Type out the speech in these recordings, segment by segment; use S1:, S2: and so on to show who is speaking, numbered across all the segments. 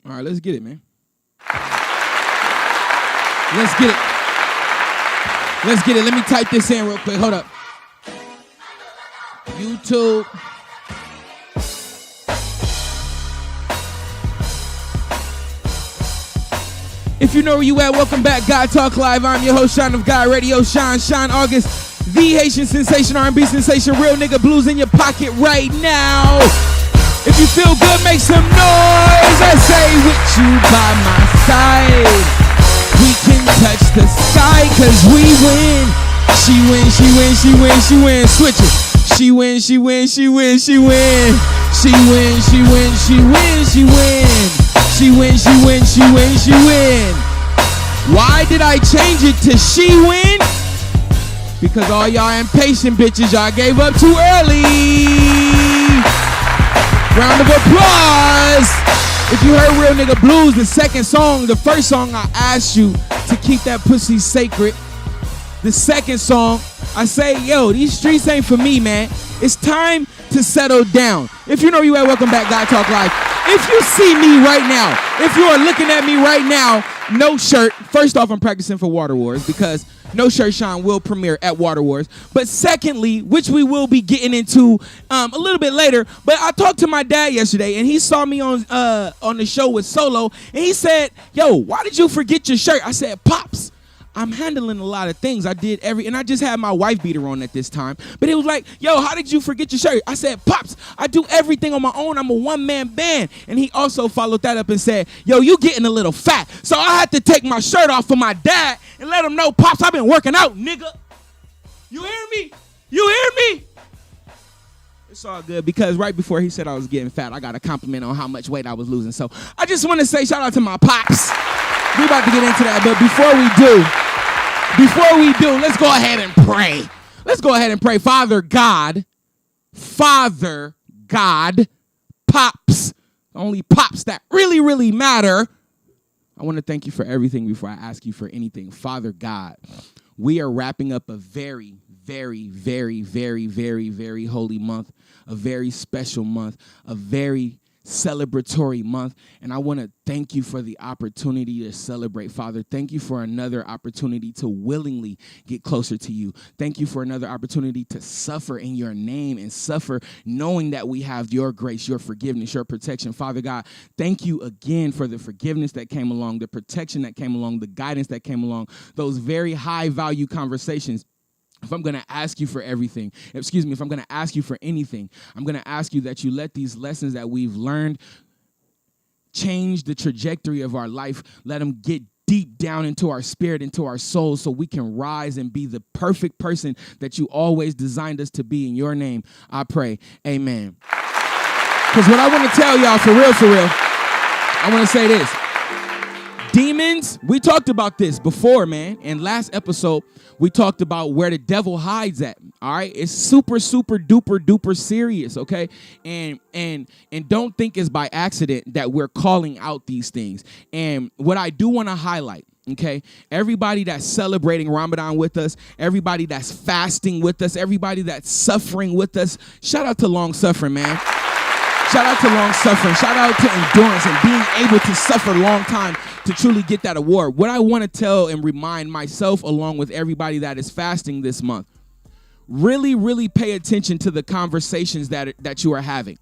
S1: All right, let's get it, man. Let's get it. Let's get it. Let me type this in real quick. Hold up. YouTube. If you know where you at, welcome back. God Talk Live. I'm your host, Sean of God Radio. Sean August, the Haitian sensation, R&B sensation, real nigga blues in your pocket right now. If you feel good, make some noise. I say with you by my side. We can touch the sky cause we win. She win, she win, she win, she win. Switch it. She win, she win, she win, she win. She win, she win, she win, she win. She win, she win, she win, she win. Why did I change it to she win? Because all y'all impatient bitches, y'all gave up too early. Round of applause. If you heard Real Nigga Blues, the first song I asked you to keep that pussy sacred. The second song, I say, yo, these streets ain't for me, man. It's time to settle down. If you know you at, welcome back, God Talk Live. If you see me right now, if you are looking at me right now, no shirt. First off, I'm practicing for Water Wars because No Shirt Sean will premiere at Water Wars. But secondly, which we will be getting into a little bit later, but I talked to my dad yesterday and he saw me on the show with Solo and he said, yo, why did you forget your shirt? I said, Pops, I'm handling a lot of things. I just had my wife beater on at this time. But it was like, yo, how did you forget your shirt? I said, Pops, I do everything on my own. I'm a one-man band. And he also followed that up and said, yo, you getting a little fat. So I had to take my shirt off for my dad and let him know, Pops, I've been working out, nigga. You hear me? You hear me? It's all good because right before he said I was getting fat, I got a compliment on how much weight I was losing. So I just want to say shout out to my pops. We're about to get into that, but before we do, let's go ahead and pray. Let's go ahead and pray. Father God, pops, only pops that really, really matter. I want to thank you for everything before I ask you for anything. Father God, we are wrapping up a very, very, very, very, very, very holy month, a very special month, a very celebratory month, and I want to thank you for the opportunity to celebrate. Father, thank you for another opportunity to willingly get closer to you. Thank you for another opportunity to suffer in your name and suffer knowing that we have your grace, your forgiveness, your protection. Father God, thank you again for the forgiveness that came along, the protection that came along, the guidance that came along, those very high value conversations. If I'm going to ask you for everything, if I'm going to ask you for anything, I'm going to ask you that you let these lessons that we've learned change the trajectory of our life. Let them get deep down into our spirit, into our soul, so we can rise and be the perfect person that you always designed us to be. In your name, I pray. Amen. Because what I want to tell y'all, for real, I want to say this. Demons, we talked about this before, man. In last episode, we talked about where the devil hides at. All right, it's super, super duper duper serious. Okay, and don't think it's by accident that we're calling out these things. And what I do want to highlight, okay, everybody that's celebrating Ramadan with us, everybody that's fasting with us, everybody that's suffering with us, shout out to long suffering, man. Shout out to long suffering. Shout out to endurance and being able to suffer a long time to truly get that award. What I want to tell and remind myself, along with everybody that is fasting this month, really, really pay attention to the conversations that you are having.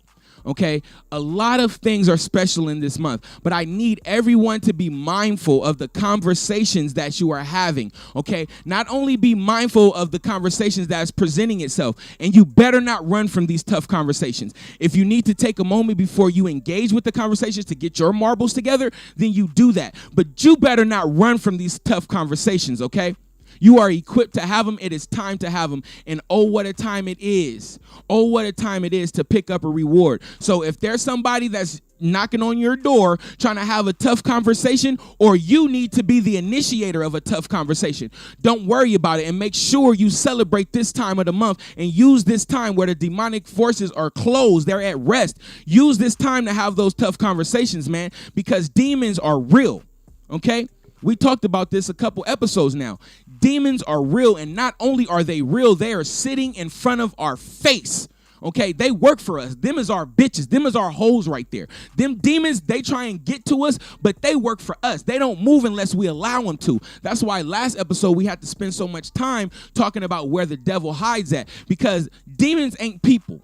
S1: Okay, a lot of things are special in this month, but I need everyone to be mindful of the conversations that you are having. Okay, not only be mindful of the conversations that's presenting itself, and you better not run from these tough conversations. If you need to take a moment before you engage with the conversations to get your marbles together, then you do that. But you better not run from these tough conversations. Okay. You are equipped to have them. It is time to have them. And oh, what a time it is. Oh, what a time it is to pick up a reward. So if there's somebody that's knocking on your door trying to have a tough conversation, or you need to be the initiator of a tough conversation, don't worry about it and make sure you celebrate this time of the month and use this time where the demonic forces are closed. They're at rest. Use this time to have those tough conversations, man, because demons are real. Okay? We talked about this a couple episodes now. Demons are real, and not only are they real, they are sitting in front of our face. Okay, they work for us. Them is our bitches. Them is our hoes right there. Them demons, they try and get to us, but they work for us. They don't move unless we allow them to. That's why last episode we had to spend so much time talking about where the devil hides at, because demons ain't people.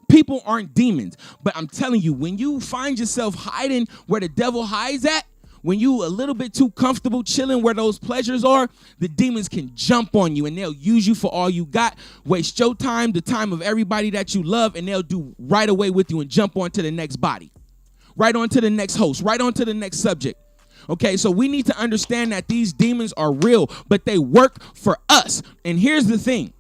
S1: People aren't demons. But I'm telling you, when you find yourself hiding where the devil hides at, when you a little bit too comfortable chilling where those pleasures are, the demons can jump on you and they'll use you for all you got, waste your time, the time of everybody that you love, and they'll do right away with you and jump on to the next body, right on to the next host, right on to the next subject. Okay, so we need to understand that these demons are real, but they work for us. And here's the thing.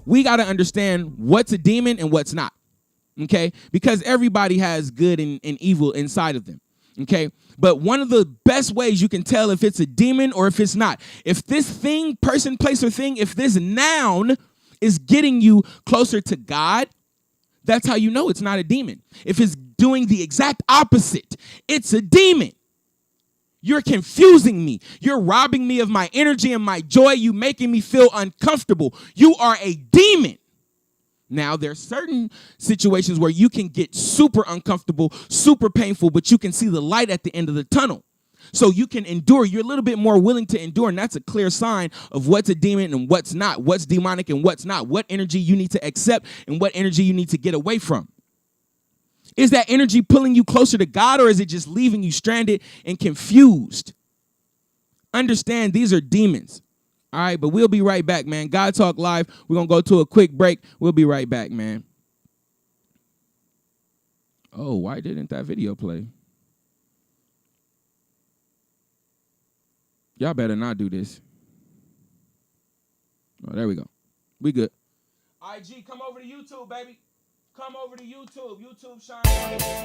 S1: We got to understand what's a demon and what's not. Okay, because everybody has good and evil inside of them. Okay, but one of the best ways you can tell if it's a demon or if it's not, if this thing, person, place, or thing, if this noun is getting you closer to God, that's how you know it's not a demon. If it's doing the exact opposite, it's a demon. You're confusing me. You're robbing me of my energy and my joy. You making me feel uncomfortable. You are a demon. Now, there's certain situations where you can get super uncomfortable, super painful, but you can see the light at the end of the tunnel. So you can endure. You're a little bit more willing to endure, and that's a clear sign of what's a demon and what's not, what's demonic and what's not, what energy you need to accept and what energy you need to get away from. Is that energy pulling you closer to God, or is it just leaving you stranded and confused? Understand, these are demons. All right, but we'll be right back, man. God Talk Live. We're going to go to a quick break. We'll be right back, man. Oh, why didn't that video play? Y'all better not do this. Oh, there we go. We good. IG, come over to YouTube, baby. Come over to YouTube. YouTube shine.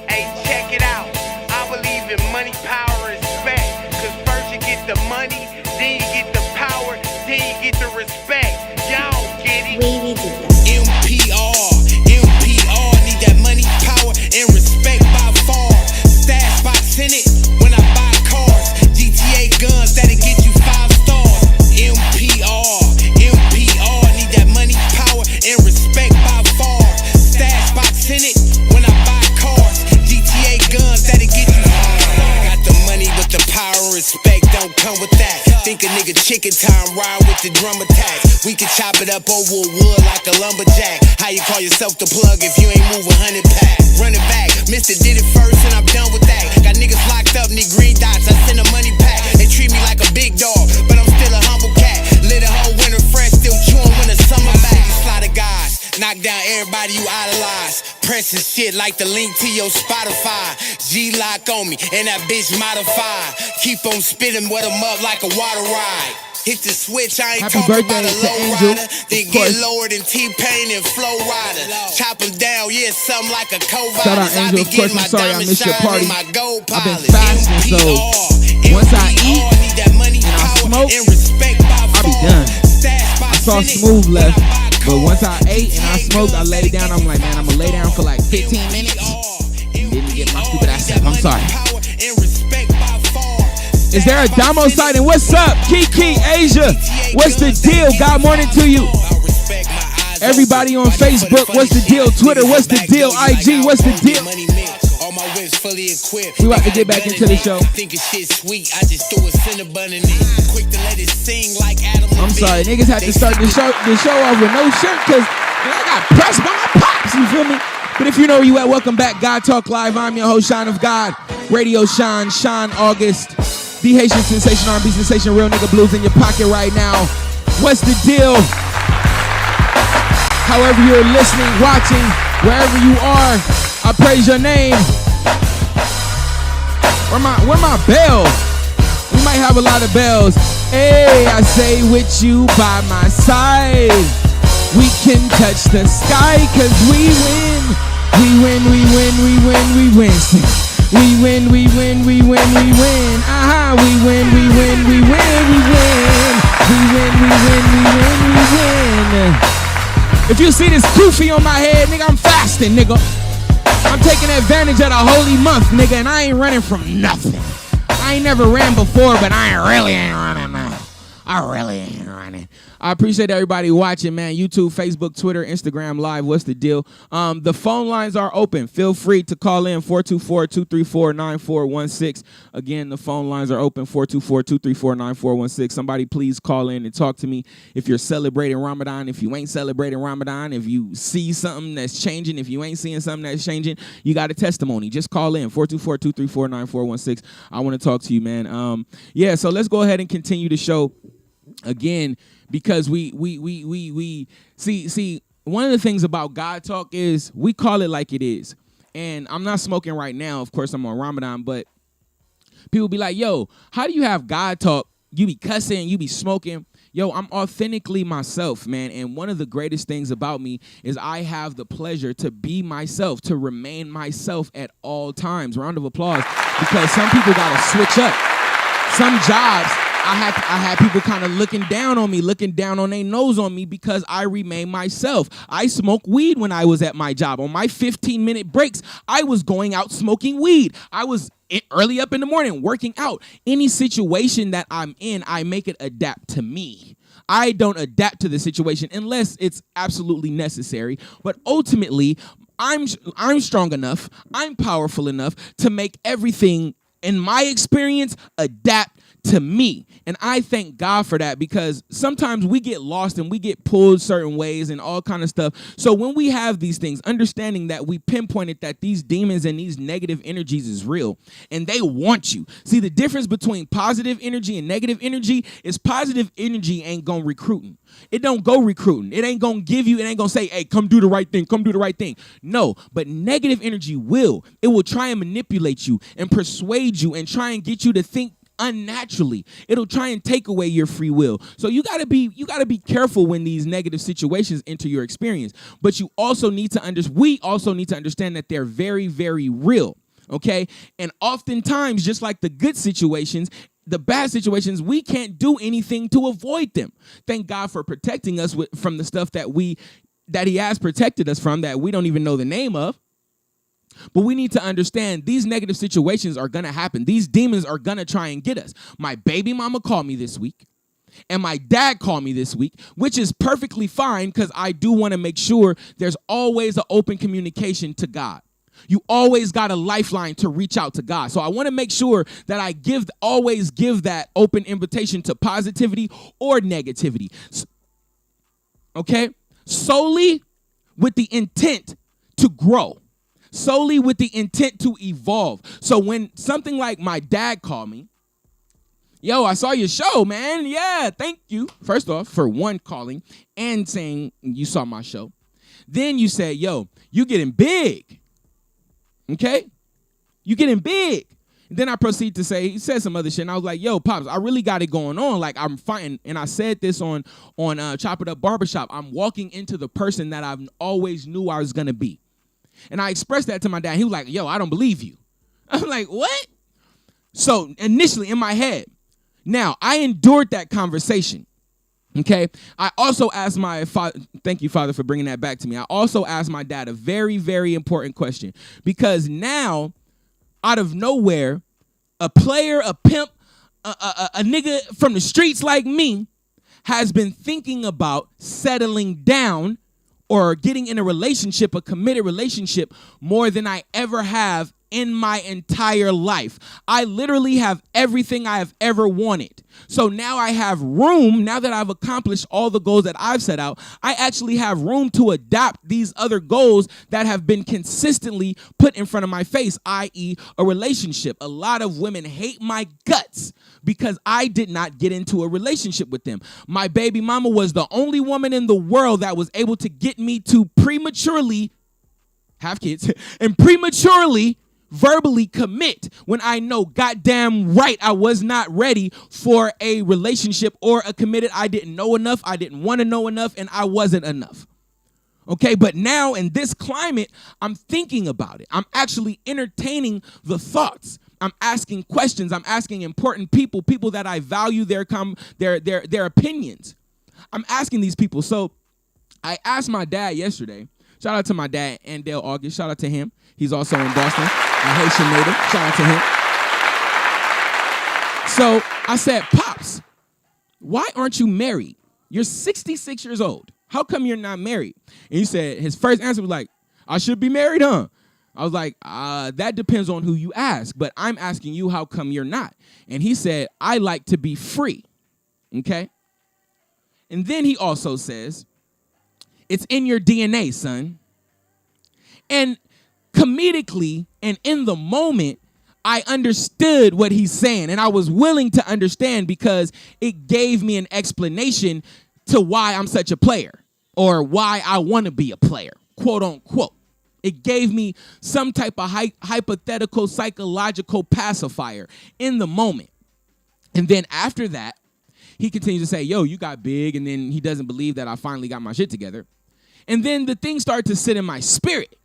S2: Hey, check it out. I believe in money, power, respect. Cause first you get the money, then you get the power, then you get the respect. Y'all get it? MPR, need that money, power, and respect by far. Stash box in it when I buy cars. GTA guns that'll get you 5 stars. MPR, need that money, power, and respect by far. Stash box in it when I buy cars. GTA guns that'll get you 5 stars. Got the money, but the power and respect don't come with that. Think a nigga chicken time, ride with the drum attack. We can chop it up over wood like a lumberjack. How you call yourself the plug if you ain't move 100 packs? Run it back, Mr. did it first and I'm done with that. Got niggas locked up, need green dots, I send a money pack. They treat me like a big dog, but I'm still a humble cat. Lit a whole winter fresh, still chewing when the summer back. Slaughter guys, knock down everybody you idolize. Pressing shit like the link to your Spotify. G-lock on me, and that bitch modified. Keep on spitting, wet them up like a water ride. Hit the switch, I ain't talking about a low rider. Then get lower than T-Pain and Flow Rider. Chop them down, yeah, something like a co-virus.
S1: Shout out Angel, of course, I'm sorry I missed your party. I've been fasting, so once I eat and I smoke, I'll be done. I saw Smooth left, but once I ate and I smoked, I laid down. I'm like, man, I'm gonna lay down for like 15 minutes. Didn't get my stupid ass up. I'm sorry. Is there a Damo sighting? What's up? Kiki, Asia. What's the deal? God morning to you. Everybody on Facebook, what's the deal? Twitter, what's the deal? IG, what's the deal? We about to get back into the show. I'm sorry, niggas had to start the show off with no shirt because I got pressed by my pops, you feel me? But if you know where you at, welcome back. God Talk Live. I'm your host, Shine of God. Radio Shine, Sean August. The Haitian Sensation, R&B Sensation, Real Nigga Blues in your pocket right now. What's the deal? However you're listening, watching, wherever you are, I praise your name. Where my bells? We might have a lot of bells. Hey, I say with you by my side, we can touch the sky, cause we win. We win, we win, we win, we win. We win, we win, we win, we win. Aha, we win, we win, we win, we win. We win, we win, we win, we win. If you see this kufi on my head, nigga, I'm fasting, nigga. I'm taking advantage of the holy month, nigga, and I ain't running from nothing. I ain't never ran before, but I really ain't running now. I really ain't running. I appreciate everybody watching, man. YouTube, Facebook, Twitter, Instagram Live. What's the deal? The phone lines are open. Feel free to call in 424-234-9416. Again, the phone lines are open, 424-234-9416. Somebody please call in and talk to me if you're celebrating Ramadan, if you ain't celebrating Ramadan, if you see something that's changing, if you ain't seeing something that's changing, you got a testimony. Just call in, 424-234-9416. I want to talk to you, man. Yeah, so let's go ahead and continue the show again. Because we see one of the things about God talk is we call it like it is. And I'm not smoking right now. Of course, I'm on Ramadan, but people be like, yo, how do you have God talk? You be cussing, you be smoking. Yo, I'm authentically myself, man. And one of the greatest things about me is I have the pleasure to be myself, to remain myself at all times. Round of applause. Because some people got to switch up. Some jobs, I had people kind of looking down on me, looking down on their nose on me because I remain myself. I smoked weed when I was at my job. On my 15-minute breaks, I was going out smoking weed. I was early up in the morning working out. Any situation that I'm in, I make it adapt to me. I don't adapt to the situation unless it's absolutely necessary. But ultimately, I'm strong enough, I'm powerful enough to make everything, in my experience, adapt to me. And I thank God for that, because sometimes we get lost and we get pulled certain ways and all kind of stuff. So when we have these things, understanding that we pinpointed that these demons and these negative energies is real and they want you. See, the difference between positive energy and negative energy is positive energy ain't gonna recruiting. It don't go recruiting. It ain't gonna give you, it ain't gonna say, hey, come do the right thing, come do the right thing. No, but negative energy will. It will try and manipulate you and persuade you and try and get you to think unnaturally. It'll try and take away your free will. So you gotta be careful when these negative situations enter your experience. But you also need to we also need to understand that they're very, very real. Okay? And oftentimes, just like the good situations, the bad situations, we can't do anything to avoid them. Thank God for protecting us from the stuff that He has protected us from that we don't even know the name of. But we need to understand these negative situations are going to happen. These demons are going to try and get us. My baby mama called me this week, and my dad called me this week, which is perfectly fine, because I do want to make sure there's always an open communication to God. You always got a lifeline to reach out to God. So I want to make sure that I always give that open invitation to positivity or negativity. Okay? Solely with the intent to grow. Solely with the intent to evolve. So when something like my dad called me, yo, I saw your show, man. Yeah, thank you. First off, for one, calling and saying you saw my show. Then you say, yo, you getting big. Okay? You getting big. And then I proceed to say, he said some other shit, and I was like, yo, Pops, I really got it going on. Like, I'm fighting, and I said this on Chop It Up Barbershop. I'm walking into the person that I've always knew I was going to be. And I expressed that to my dad. He was like, yo, I don't believe you. I'm like, what? So initially in my head, now I endured that conversation. Okay. I also asked my father, thank you, Father, for bringing that back to me. I also asked my dad a very, very important question, because now out of nowhere, a player, a pimp, a nigga from the streets like me has been thinking about settling down or getting in a relationship, a committed relationship, more than I ever have in my entire life. I literally have everything I have ever wanted. So now I have room, now that I've accomplished all the goals that I've set out, I actually have room to adopt these other goals that have been consistently put in front of my face, i.e. a relationship. A lot of women hate my guts because I did not get into a relationship with them. My baby mama was the only woman in the world that was able to get me to prematurely have kids and prematurely verbally commit when I know goddamn right I was not ready for a relationship or a committed. I didn't know enough. I didn't want to know enough, and I wasn't enough. Okay, but now in this climate, I'm thinking about it. I'm actually entertaining the thoughts. I'm asking questions. I'm asking important people that I value their opinions. I'm asking these people. So I asked my dad yesterday. Shout out to my dad, Andale August. Shout out to him. He's also in Boston, a Haitian native. Shout out to him. So I said, Pops, why aren't you married? You're 66 years old. How come you're not married? And he said, his first answer was like, I should be married, huh? I was like, that depends on who you ask, but I'm asking you, how come you're not? And he said, I like to be free, okay? And then he also says, it's in your DNA, son. And comedically and in the moment, I understood what he's saying, and I was willing to understand because it gave me an explanation to why I'm such a player or why I want to be a player, quote unquote. It gave me some type of hypothetical psychological pacifier in the moment. And then after that, he continues to say, yo, you got big, and then he doesn't believe that I finally got my shit together. And then the things start to sit in my spirit.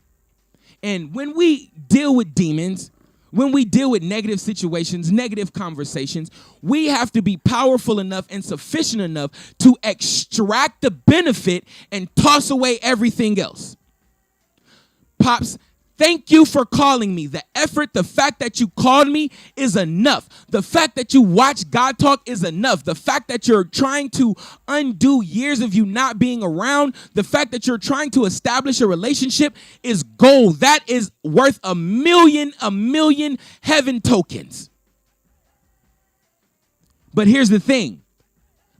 S1: And when we deal with demons, when we deal with negative situations, negative conversations, we have to be powerful enough and sufficient enough to extract the benefit and toss away everything else. Pops, thank you for calling me. The effort, the fact that you called me is enough. The fact that you watch God Talk is enough. The fact that you're trying to undo years of you not being around, the fact that you're trying to establish a relationship is gold. That is worth a million heaven tokens. But here's the thing.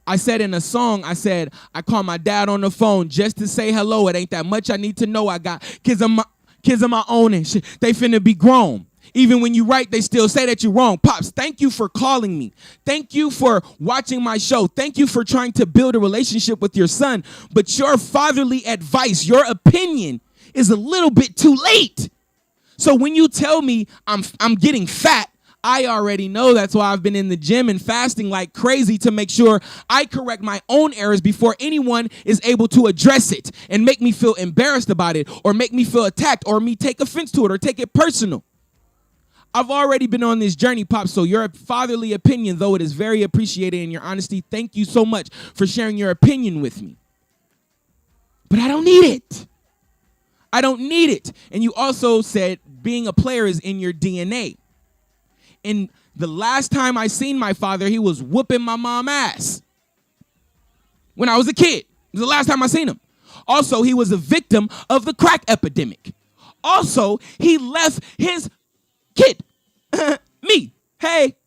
S1: I said in a song, I said, I call my dad on the phone just to say hello. It ain't that much I need to know. I got kids of my own and shit. They finna be grown. Even when you right, they still say that you're wrong. Pops, thank you for calling me. Thank you for watching my show. Thank you for trying to build a relationship with your son. But your fatherly advice, your opinion is a little bit too late. So when you tell me I'm getting fat, I already know. That's why I've been in the gym and fasting like crazy to make sure I correct my own errors before anyone is able to address it and make me feel embarrassed about it or make me feel attacked or me take offense to it or take it personal. I've already been on this journey, Pops, so your fatherly opinion, though it is very appreciated, and your honesty, thank you so much for sharing your opinion with me. But I don't need it. I don't need it. And you also said being a player is in your DNA. And the last time I seen my father, he was whooping my mom's ass. When I was a kid. It was the last time I seen him. Also, he was a victim of the crack epidemic. Also, he left his kid, me. Hey,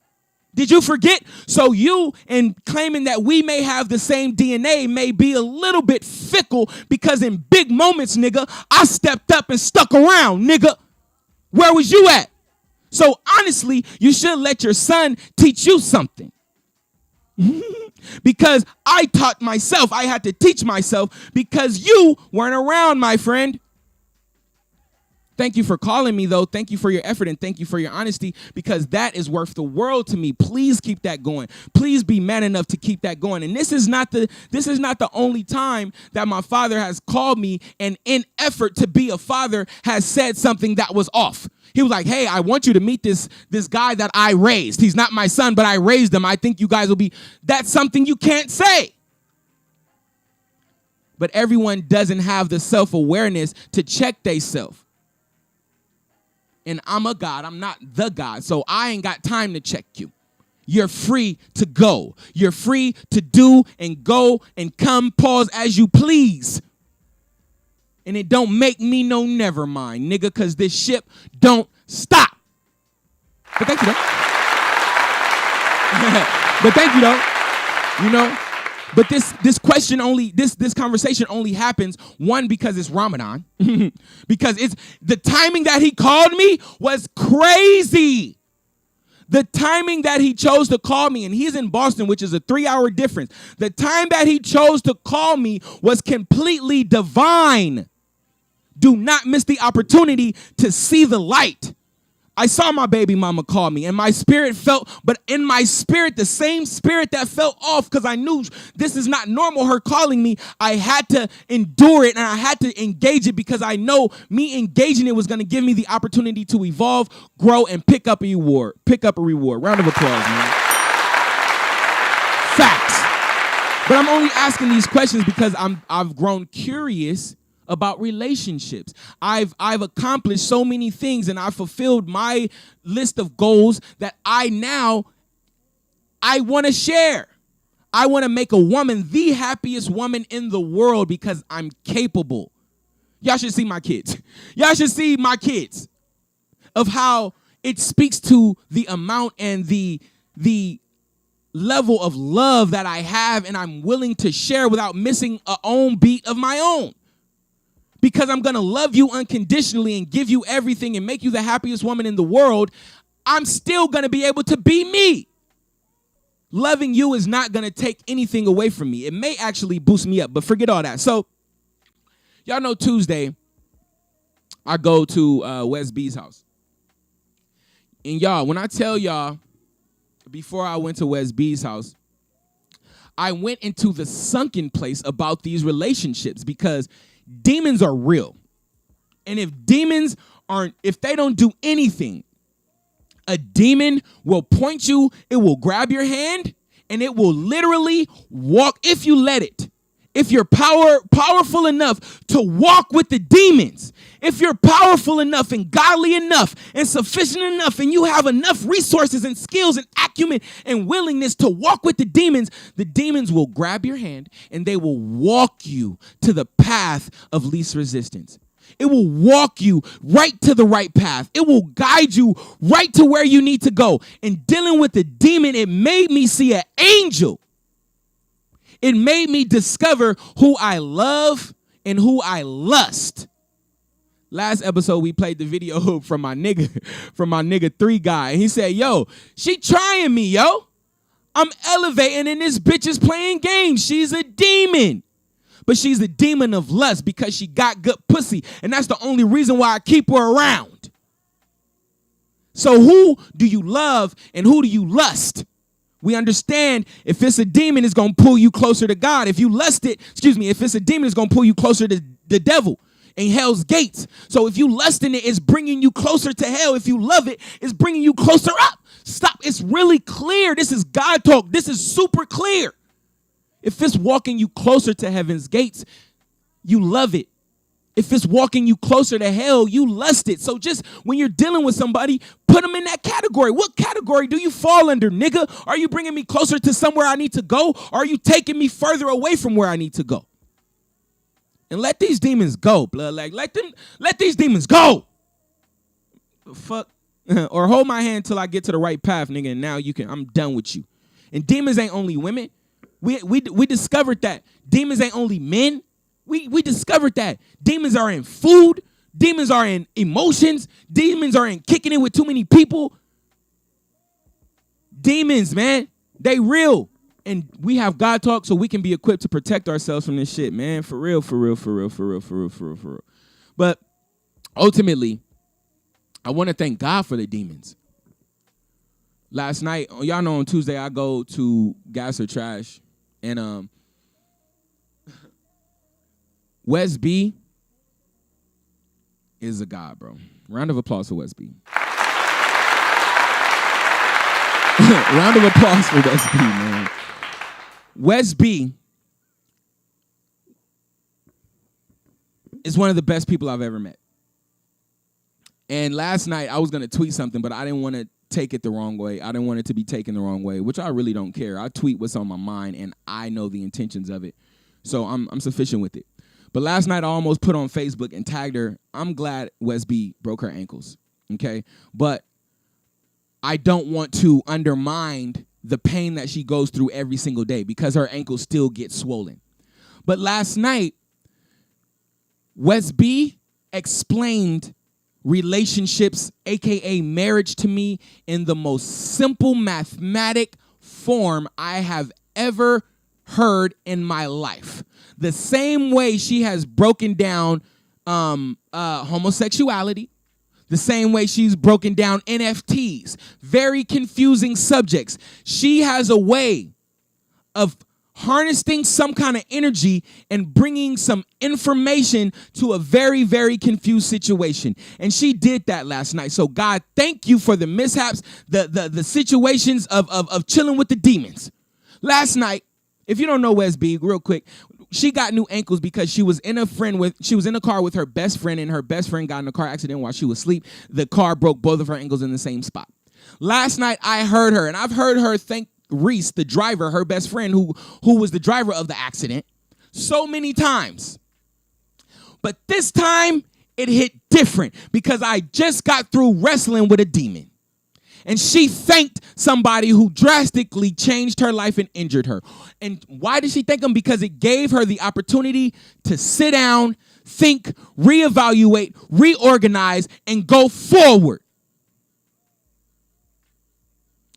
S1: did you forget? So you, in claiming that we may have the same DNA, may be a little bit fickle because in big moments, nigga, I stepped up and stuck around, nigga. Where was you at? So honestly, you should let your son teach you something. Because I taught myself. I had to teach myself because you weren't around, my friend. Thank you for calling me, though. Thank you for your effort and thank you for your honesty because that is worth the world to me. Please keep that going. Please be man enough to keep that going. And this is not the only time that my father has called me and in effort to be a father has said something that was off. He was like, hey, I want you to meet this guy that I raised. He's not my son, but I raised him. I think you guys will be. That's something you can't say. But everyone doesn't have the self-awareness to check theyself. And I'm a God. I'm not the God. So I ain't got time to check you. You're free to go. You're free to do and go and come, pause as you please. And it don't make me no never mind, nigga, because this ship don't stop. But thank you, though. But thank you, though. You know? But this question only, this conversation only happens, one, because it's Ramadan. Because it's the timing that he called me was crazy. The timing that he chose to call me, and he's in Boston, which is a 3-hour difference. The time that he chose to call me was completely divine. Do not miss the opportunity to see the light. I saw my baby mama call me, and my spirit felt, but in my spirit, the same spirit that felt off because I knew this is not normal, her calling me, I had to endure it, and I had to engage it because I know me engaging it was going to give me the opportunity to evolve, grow, and pick up a reward. Round of applause, man. Facts. But I'm only asking these questions because I've grown curious about relationships. I've accomplished so many things and I've fulfilled my list of goals that I want to share. I want to make a woman the happiest woman in the world because I'm capable. Y'all should see my kids. Y'all should see my kids of how it speaks to the amount and the level of love that I have and I'm willing to share without missing a own beat of my own. Because I'm going to love you unconditionally and give you everything and make you the happiest woman in the world, I'm still going to be able to be me. Loving you is not going to take anything away from me. It may actually boost me up, but forget all that. So, y'all know Tuesday, I go to Wes B's house. And y'all, when I tell y'all, before I went to Wes B's house, I went into the sunken place about these relationships because demons are real. And if they don't do anything, a demon will point you, it will grab your hand, and it will literally walk, if you let it. If you're powerful enough to walk with the demons, if you're powerful enough and godly enough and sufficient enough and you have enough resources and skills and acumen and willingness to walk with the demons will grab your hand and they will walk you to the path of least resistance. It will walk you right to the right path. It will guide you right to where you need to go. And dealing with the demon, it made me see an angel. It made me discover who I love and who I lust. Last episode, we played the video from my nigga 3 guy. And he said, yo, she trying me, yo. I'm elevating and this bitch is playing games. She's a demon. But she's a demon of lust because she got good pussy. And that's the only reason why I keep her around. So who do you love and who do you lust? We understand if it's a demon, it's going to pull you closer to God. If it's a demon, it's going to pull you closer to the devil and hell's gates. So if you lust in it, it's bringing you closer to hell. If you love it, it's bringing you closer up. Stop. It's really clear. This is God talk. This is super clear. If it's walking you closer to heaven's gates, you love it. If it's walking you closer to hell, you lust it. So just when you're dealing with somebody, put them in that category. What category do you fall under, nigga? Are you bringing me closer to somewhere I need to go? Or are you taking me further away from where I need to go? And let these demons go, blood. Like, let these demons go. Fuck. Or hold my hand till I get to the right path, nigga, and now I'm done with you. And demons ain't only women. We discovered that. Demons ain't only men. We discovered that. Demons are in food. Demons are in emotions. Demons are in kicking it with too many people. Demons, man, they real. And we have God talk so we can be equipped to protect ourselves from this shit, man. For real. But ultimately, I want to thank God for the demons. Last night, y'all know on Tuesday, I go to Gas or Trash. And Wes B is a god, bro. Round of applause for Wes B. Round of applause for Wes B, man. Wes B is one of the best people I've ever met. And last night, I was going to tweet something, but I didn't want to take it the wrong way. I didn't want it to be taken the wrong way, which I really don't care. I tweet what's on my mind, and I know the intentions of it. So I'm sufficient with it. But last night, I almost put on Facebook and tagged her. I'm glad Wes B broke her ankles, okay? But I don't want to undermine the pain that she goes through every single day because her ankles still get swollen. But last night, Wes B explained relationships, aka marriage, to me in the most simple mathematic form I have ever heard in my life. The same way she has broken down homosexuality, the same way she's broken down NFTs, very confusing subjects. She has a way of harnessing some kind of energy and bringing some information to a very, very confused situation. And she did that last night. So God, thank you for the mishaps, the situations of chilling with the demons. Last night, if you don't know Wes B, real quick, she got new ankles because she was in a car with her best friend, and her best friend got in a car accident while she was asleep. The car broke both of her ankles in the same spot. Last night, I heard her, and I've heard her thank Reese, the driver, her best friend, who was the driver of the accident, so many times. But this time, it hit different because I just got through wrestling with a demon. And she thanked somebody who drastically changed her life and injured her. And why did she thank him? Because it gave her the opportunity to sit down, think, reevaluate, reorganize, and go forward.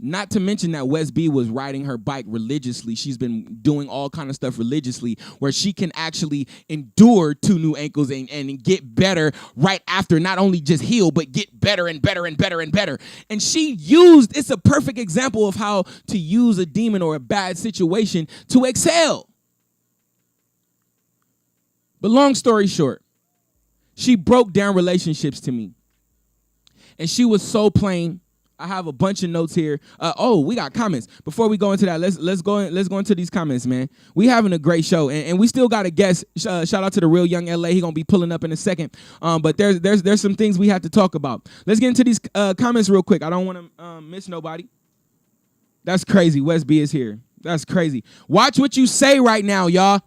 S1: Not to mention that West B was riding her bike religiously. She's been doing all kind of stuff religiously where she can actually endure 2 new ankles and get better right after, not only just heal, but get better and better and better and better. And it's a perfect example of how to use a demon or a bad situation to excel. But long story short, she broke down relationships to me. And she was so plain. I have a bunch of notes here. We got comments. Before we go into that, let's go into these comments, man. We having a great show, and we still got a guest. Shout out to the real young LA. He gonna be pulling up in a second. But there's some things we have to talk about. Let's get into these comments real quick. I don't want to miss nobody. That's crazy. West B is here. That's crazy. Watch what you say right now, y'all.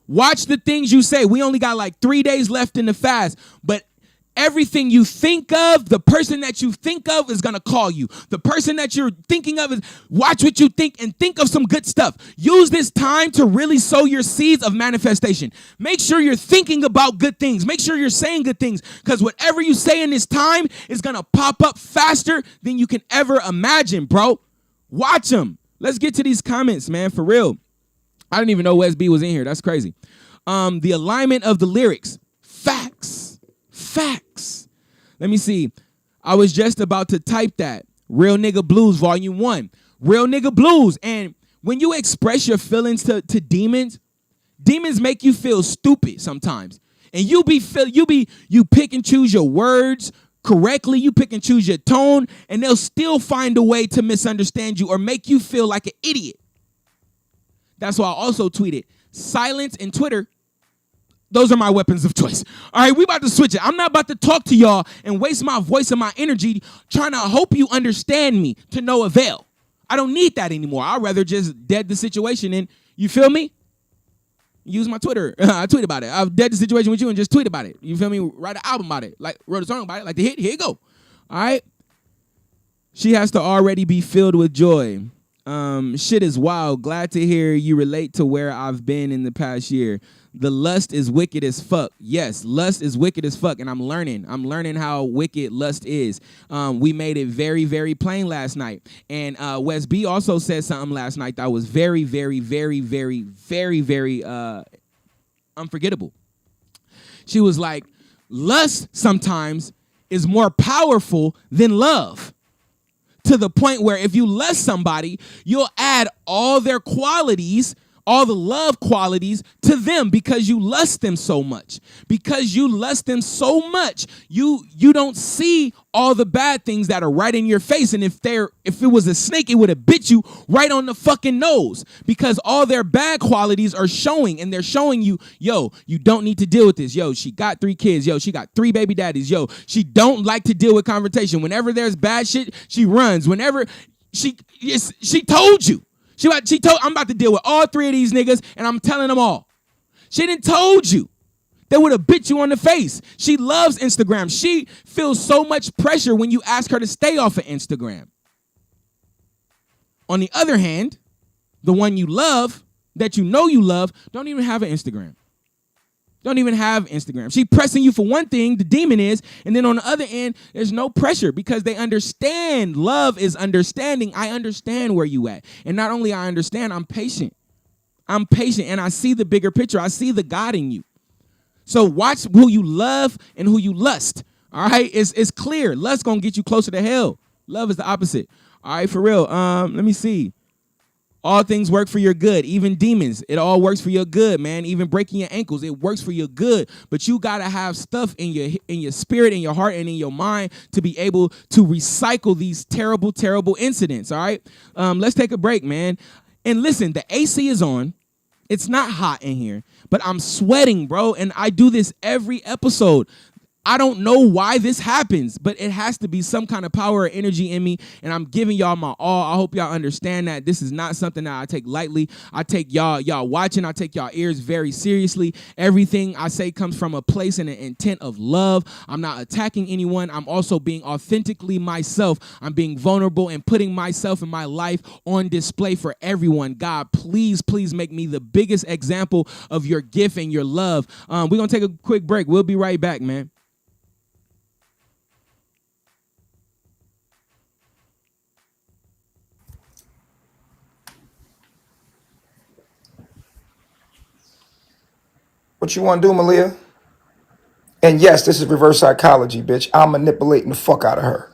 S1: Watch the things you say. We only got like 3 days left in the fast, but everything you think of, the person that you think of is going to call you. The person that you're thinking of is watch what you think and think of some good stuff. Use this time to really sow your seeds of manifestation. Make sure you're thinking about good things. Make sure you're saying good things because whatever you say in this time is going to pop up faster than you can ever imagine, bro. Watch them. Let's get to these comments, man, for real. I didn't even know West B was in here. That's crazy. The alignment of the lyrics. Facts. Let me see. I was just about to type that. Real Nigga Blues, Volume 1. Real Nigga Blues. And when you express your feelings to demons, demons make you feel stupid sometimes. And you pick and choose your words correctly. You pick and choose your tone, and they'll still find a way to misunderstand you or make you feel like an idiot. That's why I also tweeted, silence and Twitter. Those are my weapons of choice. All right, we about to switch it. I'm not about to talk to y'all and waste my voice and my energy trying to hope you understand me to no avail. I don't need that anymore. I'd rather just dead the situation and, you feel me? Use my Twitter. I tweet about it. I've dead the situation with you and just tweet about it. You feel me? Write an album about it. Like, wrote a song about it. Like the hit, here you go. All right? She has to already be filled with joy. Shit is wild. Glad to hear you relate to where I've been in the past year. The lust is wicked as fuck. Yes, lust is wicked as fuck, and I'm learning how wicked lust is. We made it very, very plain last night. And West B also said something last night that was very, very, very, very, very, very unforgettable. She was like, lust sometimes is more powerful than love. To the point where if you lust somebody, you'll add all their qualities, all the love qualities to them because you lust them so much. Because you lust them so much, you don't see all the bad things that are right in your face. And if it was a snake, it would have bit you right on the fucking nose because all their bad qualities are showing, and they're showing you, yo, you don't need to deal with this. Yo, she got 3 kids. Yo, she got 3 baby daddies. Yo, she don't like to deal with confrontation. Whenever there's bad shit, she runs. Whenever she told you. She told, I'm about to deal with all 3 of these niggas, and I'm telling them all. She didn't told you. They would have bit you on the face. She loves Instagram. She feels so much pressure when you ask her to stay off of Instagram. On the other hand, the one you love, that you know you love, don't even have an Instagram. Don't even have Instagram. She pressing you for one thing, the demon is, and then on the other end, there's no pressure because they understand. Love is understanding. I understand where you at. And not only I understand, I'm patient. I'm patient, and I see the bigger picture. I see the God in you. So watch who you love and who you lust. All right? It's clear. Lust going to get you closer to hell. Love is the opposite. All right, for real. Let me see. All things work for your good, even demons. It all works for your good, man. Even breaking your ankles, it works for your good. But you got to have stuff in your spirit, in your heart, and in your mind to be able to recycle these terrible, terrible incidents, all right? Let's take a break, man. And listen, the AC is on. It's not hot in here, but I'm sweating, bro. And I do this every episode. I don't know why this happens, but it has to be some kind of power or energy in me, and I'm giving y'all my all. I hope y'all understand that this is not something that I take lightly. I take y'all watching, I take y'all ears very seriously. Everything I say comes from a place and an intent of love. I'm not attacking anyone. I'm also being authentically myself. I'm being vulnerable and putting myself and my life on display for everyone. God, please make me the biggest example of your gift and your love. We're going to take a quick break. We'll be right back, man.
S3: What you want to do, Malia? And yes, this is reverse psychology, bitch. I'm manipulating the fuck out of her.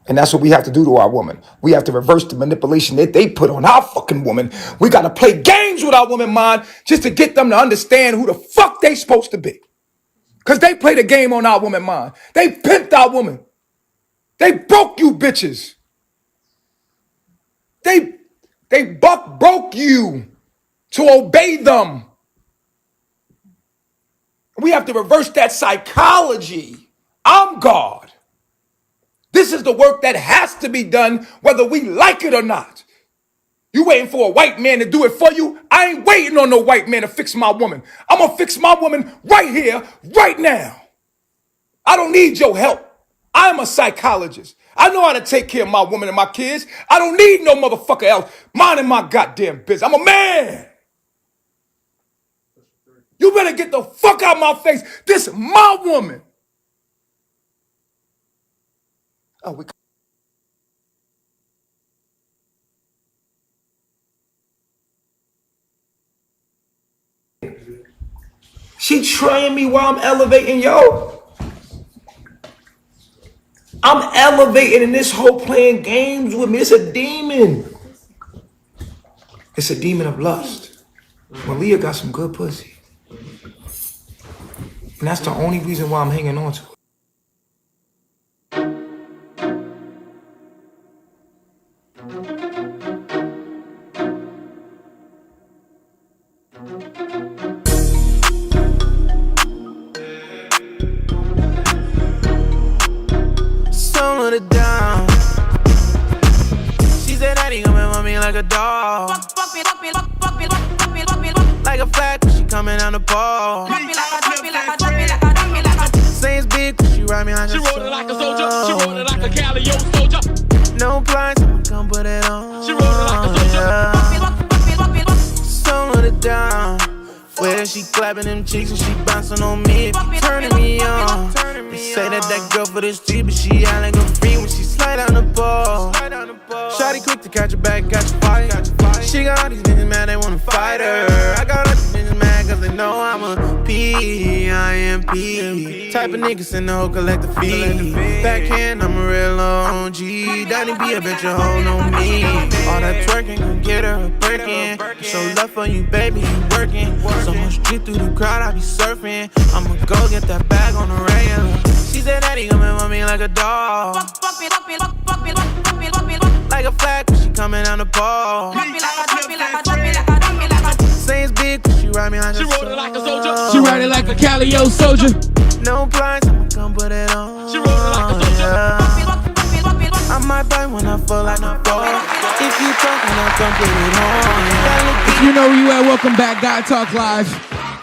S3: And that's what we have to do to our woman. We have to reverse the manipulation that they put on our fucking woman. We got to play games with our woman mind just to get them to understand who the fuck they supposed to be. Because they played a game on our woman mind. They pimped our woman. They broke you bitches. They broke you to obey them. We have to reverse that psychology. I'm God. This is the work that has to be done whether we like it or not. You waiting for a white man to do it for you? I ain't waiting on no white man to fix my woman. I'm going to fix my woman right here, right now. I don't need your help. I'm a psychologist. I know how to take care of my woman and my kids. I don't need no motherfucker else minding my goddamn business. I'm a man. You better get the fuck out of my face. This is my woman. Oh, she trying me while I'm elevating, yo. I'm elevating and this whole playing games with me. It's a demon. It's a demon of lust. Malia got some good pussy. And that's the only reason why I'm hanging on to it.
S4: Slow it down. She said that he coming for me like a dog. Like a flag when she coming down the ball. Say it's big, she ride me like a soldier.
S5: She rode it like a soldier. She rode it like a Calio soldier.
S4: No blinds, I'ma come put it on.
S5: She rode it like a soldier.
S4: Slow it down. Where she clapping them cheeks and she bouncing on me, turning me on. They say that girl for the street, but she out like a free when she slide down the ball. Shawty quick to catch her back, got you fight. She got all these niggas mad, they wanna fight her. I got all these niggas mad cause they know I'm a P-I-M-P type of niggas in the whole collect the fee. Backhand, I'm a real OG. Daddy be a bitch, a hoe on me. All that twerking, gon' get her a Birkin. Show love for you, baby, you working. So much drip through the crowd, I be surfing. I'ma go get that bag on the regular. She said that he coming for me like a dog. Like a flag when she coming down the ball. Say it's big, but she ride me like
S5: She
S4: a
S5: rode it like a soldier.
S1: She ride it like a Calio soldier.
S4: No blinds, I'ma come put it on.
S5: She rode it like a soldier.
S4: I might bite when I fall like a ball. If you talking, I'll come put it on.
S1: You know where you at. Welcome back, God Talk Live.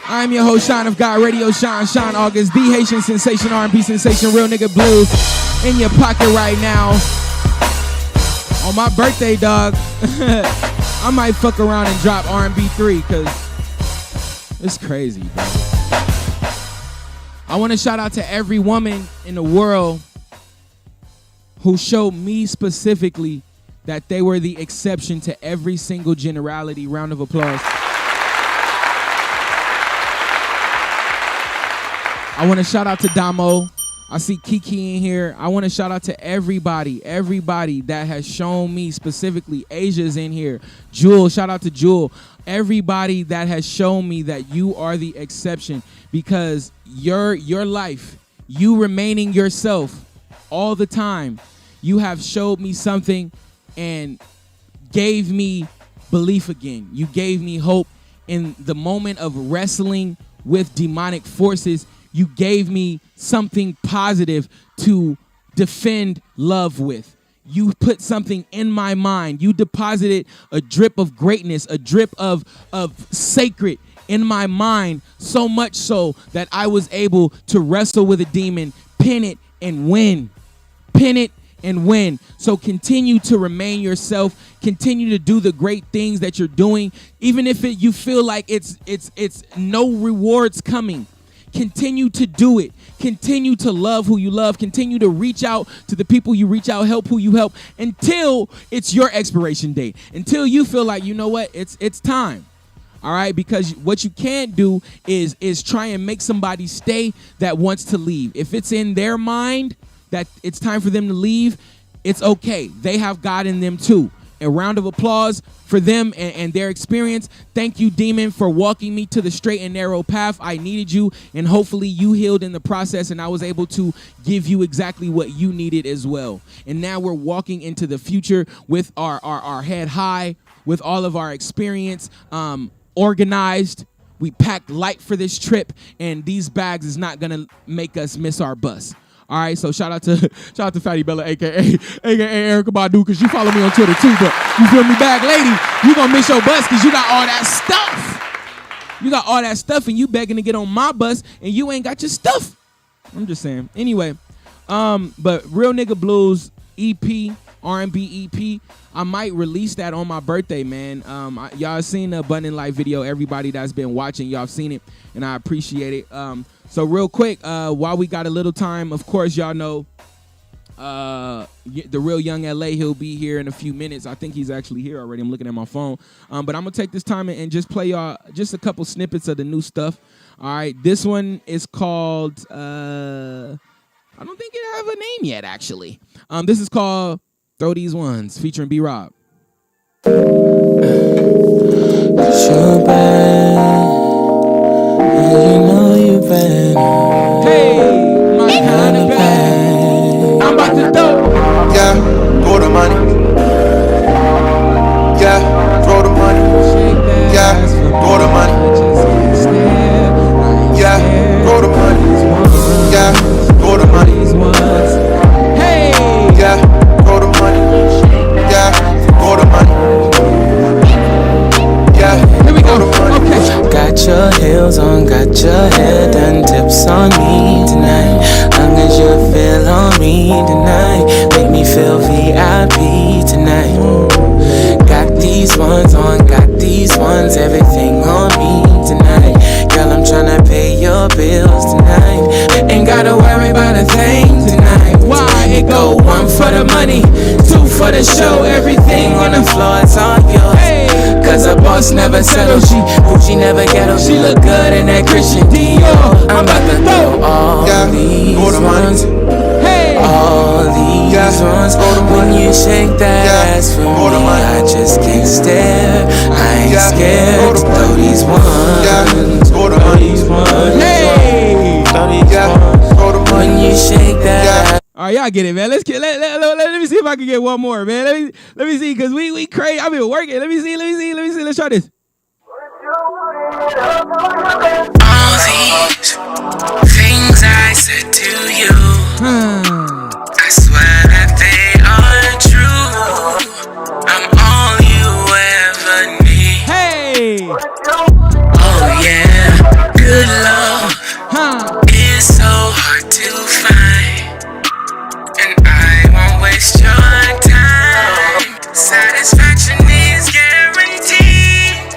S1: I'm your host, Sean of God Radio, Sean August, the Haitian sensation, R&B sensation, real nigga blues in your pocket right now. On my birthday, dog, I might fuck around and drop R&B 3 because it's crazy, bro. I want to shout out to every woman in the world who showed me specifically that they were the exception to every single generality. Round of applause. I want to shout out to Damo. I see Kiki in here. I want to shout out to everybody that has shown me specifically. Asia's in here. Jewel, shout out to Jewel. Everybody that has shown me that you are the exception because your life, you remaining yourself all the time, you have showed me something and gave me belief again. You gave me hope in the moment of wrestling with demonic forces. You gave me something positive to defend love with. You put something in my mind. You deposited a drip of greatness, a drip of sacred in my mind, so much so that I was able to wrestle with a demon, pin it, and win. Pin it and win. So continue to remain yourself. Continue to do the great things that you're doing, even if you feel like it's no rewards coming. Continue to do it. Continue to love who you love. Continue to reach out to the people you reach out, help who you help, until it's your expiration date. Until you feel like, you know what, it's time. All right, because what you can't do is try and make somebody stay that wants to leave. If it's in their mind that it's time for them to leave, it's okay. They have God in them too. A round of applause for them and their experience. Thank you, demon, for walking me to the straight and narrow path. I needed you, and hopefully you healed in the process, and I was able to give you exactly what you needed as well. And now we're walking into the future with our head high, with all of our experience organized. We packed light for this trip, and these bags is not gonna make us miss our bus. All right, so shout out to Fatty Bella, aka Erica Badu, because you follow me on Twitter too. But you feel me, bag lady, you gonna miss your bus because you got all that stuff. You got all that stuff, and you begging to get on my bus, and you ain't got your stuff. I'm just saying. Anyway, but Real Nigga Blues EP, R&B EP, I might release that on my birthday, man. Y'all seen the Abundant Life video. Everybody that's been watching, y'all seen it, and I appreciate it. So real quick, while we got a little time, of course, y'all know the Real Young LA, he'll be here in a few minutes. I think he's actually here already. I'm looking at my phone. But I'm going to take this time and just play y'all just a couple snippets of the new stuff. All right, this one is called, I don't think it have a name yet, actually. This is called Throw These Ones, featuring B-Rob. Hey, my kind of bad. I'm about to throw.
S4: Yeah, throw the money. Yeah, throw the money. Yeah, throw the money. Yeah, throw the money. Yeah, throw the money.
S1: Hey,
S4: yeah, throw the money. Yeah, throw the money. Yeah,
S1: here we go.
S4: Okay.
S6: Got your heels on, got your hair done, tips on me tonight. Long as you feel on me tonight, make me feel VIP tonight. Got these ones on, got these ones, everything on me tonight. Girl, I'm tryna pay your bills tonight. Ain't gotta worry about a thing tonight. Why? It go one for the money, two for the show, everything on the floor, it's all yours. Cause a boss never settles, she never ghetto. She look good in that Christian Dior. I'm about to throw all these ones.
S1: Hey,
S6: all these ones. When you shake that ass for me, I just can't stare. I ain't scared to throw these ones. Throw these ones.
S1: hey.
S6: Throw these ones. When you shake that ass.
S1: All right, y'all get it, man. Let me see if I can get one more, man. Let me see, cause we crazy. I've been working. Let me see. Let's try this.
S6: All these things I said to you, I swear that they are true. I'm all you ever need.
S1: Hey,
S6: Oh yeah, good love is so hard to find, and I won't waste your time. Satisfaction is guaranteed.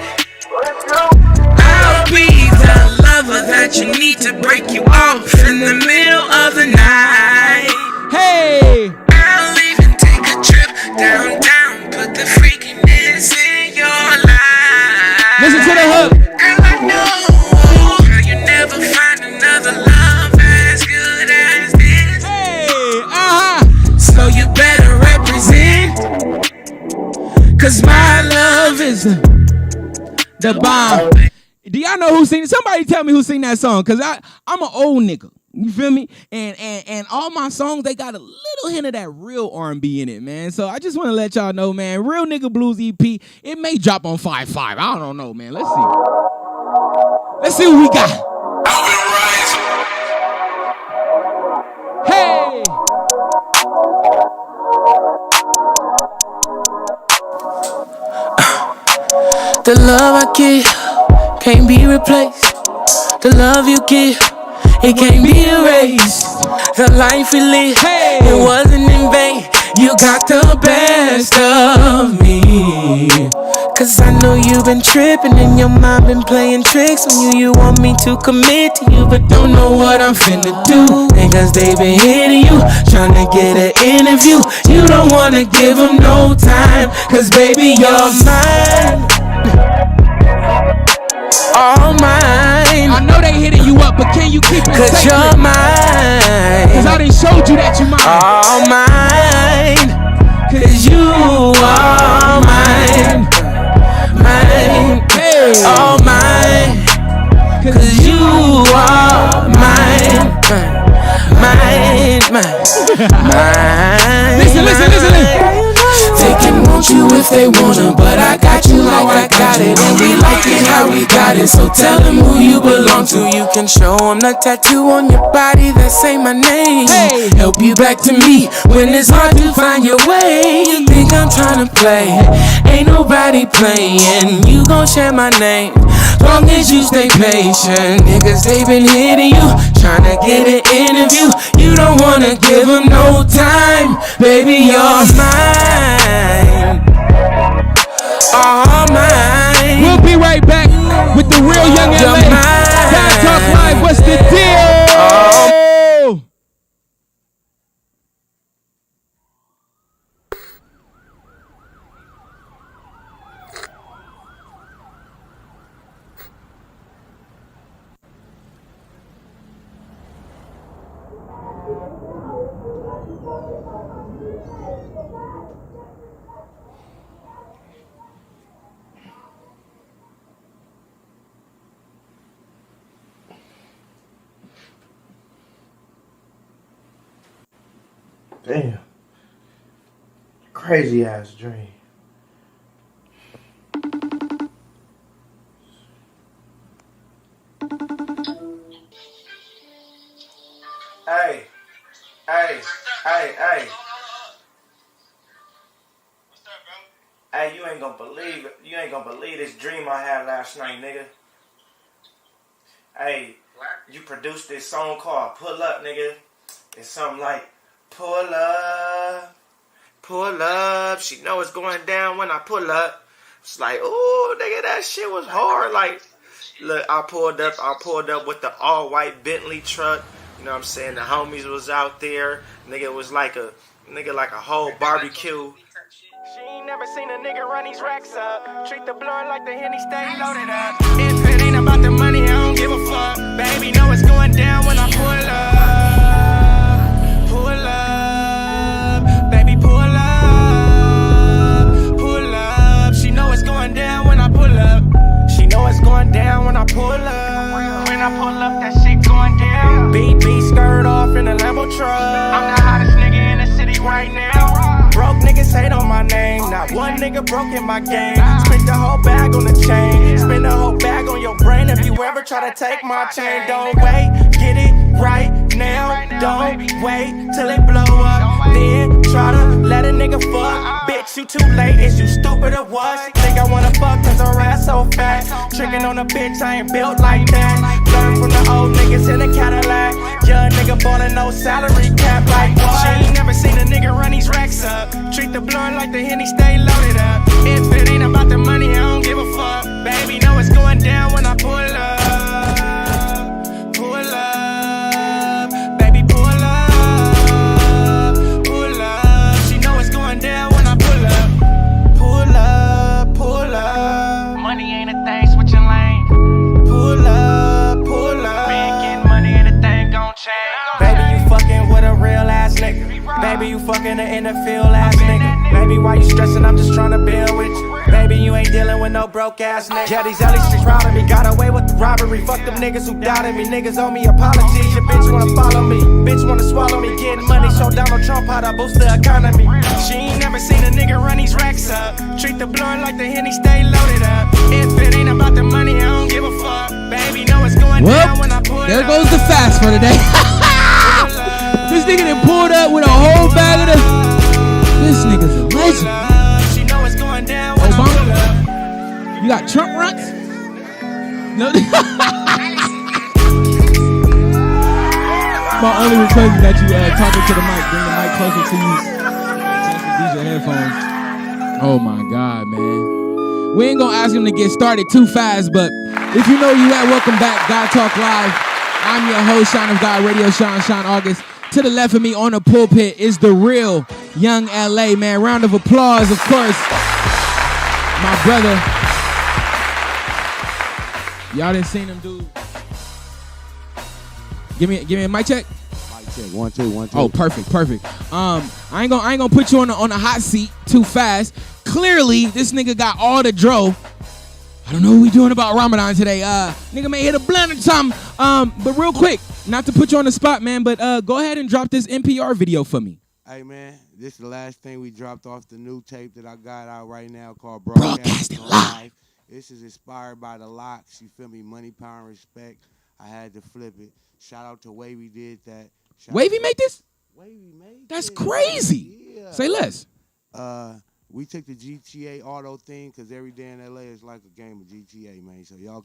S6: I'll be the lover that you need to break you off in the middle of the night.
S1: hey.
S6: I'll even take a trip downtown, put the freakiness in your life.
S1: Listen to the hook.
S6: Girl, I know how you never find another love as good as this.
S1: Hey,
S6: So you better represent, cause my love is
S1: the bomb. Do y'all know who sing? Somebody tell me who sing that song, cause I'm an old nigga. You feel me? And all my songs, they got a little hint of that real R&B in it, man. So I just want to let y'all know, man. Real Nigga Blues EP, it may drop on 5-5. I don't know, man. Let's see what we got.
S7: I've been rising.
S6: The love I give can't be replaced. The love you give, it can't be erased. The life we live, it wasn't in vain. You got the best of me. Cause I know you've been tripping and your mind been playing tricks on you. You want me to commit to you, but don't know what I'm finna do. Niggas, they been hitting you, tryna get an interview. You don't wanna give them no time, cause baby, you're mine. All mine.
S1: I know they hitting you up, but can you keep it
S6: Cause
S1: sacred?
S6: you're mine.
S1: Cause I done showed you that you mine.
S6: All mine. Cause you are mine. Mine.
S1: Hey.
S6: All mine. Cause you are mine. Mine. Mine.
S1: Listen.
S6: They can want you if they wanna, but I got you like I got it. And we like it how we got it, so tell them who you belong to. You can show them the tattoo on your body that say my name. Help you back to me when it's hard to find your way. You think I'm trying to play, ain't nobody playing. You gon' share my name, long as you stay patient. Niggas, they been hitting you, tryna get an interview. You don't wanna give them no time, baby, you're mine. All mine.
S1: We'll be right back with the real young LA. God Talk Live, what's the deal?
S4: Damn. Crazy ass dream. Hey. Hey, you ain't gonna believe it. You ain't gonna believe this dream I had last night, nigga. Hey, you produced this song called Pull Up, nigga. It's something like, pull up. She know it's going down when I pull up. It's like, ooh, nigga, that shit was hard. Like, look, I pulled up with the all-white Bentley truck. You know what I'm saying? The homies was out there. Nigga was like a whole barbecue. She ain't never seen a nigga run these racks up. Treat the blunt like the Henny stay loaded up. If it ain't about the money, I don't give a fuck. Baby, know it's going down when I pull up. Pull up. Baby, pull up. Pull up. She know it's going down when I pull up. She know it's going down when I pull up. When I pull up, that shit going down. BB skirt off in a Lambo truck. I'm the hottest nigga in the city right now. Broke niggas hate on my name. Not one nigga broke in my game. Spent the whole bag on the chain. Spend the whole bag on your brain. If you ever try to take my chain, don't wait. Get it right now. Don't wait till it blow up. Then try to let a nigga fuck. Bitch, you too late. Is you stupid or what? Think I wanna fuck cause her ass so fat. Tricking on a bitch, I ain't built like that. Learn from the old niggas in the Cadillac. Young nigga ballin' no salary cap like what? She ain't never seen a nigga run these racks up. Treat the blunt like the Henny stay loaded up. If it ain't about the money, I don't give a fuck. Baby, know it's going down when I pull up. Pull up. Baby, pull up. Pull up. She know it's going down when I pull up. Pull up. Pull up. Money ain't a thing, switching lane. Pull up. Pull up. Been getting money and the thing gon' change. Baby, you fucking with a real ass nigga. Baby, you fucking an in the field ass nigga. Baby, why you stressing? I'm just trying to build with you. Baby, you ain't dealing with no broke ass nigga. Yeah, these LA streets proud of me. Got away with the robbery. Fuck them niggas who doubted me. Niggas owe me apologies. Your bitch wanna follow me. Bitch wanna swallow me. Getting money, show Donald Trump how to boost the economy. She ain't never seen a nigga run these racks up. Treat the blunt like the Henny stay loaded up. If it ain't about the money, I don't give a fuck. Baby, know it's going down when I pull
S1: There
S4: up.
S1: goes the fast for today. This nigga done pulled up with a whole bag of the. This nigga's a legend.
S4: She know it's going down when I pull up.
S1: You got Trump No. My only request is that you talking to the mic. Bring the mic closer to you. Adjust the DJ headphones. Oh my God, man. We ain't gonna ask him to get started too fast, but if you know you at, welcome back, God Talk Live. I'm your host, Sean of God Radio, Sean August. To the left of me on the pulpit is the real Young LA, man. Round of applause, of course. My brother. Y'all didn't seen him do. Give me a mic check.
S7: Mic check. 1 2 1 2.
S1: Oh, perfect. I ain't gonna put you on the hot seat too fast. Clearly, this nigga got all the dro. I don't know what we doing about Ramadan today. Nigga may hit a blunt or something. But real quick, not to put you on the spot, man, but go ahead and drop this NPR video for me.
S7: Hey, man, this is the last thing we dropped off the new tape that I got out right now called
S1: Broadcasting Live.
S7: This is inspired by the locks. You feel me? Money, power, and respect. I had to flip it. Shout out to Wavy did that.
S1: Wavy make this?
S7: Wavy made
S1: That's
S7: it.
S1: crazy.
S7: Yeah.
S1: Say less.
S7: We took the GTA auto thing because every day in LA is like a game of GTA, man. So y'all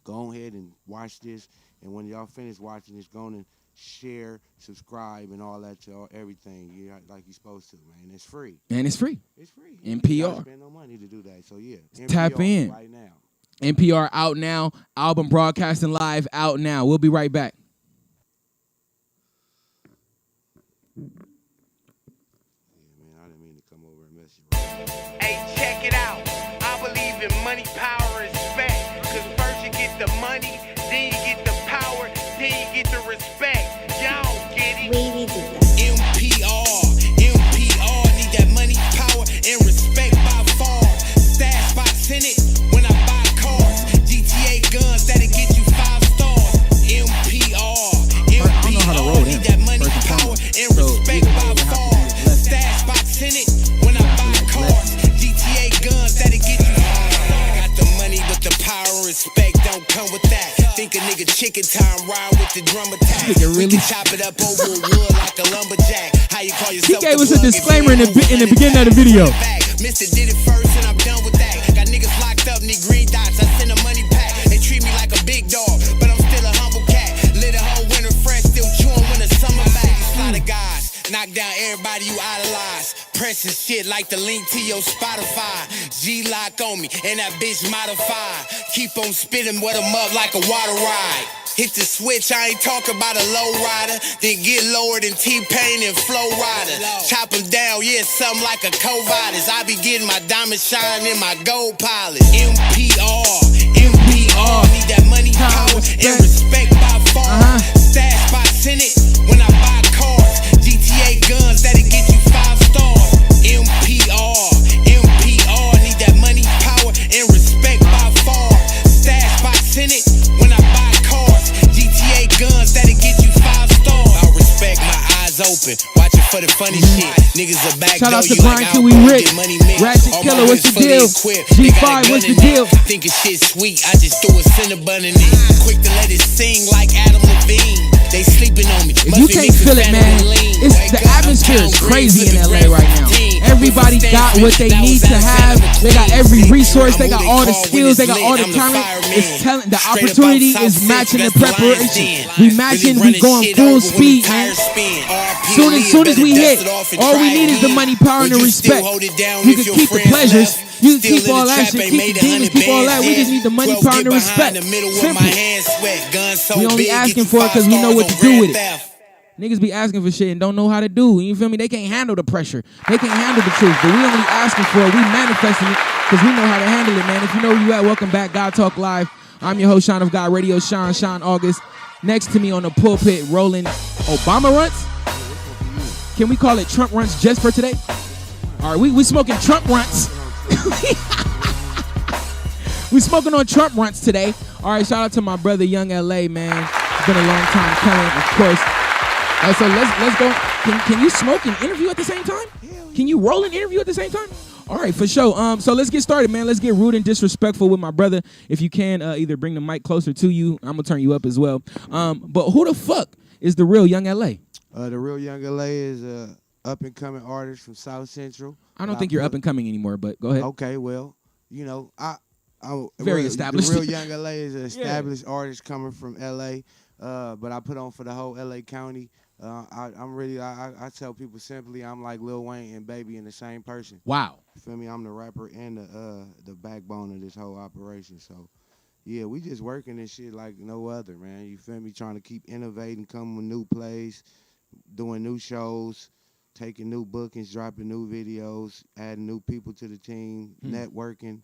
S7: go ahead and watch this. And when y'all finish watching this, go on and share, subscribe, and all that to everything. Like you're supposed to, man. It's free.
S1: And it's free.
S7: It's free.
S1: NPR.
S7: You gotta spend no money to do that. So yeah.
S1: Tap
S7: NPR
S1: in.
S7: right now.
S1: NPR out now. Album Broadcasting Live out now. We'll be right back.
S2: Hey, check it out. I believe in money, power, respect. Cause first you get the money, then you get the power, then you get the respect. Y'all don't get it. MPR, need that money, power, and respect by far. Stash box in it when I buy cars. GTA guns that'll get you 5 stars. MPR, need that money, power, and respect by far. Stash box in it when I buy cars. GTA guns that'll get you 5 stars. Got the money, but the power and respect don't come with that. Think a nigga chicken time, ride with the drum attack.
S1: Really?
S2: We can chop it up over wood like a lumberjack. How you call yourself?
S1: He gave us a disclaimer in the beginning of the video.
S2: Mister did it first and I'm done with that. Got niggas locked up, need green dots. I send a money pack. They treat me like a big dog, but I'm still a humble cat. Lit a whole winter fresh, still chewing when the summer back. Slaughter guys, knock down everybody you idolize. Pressing shit like the link to your Spotify. G-lock on me, and that bitch modified. Keep on spitting with them up like a water ride. Hit the switch, I ain't talking about a low rider. Then get lower than T-Pain and Flow Rider. Chop them down, yeah, something like a Covidus. I be getting my diamond shine in my gold pilot. MPR, need that money, power, and respect by far. Stash box in it when I buy cars. GTA guns that'll get you 5 stars. MPR, need that money, power, and respect by far. Stash box in it when I buy cars. GTA guns that'll get you 5 stars. I respect my eyes open, watching for the funny shit. Niggas are back.
S1: Shout out to
S2: you
S1: Brian
S2: like
S1: Kiwi
S2: Outback,
S1: Rick.
S2: get money mixed.
S1: Ratchet
S2: All
S1: Killer,
S2: my
S1: what's the
S2: wins fully
S1: deal?
S2: equipped. They got
S1: G5,
S2: a
S1: what's
S2: gun
S1: the
S2: in
S1: deal?
S2: it. Thinking shit sweet, I just threw a Cinnabon in it. Quick to let it sing like Adam Levine. They sleeping on me.
S1: If you can't feel it, man, it's the atmosphere is crazy in LA right now. Everybody got what they need to have. They got every resource. They got all the skills. They got all the talent. It's talent. The opportunity is matching the preparation. We matching. We going full speed, man. Soon as we hit, all we need is the money, power, and the respect. You can keep the pleasures. You can keep all that shit. Keep the demons. Keep all that. We just need the money, power, and the respect. Simple. We only asking for it because we know what to do with it. Niggas be asking for shit and don't know how to do. You feel me? They can't handle the pressure. They can't handle the truth. But we only asking for it. We manifesting it because we know how to handle it, man. If you know where you at, welcome back. God Talk Live. I'm your host, Sean of God Radio, Sean August. Next to me on the pulpit, rolling Obama runs. Can we call it Trump runs just for today? All right, we smoking Trump runs. We smoking on Trump runs today. All right, shout out to my brother Young LA, man. It's been a long time coming, of course. All right, so let's go. Can you smoke and interview at the same time? Can you roll and interview at the same time? All right, for sure. So let's get started, man. Let's get rude and disrespectful with my brother. If you can, either bring the mic closer to you. I'm gonna turn you up as well. But who the fuck is the real Young LA?
S7: The real Young LA is a up and coming artist from South Central.
S1: I don't think you're up and coming anymore, but go ahead.
S7: Okay, well, you know, I
S1: Very established.
S7: The real young LA is an established artist coming from LA, but I put on for the whole LA County. I tell people simply, I'm like Lil Wayne and Baby in the same person.
S1: Wow.
S7: You feel me? I'm the rapper and the backbone of this whole operation. So, yeah, we just working this shit like no other, man. You feel me? Trying to keep innovating, coming with new plays, doing new shows, taking new bookings, dropping new videos, adding new people to the team, networking.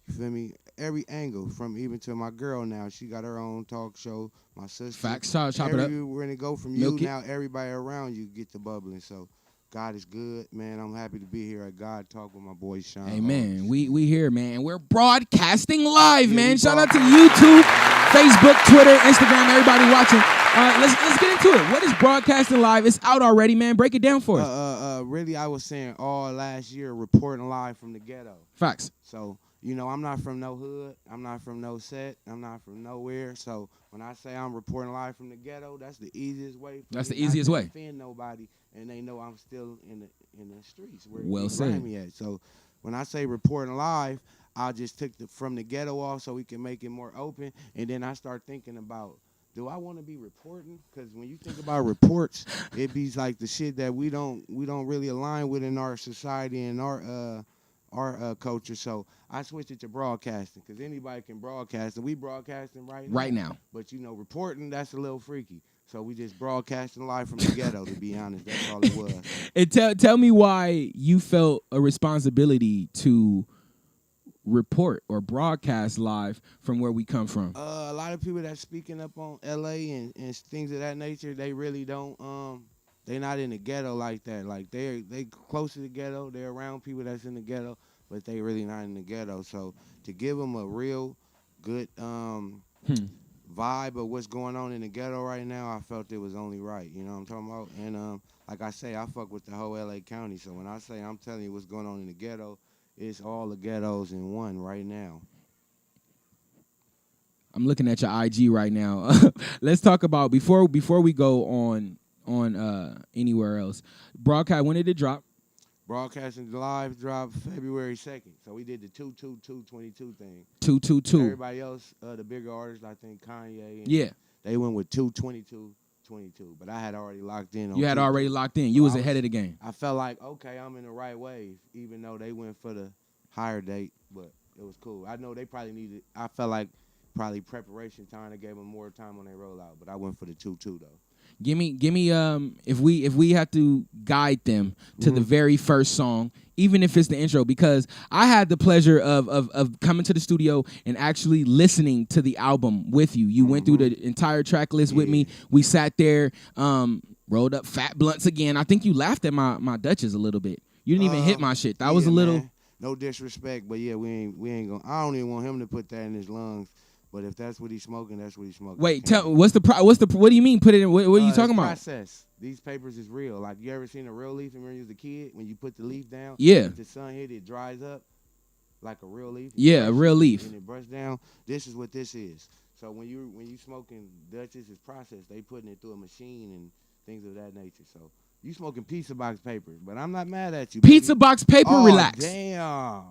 S7: You feel me? Every angle, from even to my girl now. She got her own talk show. My sister.
S1: Facts. Chop it up.
S7: We're gonna go from
S1: Milk
S7: you
S1: it.
S7: now. Everybody around you get the bubbling. So, God is good, man. I'm happy to be here at God Talk with my boy Sean.
S1: Amen. We here, man. We're broadcasting live,
S7: Yeah,
S1: man.
S7: we
S1: Shout out to YouTube, Facebook, Twitter, Instagram, everybody watching. Let's get into it. What is broadcasting live? It's out already, man. Break it down for us.
S7: Really, I was saying all last year reporting live from the ghetto.
S1: Facts.
S7: So, you know, I'm not from no hood. I'm not from no set. I'm not from nowhere. So when I say I'm reporting live from the ghetto, that's the easiest way.
S1: That's the easiest way.
S7: Not to offend nobody, and they know I'm still in the streets where
S1: Well
S7: you
S1: said.
S7: find me at. So when I say reporting live, I just took from the ghetto off so we can make it more open, and then I start thinking about, do I want to be reporting? Because when you think about reports, it be like the shit that we don't really align with in our society and our culture. So I switched it to broadcasting because anybody can broadcast, and we broadcasting right now. But you know, reporting, that's a little freaky. So we just broadcasting live from the ghetto. To be honest, that's all it was.
S1: And tell me why you felt a responsibility to report or broadcast live from where we come from.
S7: A lot of people that's speaking up on LA and things of that nature, they really don't they not in the ghetto like that. Like they close to the ghetto, they're around people that's in the ghetto, but they really not in the ghetto. So to give them a real good vibe of what's going on in the ghetto right now, I felt it was only right. You know what I'm talking about? And like I say, I fuck with the whole LA County. So when I say I'm telling you what's going on in the ghetto, it's all the ghettos in one right now.
S1: I'm looking at your IG right now. Let's talk about before we go on anywhere else. Broadcast, when did it drop?
S7: Broadcasting live dropped February 2nd. So we did the 2-2-2-22 thing.
S1: 2-2-2.
S7: Everybody else, the bigger artists, I think Kanye.
S1: And
S7: they went with 2-22-22. But I had already locked in on
S1: You had already locked in. You was ahead of the game.
S7: I felt like, okay, I'm in the right wave, even though they went for the higher date. But it was cool. I know they probably needed, I felt like probably preparation time. They gave them more time when they roll out. But I went for the 2-2 though.
S1: Give me if we have to guide them to the very first song, even if it's the intro, because I had the pleasure of coming to the studio and actually listening to the album with you. You went through the entire track list with me. We sat there, rolled up fat blunts again. I think you laughed at my Dutchess a little bit. You didn't even hit my shit. That was a little.
S7: Man. No disrespect, but yeah, we ain't gonna. I don't even want him to put that in his lungs. But if that's what he's smoking, that's what he's smoking.
S1: Wait, what do you mean? Put it in? What are you talking about?
S7: Process. These papers is real. Like, you ever seen a real leaf when you was a kid? When you put the leaf down, if the sun hit it, dries up like a real leaf.
S1: Yeah, a real leaf.
S7: And it brush down. This is what this is. So when you smoking Dutchess, is processed. They putting it through a machine and things of that nature. So you smoking pizza box paper, but I'm not mad at you.
S1: Pizza box paper, relax.
S7: Damn.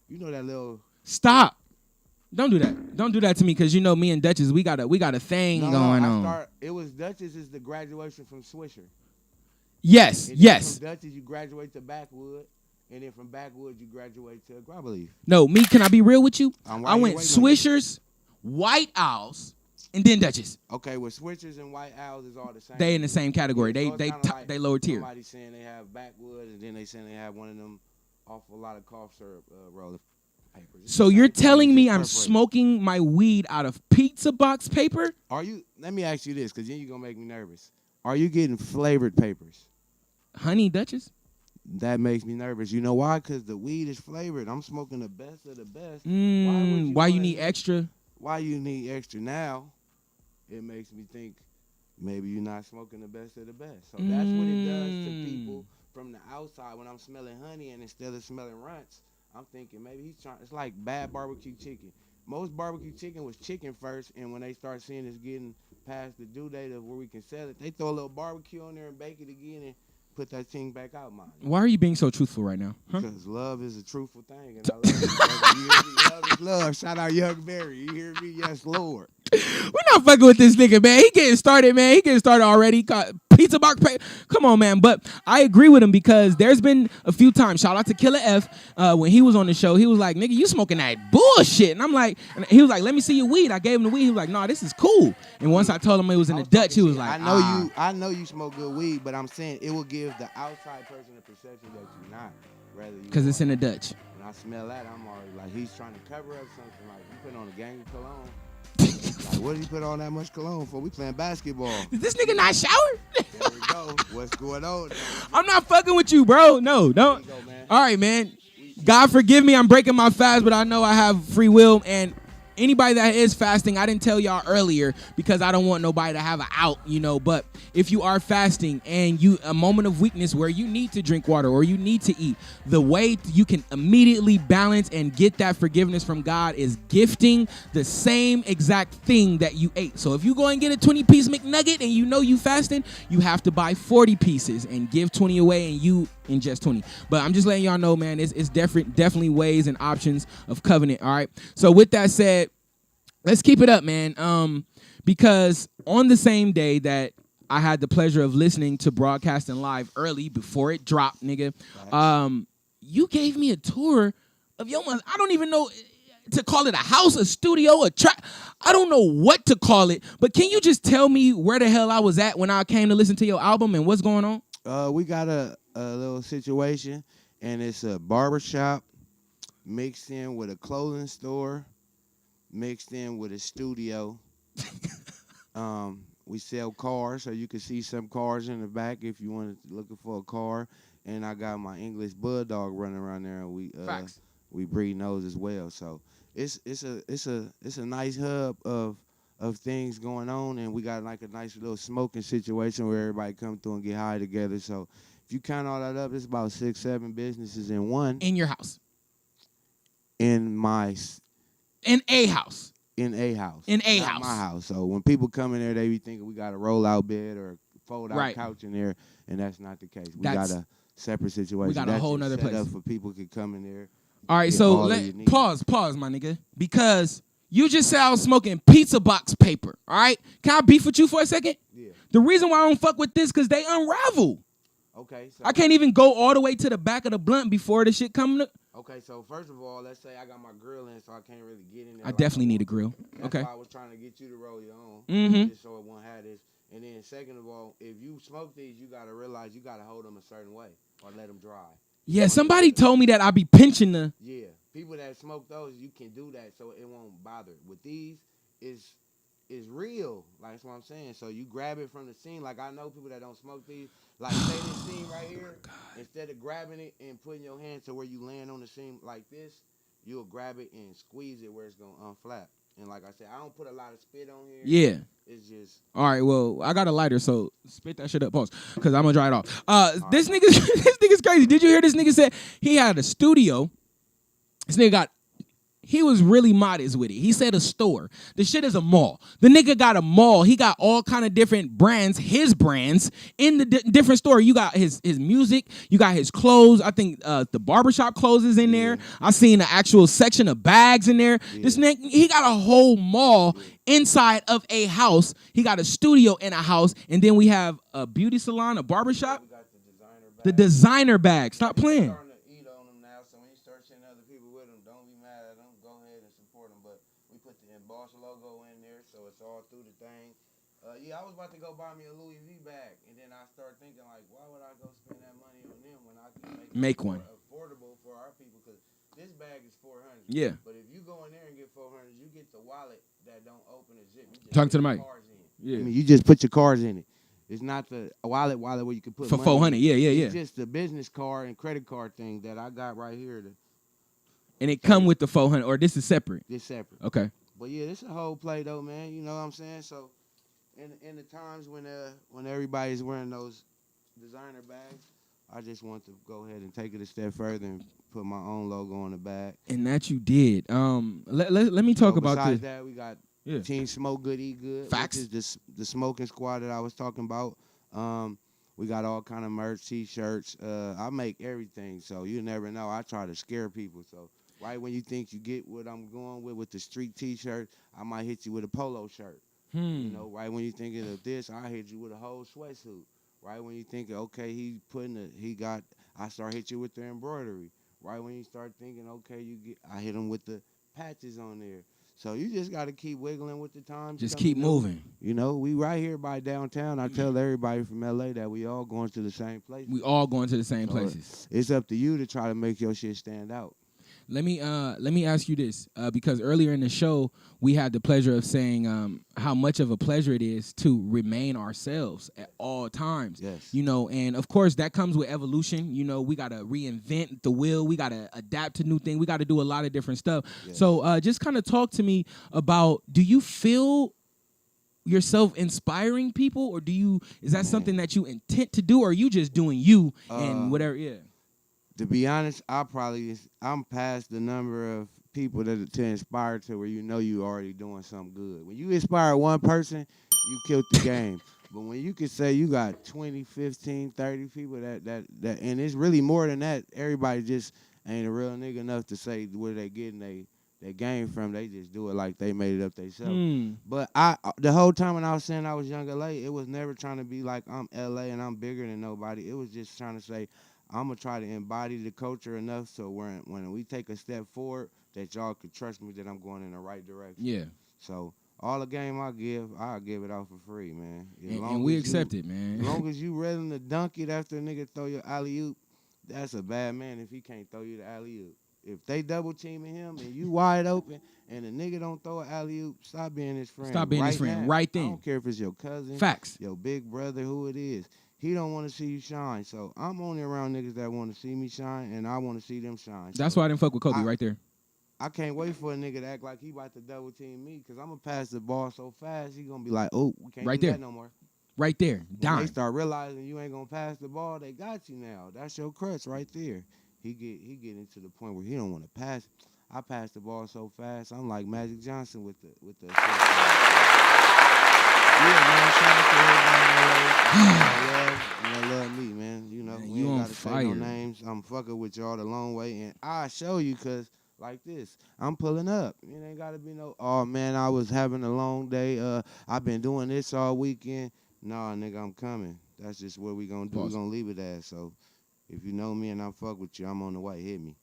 S7: You know that little.
S1: Stop. Don't do that. Don't do that to me, because you know me and Dutchess, we got a thing going on.
S7: It was Dutchess is the graduation from Swisher.
S1: Yes,
S7: and
S1: yes.
S7: From Dutchess, you graduate to Backwood, and then from Backwood, you graduate to Grubberleaf.
S1: No, me. Can I be real with you?
S7: I
S1: went Swishers, White Owls, and then Dutchess.
S7: Okay, well, Swishers and White Owls is all the same.
S1: They in the same category.
S7: So
S1: They lower tier.
S7: Somebody saying they have Backwood, and then they saying they have one of them awful lot of cough syrup roller papers.
S1: So you're telling me I'm smoking my weed out of pizza box paper?
S7: Are you? Let me ask you this, because then you're gonna make me nervous. Are you getting flavored papers?
S1: Honey Dutchess?
S7: That makes me nervous. You know why? Because the weed is flavored. I'm smoking the best of the best.
S1: Why you need extra?
S7: Why you need extra now? It makes me think maybe you're not smoking the best of the best. So that's what it does to people from the outside. When I'm smelling honey and instead of smelling runts, I'm thinking maybe he's trying. It's like bad barbecue chicken. Most barbecue chicken was chicken first, and when they start seeing it's getting past the due date of where we can sell it, they throw a little barbecue on there and bake it again, and put that thing back out, man.
S1: Why are you being so truthful right now? Huh?
S7: Because love is a truthful thing, and I love it. You hear me? Love is love. Shout out Young Berry. You hear me? Yes, Lord.
S1: We're not fucking with this nigga, man. He getting started, man. He getting started already. Pizza box pay. Come on, man. But I agree with him because there's been a few times. Shout out to Killer F. When he was on the show, he was like, "Nigga, you smoking that bullshit?" And I'm like, and he was like, "Let me see your weed." I gave him the weed. He was like, "Nah, this is cool." And once I told him it was in the Dutch, he was like,
S7: I know you smoke good weed, but I'm saying it will give the outside person the perception that you're not.
S1: Because it's in the Dutch.
S7: When I smell that, I'm already like, he's trying to cover up something. Like, you put on a gang of cologne. Like, what did he put on that much cologne for? We playing basketball.
S1: Is this nigga not showered?
S7: There we go. What's going on?
S1: I'm not fucking with you, bro. No, don't.
S7: Go, man.
S1: All right, man. God forgive me. I'm breaking my fast, but I know I have free will. And anybody that is fasting, I didn't tell y'all earlier because I don't want nobody to have an out, but if you are fasting and a moment of weakness where you need to drink water or you need to eat, the way you can immediately balance and get that forgiveness from God is gifting the same exact thing that you ate. So if you go and get a 20-piece McNugget and you fasting, you have to buy 40 pieces and give 20 away and you ingest 20. But I'm just letting y'all know, man, it's definitely ways and options of covenant, all right? So with that said, let's keep it up, man, because on the same day that I had the pleasure of listening to Broadcasting Live early before it dropped, nigga, you gave me a tour of your mother. I don't even know to call it a house, a studio, a track. I don't know what to call it, but can you just tell me where the hell I was at when I came to listen to your album and what's going on?
S7: We got a little situation, and it's a barbershop mixed in with a clothing store, mixed in with a studio. We sell cars, so you can see some cars in the back if you want to looking for a car. And I got my English bulldog running around there, and we breed those as well. So it's a nice hub of things going on, and we got like a nice little smoking situation where everybody come through and get high together. So if you count all that up, it's about 6-7 businesses in one.
S1: In your house.
S7: In a house.
S1: In a
S7: Not
S1: house.
S7: my house. So when people come in there, they be thinking we got a roll-out bed or a fold-out couch in there, and that's not the case. We got a separate situation.
S1: We got a whole nother place.
S7: Up for people could come in there.
S1: All right, so pause, my nigga, because you just said I was smoking pizza box paper, all right? Can I beef with you for a second?
S7: Yeah.
S1: The reason why I don't fuck with this because they unravel.
S7: Okay. So
S1: I can't even go all the way to the back of the blunt before the shit come.
S7: Okay, so first of all, let's say I got my grill in, so I can't really get in there.
S1: I definitely need a grill.
S7: That's
S1: okay.
S7: why I was trying to get you to roll your own, just so it won't have this. And then second of all, if you smoke these, you got to realize you got to hold them a certain way or let them dry.
S1: Yeah, somebody told me that I be pinching the.
S7: Yeah, people that smoke those, you can do that so it won't bother. With these, is real. Like, that's what I'm saying. So you grab it from the scene. Like, I know people that don't smoke these. Like, say this scene right here. Instead of grabbing it and putting your hand to where you land on the scene like this, you'll grab it and squeeze it where it's going to unflap. And like I said, I don't put a lot of spit on here.
S1: Yeah.
S7: It's just.
S1: All right, well, I got a lighter, so spit that shit up, pause, because I'm going to dry it off. This nigga's crazy. Did you hear this nigga said he had a studio? This nigga he was really modest with it. He said a store. The shit is a mall. The nigga got a mall. He got all kind of different brands, his brands, in the different store. You got his music. You got his clothes. I think the barbershop clothes is in there. I seen an actual section of bags in there. Yeah. This nigga, he got a whole mall inside of a house. He got a studio in a house. And then we have a beauty salon, a barbershop. The designer bag. Stop playing.
S7: Yeah, I was about to go buy me a Louis V bag, and then I started thinking, like, why would I go spend that money on them when I can make
S1: one
S7: affordable for our people? Because this bag is $400.
S1: Yeah.
S7: But if you go in there and get $400, you get the wallet that don't open a zip.
S1: Talk to the mic. Yeah.
S7: I mean, you just put your cards in it. It's not the wallet where you can put
S1: for $400.
S7: money.
S1: Yeah.
S7: It's just the business card and credit card thing that I got right here.
S1: And it come with the $400, or this is separate?
S7: This separate.
S1: Okay.
S7: But yeah, it's a whole play though, man. You know what I'm saying? So. In the times when everybody's wearing those designer bags, I just want to go ahead and take it a step further and put my own logo on the bag.
S1: And that you did. Let me talk about this.
S7: Besides that, we got Team Smoke Good Eat Good,
S1: Facts.
S7: which is the smoking squad that I was talking about. We got all kind of merch, T-shirts. I make everything, so you never know. I try to scare people. So right when you think you get what I'm going with the street T-shirt, I might hit you with a polo shirt. You know, right when you thinking of this, I hit you with a whole sweatsuit. Right when you think, okay, I start hit you with the embroidery. Right when you start thinking, okay, I hit them with the patches on there. So you just got to keep wiggling with the times.
S1: Just keep moving.
S7: You know, we right here by downtown. I tell everybody from LA that we all going to the same place.
S1: We all going to the same places.
S7: It's up to you to try to make your shit stand out.
S1: Let me ask you this, because earlier in the show we had the pleasure of saying how much of a pleasure it is to remain ourselves at all times.
S7: Yes.
S1: You know, and of course that comes with evolution. You know, we gotta reinvent the wheel. We gotta adapt to new things. We gotta do a lot of different stuff.
S7: Yes.
S1: So just kind of talk to me about, do you feel yourself inspiring people, or is that something that you intend to do, or are you just doing you and whatever? Yeah.
S7: To be honest, I'm past the number of people that to inspire to where you know you already doing something good. When you inspire one person, you killed the game. But when you can say you got 20, 15, 30 people that and it's really more than that, everybody just ain't a real nigga enough to say where they getting they game from. They just do it like they made it up themselves. But the whole time when I was saying I was young LA, it was never trying to be like I'm LA and I'm bigger than nobody. It was just trying to say, I'm going to try to embody the culture enough so when we take a step forward, that y'all could trust me that I'm going in the right direction.
S1: Yeah.
S7: So all the game I'll give it out for free, man.
S1: And we accept it, man.
S7: As long as you ready to dunk it after a nigga throw your alley-oop, that's a bad man if he can't throw you the alley-oop. If they double teaming him and you wide open and the nigga don't throw an alley-oop, stop being his friend.
S1: Stop being his friend right then.
S7: I don't care if it's your cousin.
S1: Facts.
S7: Your big brother, who it is. He don't want to see you shine. So I'm only around niggas that want to see me shine, and I want to see them shine.
S1: That's why I didn't fuck with Kobe right there.
S7: I can't wait for a nigga to act like he about to double team me, because I'm going to pass the ball so fast, he going to be like, oh, we can't do that no more.
S1: Right there.
S7: When they start realizing you ain't going to pass the ball, they got you now. That's your crutch right there. He get into the point where he don't want to pass. I pass the ball so fast, I'm like Magic Johnson with the yeah, man, shout out to everybody. Love me, man. You know,
S1: man,
S7: we
S1: you
S7: ain't
S1: on
S7: gotta
S1: fire.
S7: say no names. I'm fucking with y'all the long way, and I show you, cause like this, I'm pulling up. It ain't gotta be no, oh man, I was having a long day. I've been doing this all weekend. Nah, nigga, I'm coming. That's just what we gonna do. We gonna leave it as. So, if you know me and I fuck with you, I'm on the way. Hit me.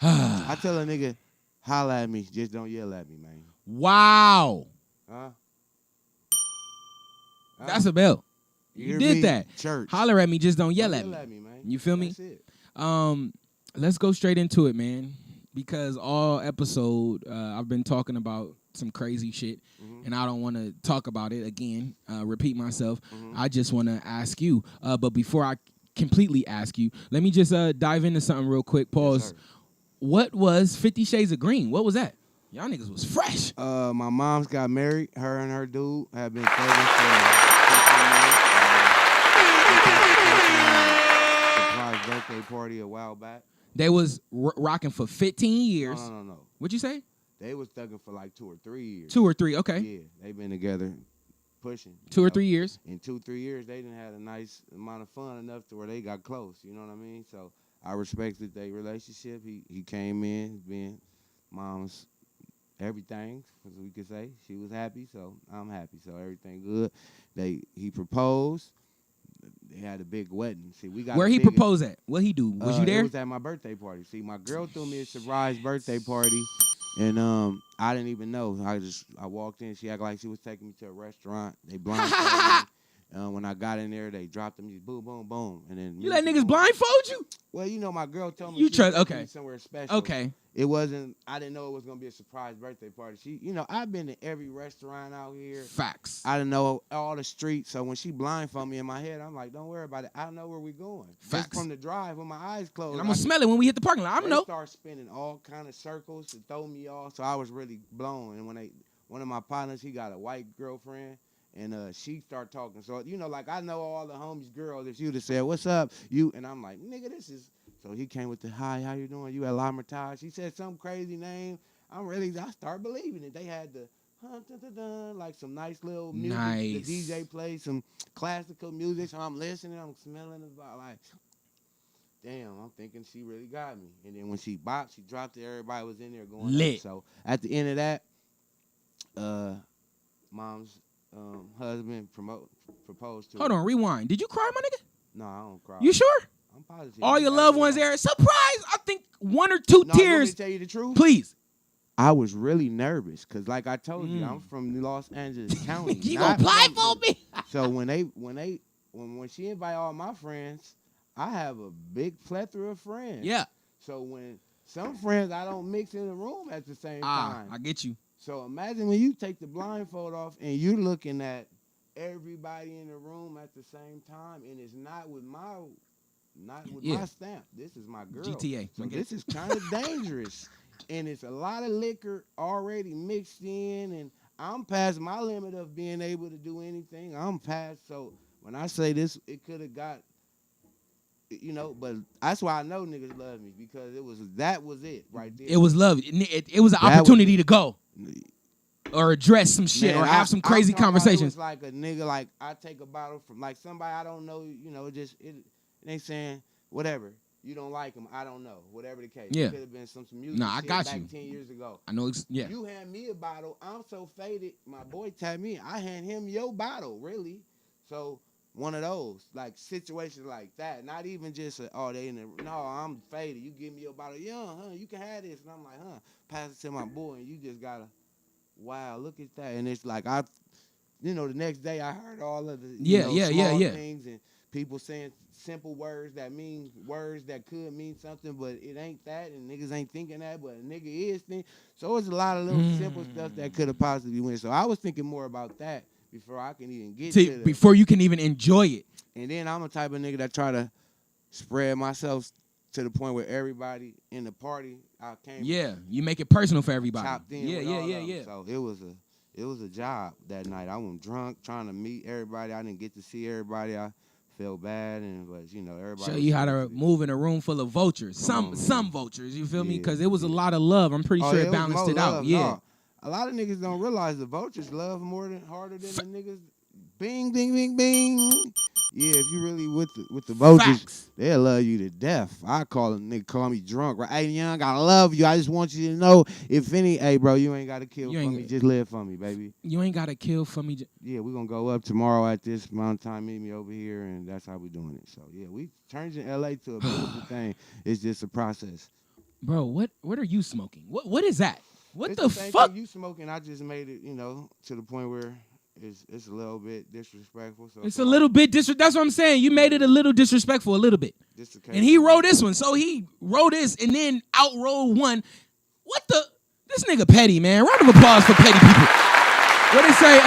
S7: I tell a nigga, holla at me, just don't yell at me, man.
S1: Wow.
S7: Huh?
S1: That's a belt. You did that.
S7: Church.
S1: Holler at me, just don't yell at
S7: me, man.
S1: You feel me?
S7: That's it.
S1: Let's go straight into it, man. Because all episode, I've been talking about some crazy shit, and I don't want to talk about it again, repeat myself. I just want to ask you. But before I completely ask you, let me just dive into something real quick. Pause.
S7: Yes,
S1: what was 50 Shades of Green? What was that? Y'all niggas was fresh.
S7: My mom's got married. Her and her dude have been dating for 15 years. Surprise birthday party a while back.
S1: They was rocking for 15 years.
S7: No.
S1: What'd you say?
S7: They was thugging for like 2 or 3 years.
S1: 2 or 3, okay.
S7: Yeah, they've been together pushing.
S1: 2 or 3 years.
S7: In 2-3 years, they didn't have a nice amount of fun enough to where they got close. You know what I mean? So I respected their relationship. He came in being mom's everything, as we could say. She was happy, so I'm happy. So everything good. He proposed. They had a big wedding. See, we got
S1: where he proposed at? What he do? Was you there?
S7: It was at my birthday party. See, my girl threw me a surprise birthday party, and I didn't even know. I walked in. She acted like she was taking me to a restaurant. They blindfolded me. When I got in there, they dropped them. Boom, boom, boom, and then
S1: you let niggas blindfold you?
S7: Well, you know, my girl told me
S1: you
S7: she
S1: trust.
S7: was
S1: Okay.
S7: me somewhere special.
S1: Okay.
S7: It wasn't. I didn't know it was gonna be a surprise birthday party. She, you know, I've been to every restaurant out here.
S1: Facts.
S7: I didn't know all the streets. So when she blindfolded me in my head, I'm like, don't worry about it. I know where we're going.
S1: Facts.
S7: Just from the drive with my eyes closed.
S1: And I'm gonna smell it when we hit the parking lot. I'm know.
S7: They start spinning all kind of circles to throw me off. So I was really blown. And when one of my partners, he got a white girlfriend. And she started talking. So, you know, like, I know all the homies' girls. If you'd have said, what's up, you? And I'm like, nigga, this is. So he came with the, hi, how you doing? You at La Mertage? He said some crazy name. I start believing it. They had the like some nice little music.
S1: Nice.
S7: The DJ plays some classical music, so I'm listening. I'm smelling about like, damn, I'm thinking she really got me. And then when she bopped, she dropped it. Everybody was in there going
S1: Lit.
S7: up. So at the end of that, mom's husband proposed to
S1: Hold
S7: her.
S1: on, rewind. Did you cry, my nigga?
S7: No, I don't cry.
S1: You sure?
S7: I'm positive.
S1: All
S7: You
S1: your
S7: gotta
S1: loved
S7: be
S1: ones
S7: honest.
S1: there. Surprise! I think 1 or 2
S7: No, you want me
S1: tears.
S7: to tell you the truth?
S1: Please.
S7: I was really nervous because, like I told you, I'm from Los Angeles County.
S1: You gonna blindfold me?
S7: So when she invite all my friends, I have a big plethora of friends.
S1: Yeah.
S7: So when some friends I don't mix in the room at the same time.
S1: I get you.
S7: So imagine when you take the blindfold off and you're looking at everybody in the room at the same time, and it's not with my stamp. This is my girl.
S1: GTA.
S7: So this is kind of dangerous. And it's a lot of liquor already mixed in, and I'm past my limit of being able to do anything. I'm past. So when I say this, it could have got, but that's why I know niggas love me, because that was it right there.
S1: It was love. It was an opportunity to go or address some shit or have some crazy conversations.
S7: It was like a nigga, like I take a bottle from like somebody I don't know, it ain't saying whatever. You don't like him, I don't know. Whatever the case.
S1: Yeah.
S7: It could have been some music
S1: Nah, I
S7: shit
S1: got
S7: back
S1: you.
S7: 10 years ago.
S1: I know. Yeah.
S7: You hand me a bottle, I'm so faded. My boy tapped me. I hand him your bottle, really. So one of those, like situations like that. Not even just, no, I'm faded. You give me your bottle. Yeah, you can have this. And I'm like, pass it to my boy. And you just got to, wow, look at that. And it's like, the next day I heard all of the small things and people saying simple words that mean words that could mean something, but it ain't that, and niggas ain't thinking that, but a nigga is thinking. So it's a lot of little simple stuff that could have possibly went. So I was thinking more about that before I can even get to it.
S1: Before you can even enjoy it.
S7: And then I'm a type of nigga that try to spread myself to the point where everybody in the party I came.
S1: Yeah, you make it personal for everybody.
S7: Chopped in.
S1: Yeah.
S7: So it was a job that night. I went drunk trying to meet everybody. I didn't get to see everybody. I felt bad, but everybody.
S1: Show you how to move in a room full of vultures. Some vultures, you feel me? Because it was a lot of love. I'm pretty sure it balanced it out. Yeah.
S7: No. A lot of niggas don't realize the vultures love harder than the niggas. Bing, bing, bing, bing. Yeah, if you really with the vultures,
S1: Facts.
S7: they'll love you to death. I call them, nigga call me drunk, right? Hey, young, I love you. I just want you to know, hey, bro, you ain't got to kill for me. Just live for me, baby.
S1: You ain't got to kill for me.
S7: Yeah, we're going to go up tomorrow at this amount of time. Meet me over here, and that's how we doing it. So, yeah, we turned in L.A. to a beautiful thing. It's just a process.
S1: Bro, what are you smoking? What is that? What
S7: It's
S1: the
S7: same
S1: fuck?
S7: thing you smoking, I just made it, to the point where it's a little bit disrespectful. So
S1: It's a little bit That's what I'm saying. You made it a little disrespectful, a little bit. And he wrote this one. So he wrote this and then outrolled one. What the? This nigga petty, man. Round of applause for petty people. What they say?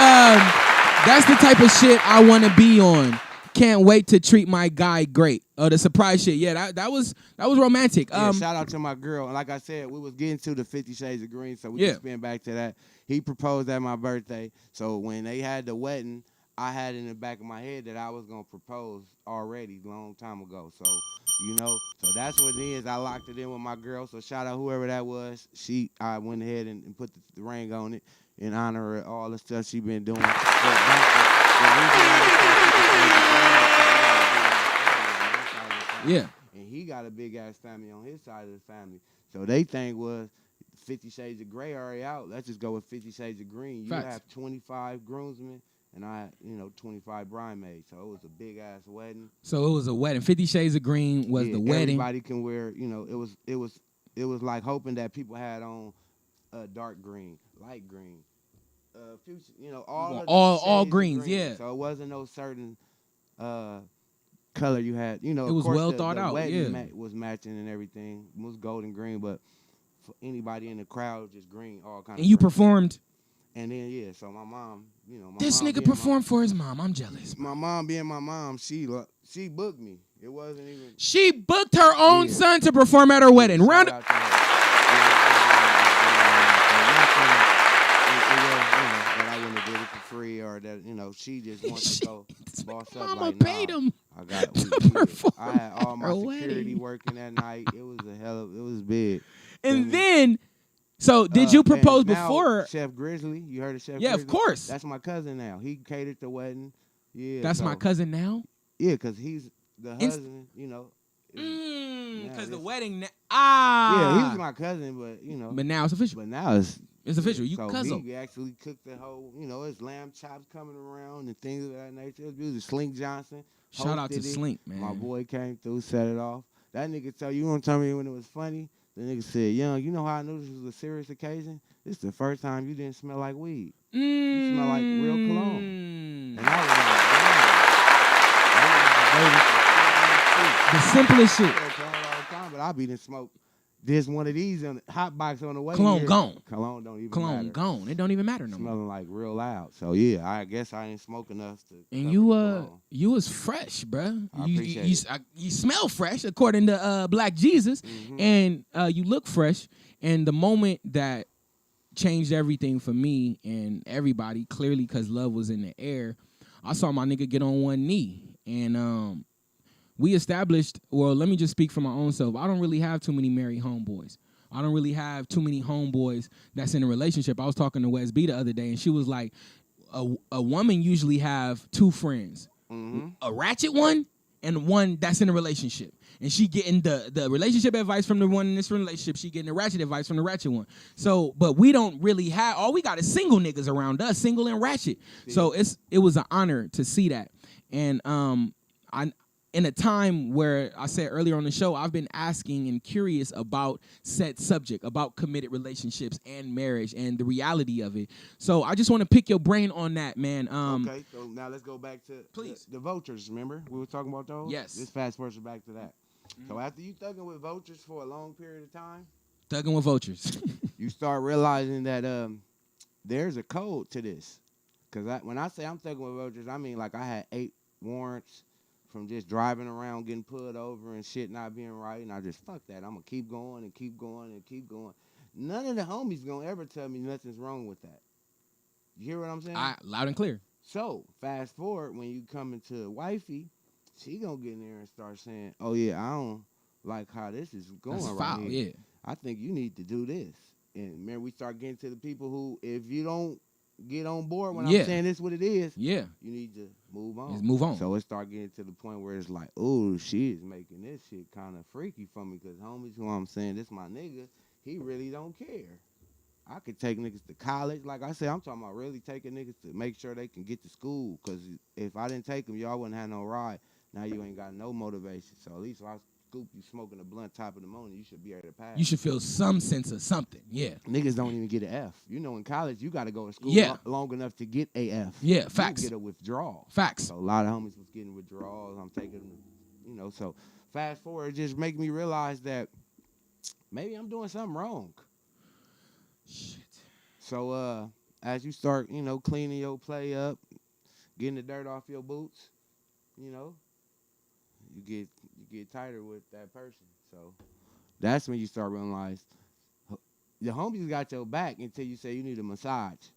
S1: That's the type of shit I want to be on. Can't wait to treat my guy great. Oh, the surprise shit. Yeah, that was romantic.
S7: Shout out to my girl. And like I said, we was getting to the 50 Shades of Green, so we can spin back to that. He proposed at my birthday. So when they had the wedding, I had in the back of my head that I was going to propose already a long time ago. So, so that's what it is. I locked it in with my girl. So shout out whoever that was. I went ahead and put the ring on it in honor of all the stuff she been doing.
S1: Yeah.
S7: And he got a big-ass family on his side of the family. So they think was 50 Shades of Gray already out. Let's just go with 50 Shades of Green. You have 25 groomsmen, and I, 25 bridesmaids. So it was a big-ass wedding.
S1: So it was a wedding. 50 Shades of Green was the wedding.
S7: Everybody can wear, it was like hoping that people had on dark green, light green, fuchsia,
S1: all greens,
S7: green.
S1: yeah.
S7: So it wasn't no certain color you had. It
S1: was well thought out.
S7: Was matching and everything. It was golden green, but for anybody in the crowd, just green, all kinds.
S1: And you performed.
S7: And then so my mom,
S1: this nigga performed for his mom. I'm jealous.
S7: My mom being my mom, she booked me. It wasn't even.
S1: She booked her own son to perform at her wedding. Round.
S7: Free or that she just wants to go boss up.
S1: Mama
S7: like,
S1: paid him.
S7: I had all my security working that night. It was it was big.
S1: And then So did you
S7: And
S1: propose
S7: now
S1: before?
S7: Chef Grizzly? You heard of Chef
S1: Yeah,
S7: Grizzly?
S1: of course.
S7: That's my cousin now. He catered the wedding. Yeah.
S1: That's my
S7: so-
S1: cousin now.
S7: Yeah, because he's the
S1: Inst-
S7: husband,
S1: Because
S7: now
S1: the
S7: this-
S1: wedding.
S7: Yeah, he was my cousin, but
S1: But now it's official.
S7: But now it's
S1: It's official. You
S7: so
S1: cousin.
S7: he actually cooked the whole, it's lamb chops coming around and things of that nature. It was Slink Johnson.
S1: Shout out to
S7: hosted it.
S1: Slink, man.
S7: My boy came through, set it off. That nigga you want to tell me when it was funny? The nigga said, Young, you know how I knew this was a serious occasion? This is the first time you didn't smell like weed. You smell like real cologne. And I was like,
S1: The simplest shit.
S7: but I be done smoke this one of these on hot box on the way.
S1: Cologne
S7: here.
S1: gone.
S7: Cologne don't even
S1: Cologne
S7: matter.
S1: gone. It don't even matter no more.
S7: Smelling like real loud. So yeah, I guess I didn't smoke enough to.
S1: And
S7: cover
S1: you
S7: the cologne.
S1: you was fresh, bruh.
S7: I
S1: You
S7: appreciate
S1: you smell fresh according to Black Jesus, and you look fresh. And the moment that changed everything for me and everybody, clearly because love was in the air, I saw my nigga get on one knee, and we established. Well, let me just speak for my own self. I don't really have too many married homeboys. I don't really have too many homeboys that's in a relationship. I was talking to Wes B the other day, and she was like, a woman usually have two friends, a ratchet one and one that's in a relationship. And she getting the relationship advice from the one in this relationship. She getting the ratchet advice from the ratchet one. So, but we don't really have, all we got is single niggas around us, single and ratchet. So it was an honor to see that. And in a time where I said earlier on the show, I've been asking and curious about said subject, about committed relationships and marriage and the reality of it. So I just want to pick your brain on that, man.
S7: Okay, so now let's go back to
S1: Please.
S7: the vultures. Remember we were talking about those?
S1: Yes.
S7: Let's fast forward back to that. So after you thugging with vultures for a long period of time,
S1: Thugging with vultures.
S7: you start realizing that there's a code to this. Because when I say I'm thugging with vultures, I mean like I had 8 warrants from just driving around getting pulled over and shit not being right, and I just fuck that. I'm gonna keep going and keep going and keep going. None of the homies gonna ever tell me nothing's wrong with that. You hear what I'm saying?
S1: Loud and clear.
S7: So fast forward when you come into wifey, she gonna get in there and start saying, "Oh yeah, I don't like how this is going
S1: That's
S7: right
S1: foul,
S7: here.
S1: yeah.
S7: I think you need to do this." And man, we start getting to the people who, if you don't get on board when
S1: Yeah.
S7: I'm saying this what it is,
S1: Yeah.
S7: you need to move on.
S1: Just move on.
S7: So it start getting to the point where it's like, oh, she is making this shit kind of freaky for me because homies who I'm saying, this my nigga, he really don't care. I could take niggas to college. Like I said, I'm talking about really taking niggas to make sure they can get to school because if I didn't take them, y'all wouldn't have no ride. Now you ain't got no motivation. So at least if I scoop you smoking a blunt top of the morning, you should be able to pass.
S1: You should feel some sense of something. Yeah.
S7: Niggas don't even get an F. You know, in college, you got to go to school
S1: Yeah.
S7: long enough to get a F.
S1: Yeah,
S7: You
S1: facts.
S7: get a withdrawal.
S1: Facts.
S7: So a lot of homies was getting withdrawals. I'm taking, so fast forward, it just make me realize that maybe I'm doing something wrong.
S1: Shit.
S7: So as you start, cleaning your play up, getting the dirt off your boots, you get tighter with that person. So that's when you start realizing the homies got your back until you say you need a massage.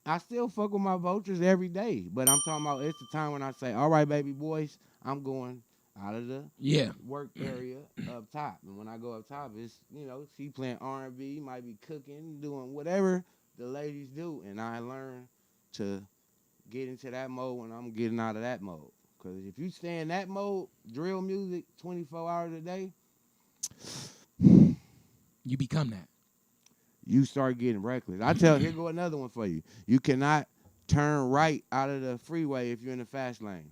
S7: I still fuck with my vultures every day, but I'm talking about it's the time when I say, all right, baby boys, I'm going out of the work area up top. And when I go up top, it's, she playing R&B, might be cooking, doing whatever the ladies do. And I learn to get into that mode when I'm getting out of that mode. Because if you stay in that mode, drill music 24 hours a day,
S1: You become that.
S7: you start getting reckless. Here go another one for you. You cannot turn right out of the freeway if you're in the fast lane.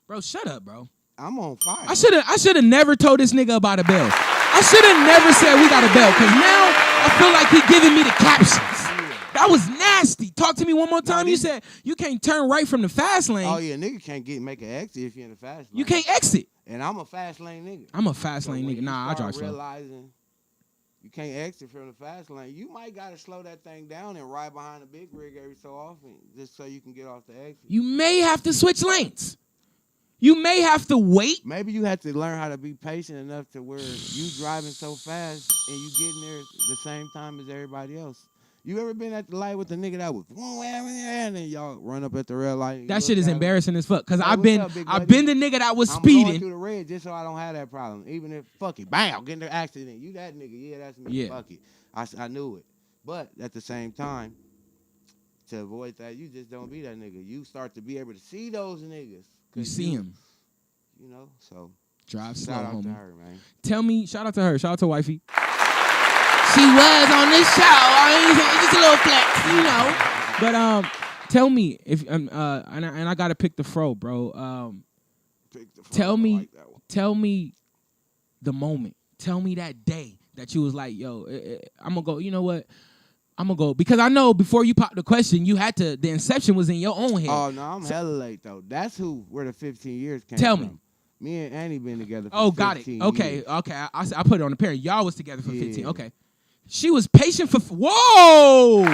S1: Bro, shut up, bro.
S7: I'm on fire.
S1: I should have never told this nigga about a bell. I should have never said we got a bell, because now I feel like he giving me the captions. That was nasty. Talk to me one more time. You said you can't turn right from the fast lane.
S7: Oh, yeah, nigga can't make an exit if you're in the fast lane.
S1: You can't exit.
S7: And I'm a fast lane nigga.
S1: I'm a fast lane
S7: when
S1: nigga.
S7: you
S1: Nah, I
S7: start
S1: drive slow.
S7: realizing you can't exit from the fast lane, you might got to slow that thing down and ride behind a big rig every so often just so you can get off the exit.
S1: You may have to switch lanes. You may have to wait.
S7: Maybe you have to learn how to be patient enough to where you driving so fast and you getting there the same time as everybody else. You ever been at the light with the nigga that was, and then y'all run up at the red light?
S1: That shit is embarrassing as fuck. Cause
S7: Hey,
S1: I've
S7: what's
S1: been
S7: up, big
S1: I've
S7: buddy?
S1: been the nigga that was
S7: I'm going
S1: speeding.
S7: through the red just so I don't have that problem. Even if, fuck it, bam, get in the accident. You that nigga, yeah, that's me.
S1: Yeah.
S7: Fuck it. I knew it. But at the same time, to avoid that, you just don't be that nigga. You start to be able to see those niggas.
S1: You see him.
S7: You know, so
S1: Drive slow,
S7: shout out to
S1: homie.
S7: her, man.
S1: Tell me, shout out to her. Shout out to wifey. She was on this show. I just a little flex, you know. But tell me if and I gotta pick the fro, bro. Tell me the moment. Tell me that day that you was like, yo, I'm gonna go. You know what? I'm gonna go because I know before you popped the question, you had to. The inception was in your own head.
S7: Oh no, I'm hella late though. That's where the 15 years came
S1: Tell
S7: from.
S1: me.
S7: Me and Annie been together for
S1: Oh, got it.
S7: 15
S1: Okay,
S7: years.
S1: okay. I put it on the parent. Y'all was together for 15.
S7: Yeah.
S1: Okay. She was patient for. Whoa!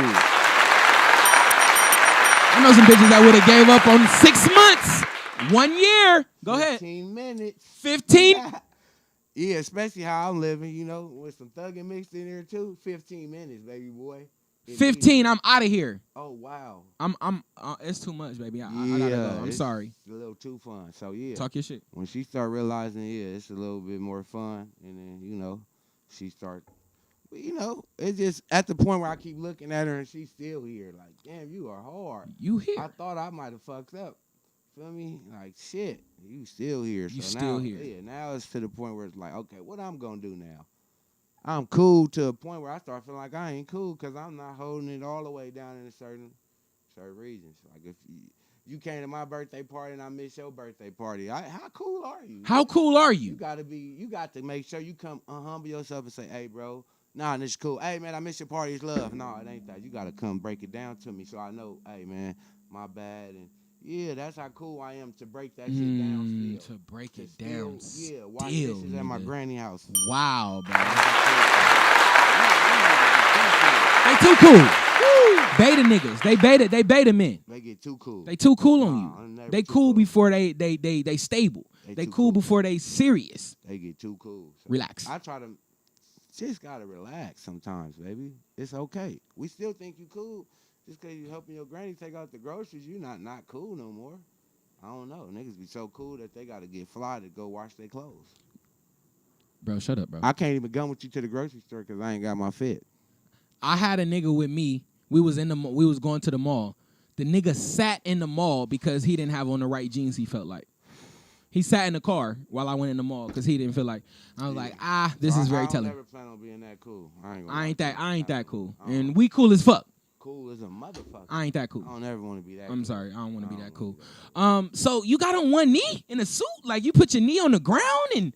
S1: I know some bitches that would have gave up on 6 months, 1 year. Go ahead.
S7: 15 minutes.
S1: 15.
S7: Yeah, especially how I'm living, you know, with some thugging mixed in there too. 15 minutes, baby boy.
S1: 15. I'm out of here.
S7: Oh wow.
S1: It's too much, baby. I
S7: Yeah,
S1: gotta go. I'm
S7: it's
S1: sorry.
S7: a little too fun. So yeah.
S1: Talk your shit.
S7: When she start realizing, yeah, it's a little bit more fun, and then you know, she start. But, you know, it's just at the point where I keep looking at her and she's still here. Like, damn, you are hard.
S1: You here?
S7: I thought I might have fucked up. Feel me? Like, shit, you still here.
S1: You
S7: so
S1: still
S7: now,
S1: here.
S7: Yeah, now it's to the point where it's like, okay, what I'm going to do now? I'm cool to a point where I start feeling like I ain't cool because I'm not holding it all the way down in a certain regions. Like, if you came to my birthday party and I missed your birthday party, how cool are you?
S1: How cool are
S7: You
S1: you?
S7: got to make sure you come humble yourself and say, hey, bro, nah, this is cool. Hey, man, I miss your party. It's love. No, it ain't that. You got to come break it down to me so I know, hey, man, my bad. And, yeah, that's how cool I am to break that shit down still.
S1: To break it
S7: Still,
S1: down.
S7: yeah, watch
S1: Still,
S7: this is at my
S1: nigga.
S7: granny house.
S1: Wow, bro. They too cool. Beta niggas. They beta men.
S7: They get too cool.
S1: They too cool on
S7: Nah, I'm
S1: you.
S7: never
S1: They
S7: too
S1: cool
S7: cool.
S1: before they stable. They
S7: too
S1: cool
S7: cool.
S1: before they serious.
S7: They get too cool. So
S1: Relax.
S7: I try to just gotta relax sometimes, baby. It's okay. We still think you cool. Just because you helping your granny take out the groceries, you not cool no more. I don't know. Niggas be so cool that they gotta get fly to go wash their clothes.
S1: Bro, shut up, bro.
S7: I can't even go with you to the grocery store because I ain't got my fit.
S1: I had a nigga with me. We was going to the mall. The nigga sat in the mall because he didn't have on the right jeans he felt like. He sat in the car while I went in the mall because he didn't feel like. I was like, this is very
S7: I
S1: telling.
S7: never plan on being that cool. I
S1: I ain't that cool.
S7: I don't-
S1: And we cool as fuck.
S7: Cool as a motherfucker.
S1: I ain't that cool.
S7: I don't ever want to be that.
S1: I'm
S7: cool.
S1: sorry. I don't want to be
S7: I
S1: that
S7: don't
S1: cool.
S7: wanna be
S1: So you got on one knee in a suit? Like you put your knee on the ground and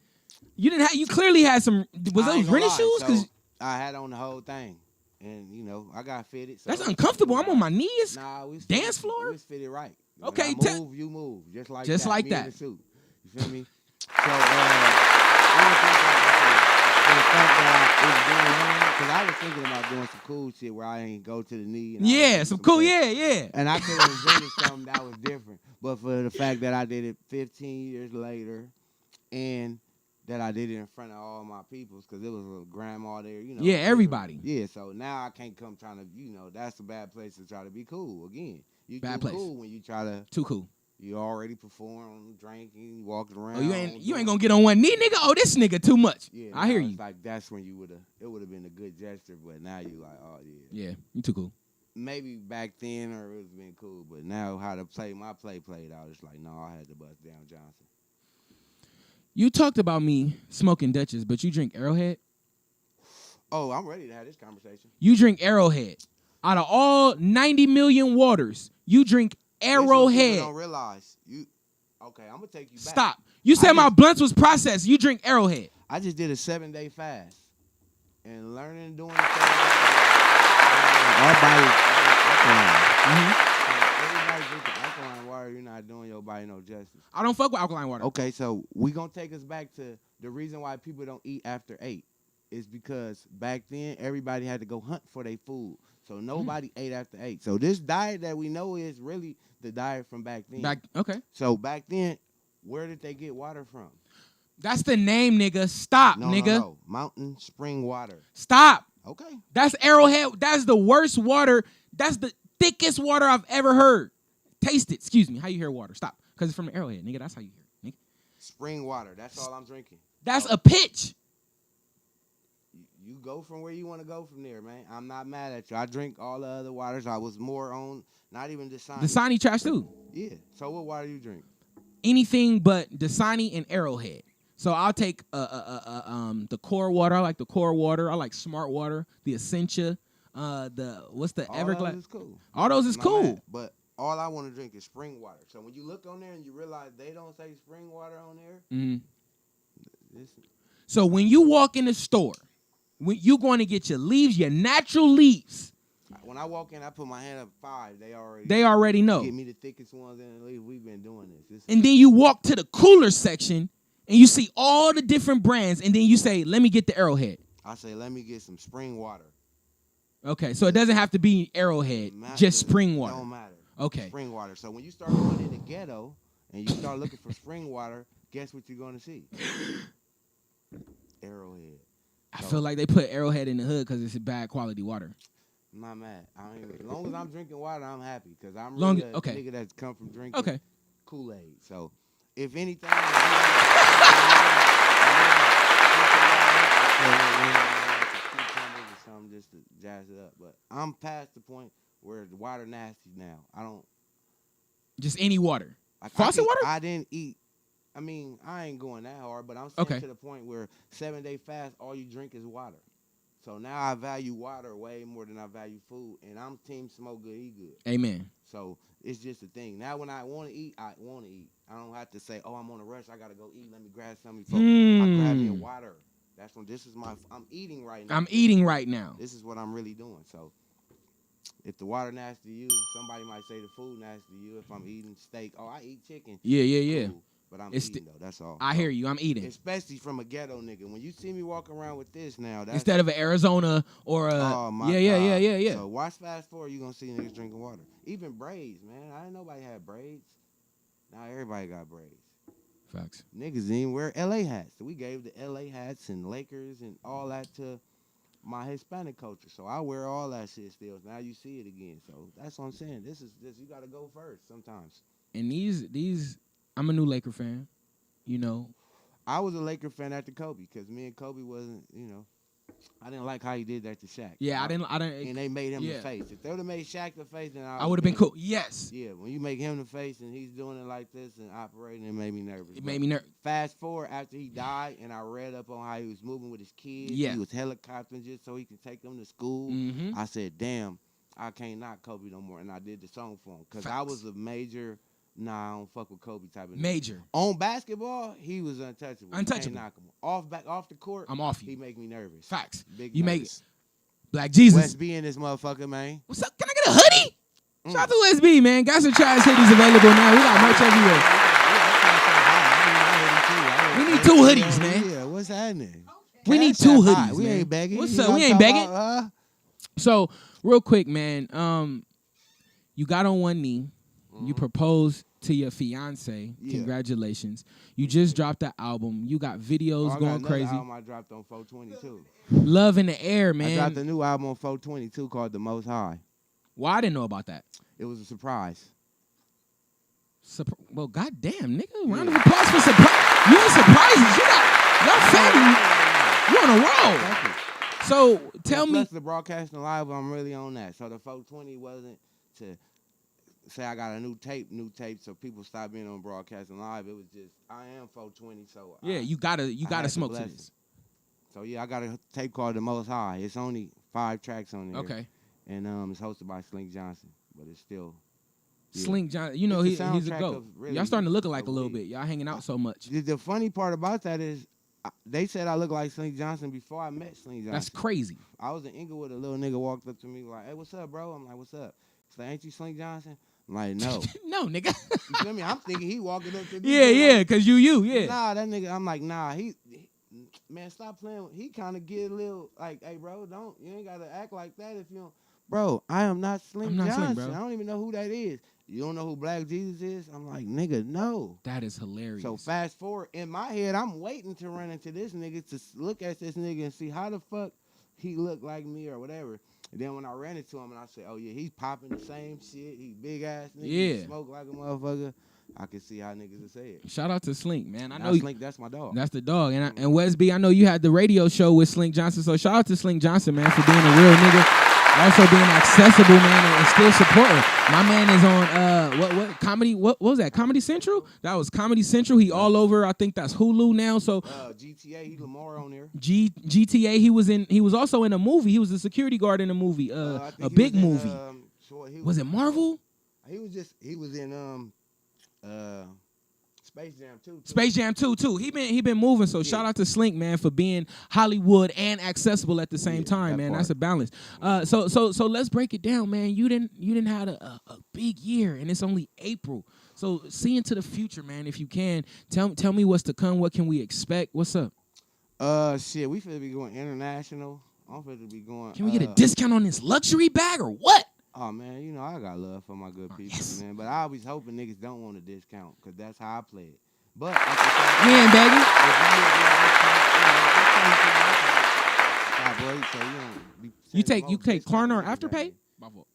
S1: you didn't have. You clearly had some. Was
S7: I
S1: those
S7: ain't gonna
S1: running
S7: lie,
S1: shoes?
S7: so
S1: Because
S7: I had on the whole thing, and you know I got fitted. So
S1: that's uncomfortable. I'm on my knees.
S7: Nah, we was
S1: Dance
S7: fitted,
S1: floor?
S7: We was fitted right. When
S1: Okay,
S7: I move, you move, just like
S1: Just
S7: that.
S1: like
S7: Me
S1: that.
S7: in the suit. You feel me? So one of the things like I said, the fact that I was doing wrong, because I was thinking about doing some cool shit where I ain't go to the knee. And I
S1: Yeah,
S7: was
S1: some
S7: doing
S1: cool.
S7: things.
S1: Yeah.
S7: And I could have invented something that was different. But for the fact that I did it 15 years later and that I did it in front of all my peoples because it was a grandma there, you know.
S1: Yeah, everybody.
S7: Yeah, so now I can't come trying to, you know, that's a bad place to try to be cool. Again, you
S1: Bad
S7: too
S1: place.
S7: cool when you try to,
S1: Too cool.
S7: you already perform, drinking, walking around.
S1: Oh, you ain't gonna get on one knee, nigga. Oh, this nigga too much.
S7: Yeah,
S1: I hear
S7: now
S1: you.
S7: it's like that's when it would have been a good gesture, but now you like, oh yeah.
S1: Yeah, you too cool.
S7: Maybe back then or it would have been cool, but now how to play my play played out, it's like, no, I had to bust down Johnson.
S1: You talked about me smoking Dutchess, but you drink Arrowhead.
S7: Oh, I'm ready to have this conversation.
S1: You drink Arrowhead. Out of all 90 million waters, you drink
S7: This what people
S1: Arrowhead.
S7: don't realize. Okay, I'm gonna take you back.
S1: Stop. You said
S7: I
S1: my
S7: just-
S1: blunts was processed. You drink Arrowhead.
S7: I just did a 7-day fast and learning and doing the thing. Our body alkaline. So everybody drinking alkaline water, you're not doing your body no justice.
S1: I don't fuck with alkaline water.
S7: Okay, so we gonna take us back to the reason why people don't eat after 8 is because back then everybody had to go hunt for their food. So nobody ate after 8. So this diet that we know is really the diet from back then.
S1: Okay.
S7: So back then, where did they get water from?
S1: That's the name, nigga. Stop,
S7: No,
S1: nigga.
S7: no. Mountain spring water.
S1: Stop.
S7: Okay.
S1: That's Arrowhead. That's the worst water. That's the thickest water I've ever heard. Taste it. Excuse me. How you hear water? Stop. Because it's from the Arrowhead, nigga. That's how you hear it, nigga.
S7: Spring water. That's all I'm drinking.
S1: That's a pitch.
S7: You go from where you want to go from there, man. I'm not mad at you. I drink all the other waters. I was more on, not even Dasani.
S1: Dasani trash too.
S7: Yeah. So what water you drink?
S1: Anything but Dasani and Arrowhead. So I'll take the core water. I like the core water. I like Smart Water, the Essentia, what's the
S7: All
S1: Everglass?
S7: those is cool.
S1: All those is
S7: Not
S1: cool.
S7: mad, but all I want to drink is spring water. So when you look on there and you realize they don't say spring water on there,
S1: So when you walk in the store, when you going to get your leaves, your natural leaves,
S7: when I walk in, I put my hand up 5.
S1: they already know.
S7: Give me the thickest ones in the leaf. We've been doing this.
S1: And then you walk to the cooler section and you see all the different brands, and then you say, let me get the Arrowhead.
S7: I say, let me get some spring water.
S1: Okay, so it doesn't have to be Arrowhead, just spring water.
S7: Don't matter.
S1: Okay.
S7: Spring water. So when you start going in the ghetto and you start looking for spring water, guess what you're going to see? Arrowhead.
S1: I feel like they put Arrowhead in the hood because it's a bad quality water.
S7: I'm not mad. As long as I'm drinking water, I'm happy because I'm really a nigga that's come from drinking Kool-Aid. So if anything, something just to jazz it up. But I'm past the point where the water nasty now. I don't.
S1: Just any water.
S7: Faucet water? I didn't eat. I mean, I ain't going that hard, but I'm saying to the point where 7-day fast, all you drink is water. So now I value water way more than I value food, and I'm team smoke good, eat good.
S1: Amen.
S7: So it's just a thing. Now when I want to eat, I want to eat. I don't have to say, oh, I'm on a rush. I got to go eat. Let me grab something before I grab me a water. That's when I'm eating right now.
S1: I'm eating right now.
S7: This is what I'm really doing. So if the water nasty to you, somebody might say the food nasty to you. If I'm eating steak, oh, I eat chicken.
S1: Yeah.
S7: Cool. But I'm eating, though. That's all.
S1: I hear you. I'm eating.
S7: Especially from a ghetto nigga. When you see me walking around with this now, that's...
S1: Instead of an Arizona or a...
S7: Oh, my God.
S1: Yeah.
S7: So watch fast forward, you're going to see niggas drinking water. Even braids, man. I didn't know nobody had braids. Now everybody got braids.
S1: Facts.
S7: Niggas didn't even wear L.A. hats. So we gave the L.A. hats and Lakers and all that to my Hispanic culture. So I wear all that shit still. Now you see it again. So that's what I'm saying. This you got to go first sometimes.
S1: And these... I'm a new Laker fan, you know.
S7: I was a Laker fan after Kobe because me and Kobe wasn't, I didn't like how he did that to Shaq.
S1: Yeah, I didn't.
S7: And they made him the face. If they would have made Shaq the face, then I
S1: would have been cool. Yes.
S7: Yeah, when you make him the face and he's doing it like this and operating, it made me nervous.
S1: It made me nervous.
S7: Fast forward after he died, and I read up on how he was moving with his kids.
S1: Yeah.
S7: He was helicoptering just so he could take them to school.
S1: Mm-hmm.
S7: I said, damn, I can't knock Kobe no more. And I did the song for him because I was a major... Nah, I don't fuck with Kobe type of
S1: major.
S7: On basketball, he was untouchable.
S1: Untouchable.
S7: Can't knock him. Off the court,
S1: I'm off you.
S7: He make me nervous.
S1: Facts.
S7: Big
S1: you
S7: nervous.
S1: make Black Jesus.
S7: West B in this motherfucker, man.
S1: What's up? Can I get a hoodie? Shout out to West B, man. Got some trash hoodies available now. We got merch everywhere. We need 2 hoodies, man.
S7: Yeah, what's happening?
S1: We need 2 hoodies.
S7: We
S1: man.
S7: ain't begging.
S1: What's up? We ain't begging. So, real quick, man. You got on one knee. You proposed to your fiance.
S7: Yeah.
S1: Congratulations. You just dropped the album. You got videos going crazy.
S7: Album I dropped on 422.
S1: Love in the air, man.
S7: I dropped a new album on 422 called The Most High.
S1: Well, I didn't know about that.
S7: It was a surprise.
S1: Well, goddamn, nigga. Round of applause for surprise. You in surprises. You got your family. You on a roll. So tell me.
S7: Plus the broadcasting live, I'm really on that. So the 420 wasn't to say I got a new tape, so people stop being on broadcasting live. It was just I am 420, so
S1: yeah, you gotta smoke to this.
S7: So yeah, I got a tape called The Most High. It's only 5 tracks on there.
S1: Okay.
S7: And it's hosted by Slink Johnson, but it's still
S1: Slink Johnson. You know he's a GOAT.
S7: Really
S1: Y'all starting to look alike a little bit. Y'all hanging out so much.
S7: The funny part about that is they said I look like Slink Johnson before I met Slink Johnson.
S1: That's crazy.
S7: I was in Inglewood, a little nigga walked up to me like, "Hey, what's up, bro?" I'm like, "What's up?" He's like, "Ain't you Slink Johnson?" I'm like, "No."
S1: No, nigga.
S7: You feel me? I'm thinking he walking up to me.
S1: Yeah, cause you, yeah.
S7: Nah, that nigga, I'm like, nah, he man, stop playing. He kind of get a little like, hey, bro, you ain't got to act like that if you don't. Bro, I am not Slink Johnson.
S1: Bro.
S7: I don't even know who that is. You don't know who Black Jesus is? I'm like, nigga, no.
S1: That is hilarious.
S7: So fast forward, in my head, I'm waiting to run into this nigga to look at this nigga and see how the fuck he looked like me or whatever. And then when I ran into him and I said, oh yeah, he's popping the same shit. He big ass nigga.
S1: Yeah.
S7: He smoke like a motherfucker. I can see how niggas would say it.
S1: Shout out to Slink, man. I know
S7: Slink, that's my dog.
S1: That's the dog. And Wes B, I know you had the radio show with Slink Johnson. So shout out to Slink Johnson, man, for being a real nigga. Also being accessible, man, and still supporting. My man is on what comedy? What was that? Comedy Central? That was Comedy Central. He all over. I think that's Hulu now. So
S7: GTA, he Lamar on there.
S1: GTA. He was also in a movie. He was a security guard in a movie. A big movie. Was it Marvel?
S7: He was in Space Jam 2.
S1: Space Jam 2 too. He been moving. So shout out to Slink, man, for being Hollywood and accessible at the same time, man. That's a balance. So let's break it down, man. You didn't have a big year, and it's only April. So see into the future, man. If you can, tell me what's to come. What can we expect? What's up?
S7: Shit, we finna be going international. I'm finna be going.
S1: Can we get a discount on this luxury bag or what?
S7: Oh, man, you know, I got love for my good people, man. But I always hoping niggas don't want a discount because that's how I play it. But
S1: yeah, baby. You take Klarna or Afterpay? My fault.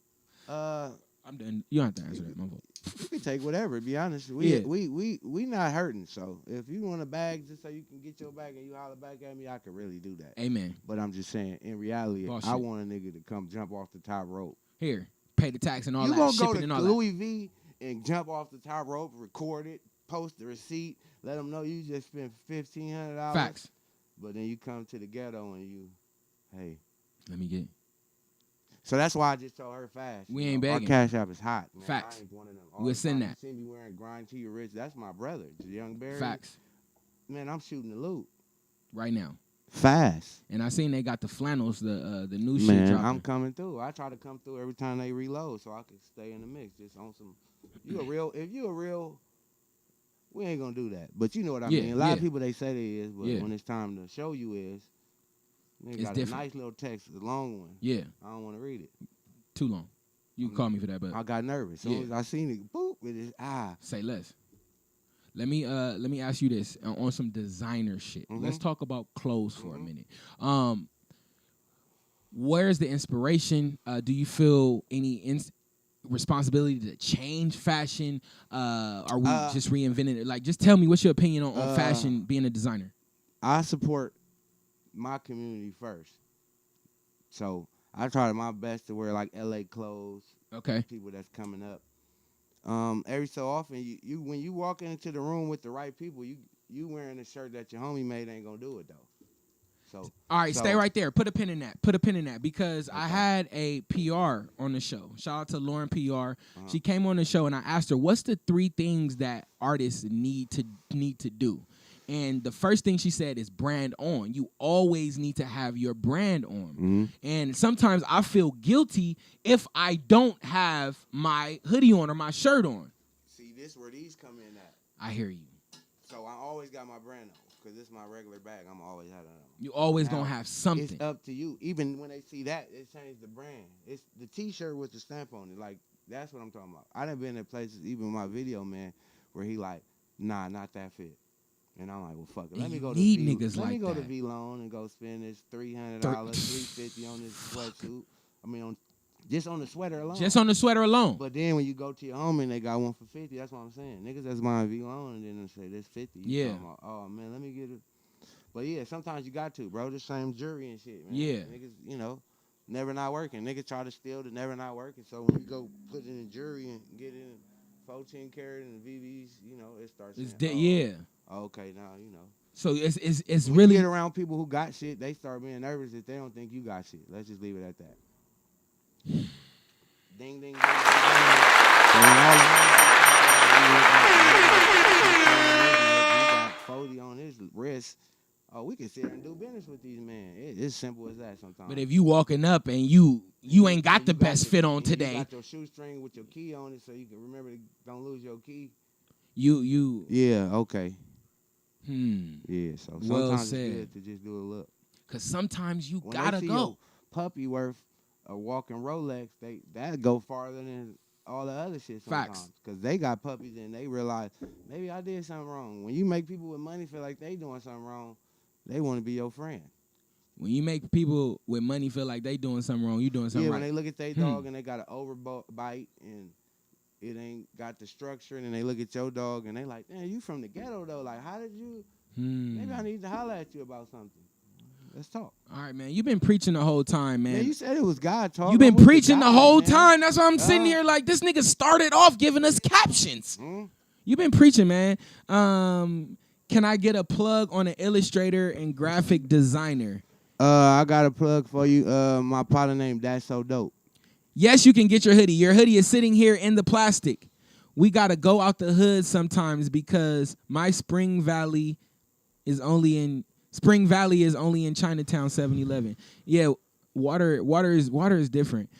S1: I'm done. You don't have to answer that. My fault.
S7: You can take whatever, to be honest. We not hurting. So if you want a bag just so you can get your bag and you holler back at me, I could really do that.
S1: Amen.
S7: But I'm just saying, in reality, I want a nigga to come jump off the top rope.
S1: Here, pay the tax and all that.
S7: You gonna
S1: shipping
S7: go to
S1: and all
S7: Louis V and jump off the top rope, record it, post the receipt, let them know you just spent $1,500.
S1: Facts.
S7: But then you come to the ghetto and hey.
S1: Let me get.
S7: So that's why I just told her fast.
S1: We ain't begging.
S7: Our Cash App is hot, man.
S1: Facts.
S7: I ain't one of them.
S1: We'll send that.
S7: You see me wearing Grind to Your Rich. That's my brother, Young Barry.
S1: Facts.
S7: Man, I'm shooting the loot.
S1: Right now.
S7: Fast.
S1: And I seen they got the flannels, the new shit
S7: Man,
S1: dropping.
S7: I'm coming through. I try to come through every time they reload so I can stay in the mix. Just on some. If you a real, we ain't gonna do that. But you know what I mean. A lot of people they say they is, but when it's time to show you is, they got different. A nice little text, a long one.
S1: Yeah.
S7: I don't want to read it.
S1: Too long. You can call me for that, but
S7: I got nervous. As soon as I seen it, boop, with his eye.
S1: Say less. Let me ask you this on some designer shit.
S7: Mm-hmm.
S1: Let's talk about clothes for a minute. Where's the inspiration? Do you feel any responsibility to change fashion? Are we just reinventing it? Like, just tell me what's your opinion on fashion being a designer? I
S7: support my community first. So I try my best to wear like LA clothes.
S1: Okay.
S7: People that's coming up. Every so often, you when you walk into the room with the right people, you wearing a shirt that your homie made ain't gonna do it though. So
S1: all right, stay right there. Put a pin in that because I had a PR on the show. Shout out to Lauren PR. She came on the show and I asked her, "What's the 3 things that artists need to do?" And the first thing she said is brand on. You always need to have your brand on. Mm-hmm. And sometimes I feel guilty if I don't have my hoodie on or my shirt on.
S7: See, this where these come in at.
S1: I hear you.
S7: So I always got my brand on because this is my regular bag. I'm always have it on.
S1: You always going to have something.
S7: It's up to you. Even when they see that, it changed the brand. It's the T-shirt with the stamp on it. Like, that's what I'm talking about. I done been in places, even my video, man, where he like, nah, not that fit. And I'm like, well, fuck it. Let me go to V-Lone and go spend this $300, $350 on this sweatsuit. I mean, just on the sweater alone.
S1: Just on the sweater alone.
S7: But then when you go to your home and they got one for $50, that's what I'm saying. Niggas that's buying V-Lone and then they say this $50.
S1: Yeah.
S7: About, oh man, let me get it. But yeah, sometimes you got to, bro. The same jury and shit, man.
S1: Yeah.
S7: Niggas, never not working. Niggas try to steal the never not working. So when you go put it in jury and get it in 14 karat and VVs, it starts.
S1: Yeah.
S7: Okay, now
S1: So it's
S7: when
S1: really
S7: you get around people who got shit. They start being nervous if they don't think you got shit. Let's just leave it at that. Ding ding ding ding. ding. Got 40 on his wrist. Oh, we can sit here and do business with these men. It's simple as that sometimes.
S1: But if you walking up and you ain't got the best fit on today,
S7: you got your shoestring with your key on it, so you can remember to don't lose your key.
S1: You.
S7: Yeah. Okay.
S1: Yeah,
S7: so sometimes it's good to just do a look.
S1: Because sometimes you
S7: when
S1: gotta go.
S7: Puppy worth a walking Rolex, that go farther than all the other shit sometimes. Because they got puppies and they realize, maybe I did something wrong. When you make people with money feel like they doing something wrong, they want to be your friend.
S1: When you make people with money feel like they doing something wrong, you doing something
S7: Yeah,
S1: right.
S7: when they look at their dog and they got an overbite and it ain't got the structure, and then they look at your dog and they like, damn, you from the ghetto though. Like, how did you? Maybe I need to holler at you about something. Let's talk.
S1: All right, man. You've been preaching the whole time, man.
S7: Man, you said it was God talking.
S1: You've been
S7: I'm with
S1: preaching the
S7: God,
S1: whole
S7: man.
S1: time. That's why I'm sitting here like this nigga started off giving us captions. You've been preaching, man. Can I get a plug on an illustrator and graphic designer?
S7: I got a plug for you. My partner named That's So Dope.
S1: Yes, you can get your hoodie. Your hoodie is sitting here in the plastic. We got to go out the hood sometimes because my Spring Valley is only in Chinatown 7-Eleven. Yeah, water is different.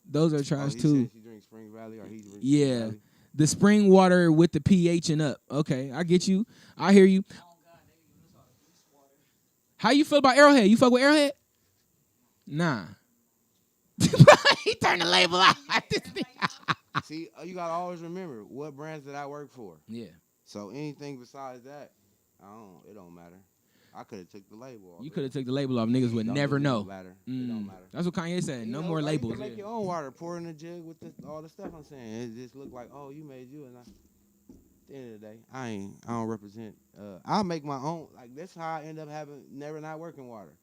S1: Those are trash
S7: he
S1: too.
S7: said she drinks Spring Valley or he drinks
S1: Yeah.
S7: Spring Valley.
S1: The spring water with the pH and up. Okay, I get you. I hear you. How you feel about Arrowhead? You fuck with Arrowhead? Nah. He turned the label out.
S7: See, you gotta always remember what brands did I work for.
S1: Yeah.
S7: So anything besides that, it don't matter. I could have took the label off.
S1: You could have took the label off. Niggas would never
S7: It
S1: know.
S7: don't matter. It don't matter.
S1: That's what Kanye said. No more
S7: like,
S1: labels.
S7: You can make your own water, pour in the jug with all the stuff I'm saying. It just look like, oh, you made you, and at the end of the day, I don't represent. I'll make my own. Like that's how I end up never not working water.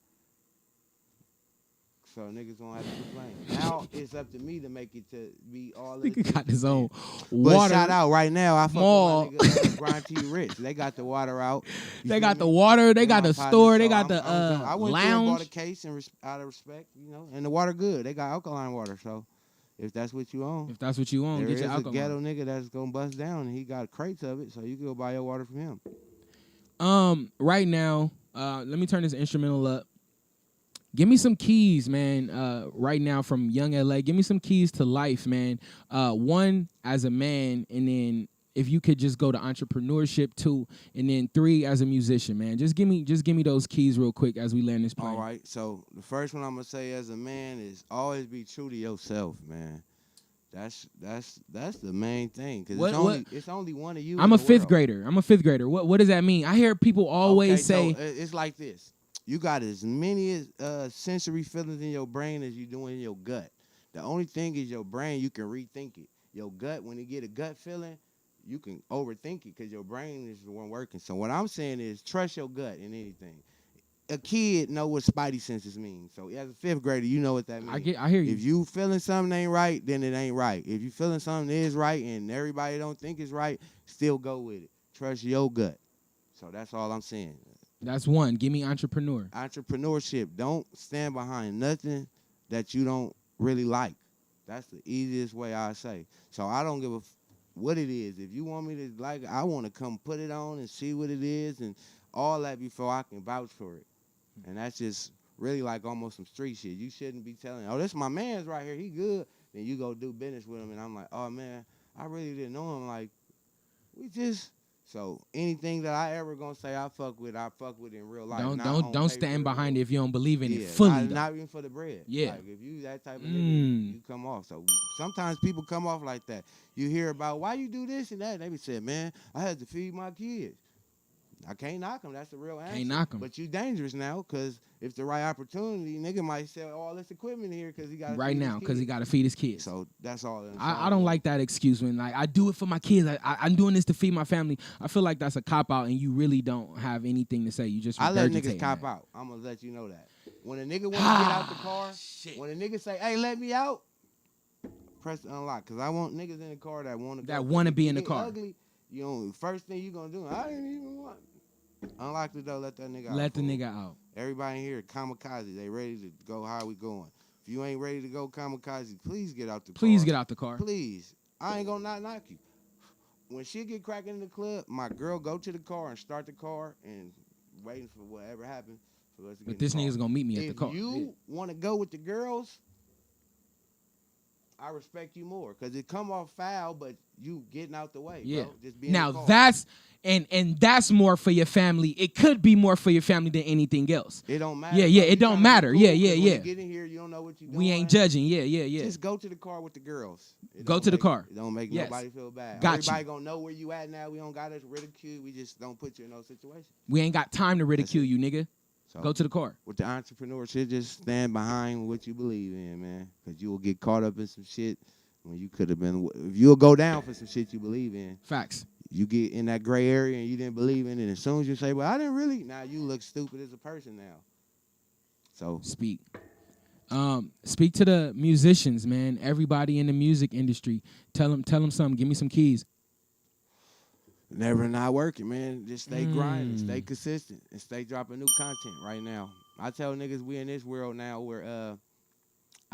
S7: So niggas don't have to complain. Now it's up to me to make it to be all of the
S1: Nigga got his own
S7: But
S1: water.
S7: shout out right now, I fuck
S1: Mall.
S7: with my niggas Brian T. Rich. They got the water out.
S1: They got the water. They got the store. They got the
S7: I went there and bought a
S1: lounge.
S7: case and out of respect, and the water good. They got alkaline water, so if that's what you own,
S1: If that's what you want,
S7: there
S1: get
S7: is
S1: your
S7: a
S1: alcohol.
S7: ghetto nigga that's gonna bust down, and he got crates of it, so you can go buy your water from him.
S1: Right now, let me turn this instrumental up. Give me some keys, man. Right now from Young LA. Give me some keys to life, man. One, as a man, and then if you could just go to entrepreneurship, 2, and then 3 as a musician, man. Just give me those keys real quick as we land this plane.
S7: All right. So the first one I'm gonna say as a man is always be true to yourself, man. That's the main thing because it's only one of you.
S1: I'm
S7: in
S1: a
S7: the
S1: fifth
S7: world.
S1: grader. What does that mean? I hear people always say
S7: so it's like this. You got as many sensory feelings in your brain as you do in your gut. The only thing is your brain, you can rethink it. Your gut, when you get a gut feeling, you can overthink it because your brain is the one working. So what I'm saying is trust your gut in anything. A kid know what spidey senses mean. So as a fifth grader, you know what that means.
S1: I hear you.
S7: If you feeling something ain't right, then it ain't right. If you feeling something is right and everybody don't think it's right, still go with it. Trust your gut. So that's all I'm saying.
S1: That's one. Give me entrepreneur.
S7: Entrepreneurship. Don't stand behind nothing that you don't really like. That's the easiest way I say. So I don't give a what it is. If you want me to like it, I want to come put it on and see what it is and all that before I can vouch for it. And that's just really like almost some street shit. You shouldn't be telling, oh, this my man's right here. He good. Then you go do business with him. And I'm like, oh, man, I really didn't know him. Like, we just... So anything that I ever gonna say I fuck with in real life.
S1: Don't stand behind it if you don't believe in it
S7: Yeah,
S1: fully.
S7: Not even for the bread.
S1: Yeah.
S7: Like if you that type of nigga, you come off. So sometimes people come off like that. You hear about why you do this and that. And they be saying, man, I had to feed my kids. I can't knock them. That's the real answer.
S1: Can't knock 'em.
S7: But you dangerous now because if the right opportunity, nigga might sell all this equipment here because he got
S1: right now because he got to feed his kids.
S7: So that's all.
S1: I don't like that excuse when like I do it for my kids. I'm doing this to feed my family. I feel like that's a cop out and you really don't have anything to say. You just
S7: I let
S1: regurgitate
S7: niggas cop
S1: that.
S7: out. I'm gonna let you know that. When a nigga want to get out the car, when a nigga say, "Hey, let me out," press the unlock because I want niggas in the car that want to
S1: be in the car.
S7: Ugly, you know, first thing you gonna do, I ain't even want. Unlock the door, let that nigga out.
S1: Let the nigga out.
S7: Everybody in here, kamikaze. They ready to go. How we going? If you ain't ready to go kamikaze, please get out the car.
S1: Please get out the car.
S7: Please. I ain't gonna not knock you. When shit get cracking in the club, my girl go to the car and start the car and waiting for whatever happens for us to get
S1: But
S7: in
S1: this
S7: the car.
S1: nigga's gonna meet me at the car.
S7: If you want to go with the girls, I respect you more because it come off foul, but you getting out the way,
S1: Yeah.
S7: bro. Just being in the
S1: Now
S7: car.
S1: that's and that's more for your family. It could be more for your family than anything else.
S7: It don't matter.
S1: Yeah,
S7: bro.
S1: it
S7: You
S1: don't
S7: tryna be
S1: matter.
S7: cool,
S1: Yeah,
S7: 'cause
S1: yeah,
S7: when
S1: yeah.
S7: You get in here, you don't know what you doing.
S1: We ain't judging. Yeah.
S7: Just go to the car with the girls.
S1: Go to the car.
S7: It don't make
S1: Yes.
S7: nobody feel bad.
S1: Got
S7: Everybody
S1: you.
S7: gonna know where you at now. We don't got us ridicule. We just don't put you in those situations.
S1: We ain't got time to ridicule you, nigga.
S7: So
S1: Go to the core.
S7: with the entrepreneurship, just stand behind what you believe in, man. Because you will get caught up in some shit when you could have been. If you'll go down for some shit you believe in,
S1: Facts.
S7: you get in that gray area and you didn't believe in it. As soon as you say, well, I didn't really, now you look stupid as a person now. So
S1: Speak. Speak to the musicians, man. Everybody in the music industry. Tell them something. Give me some keys.
S7: never not working, man. Just stay grinding, stay consistent, and stay dropping new content right now. I tell niggas we in this world now where,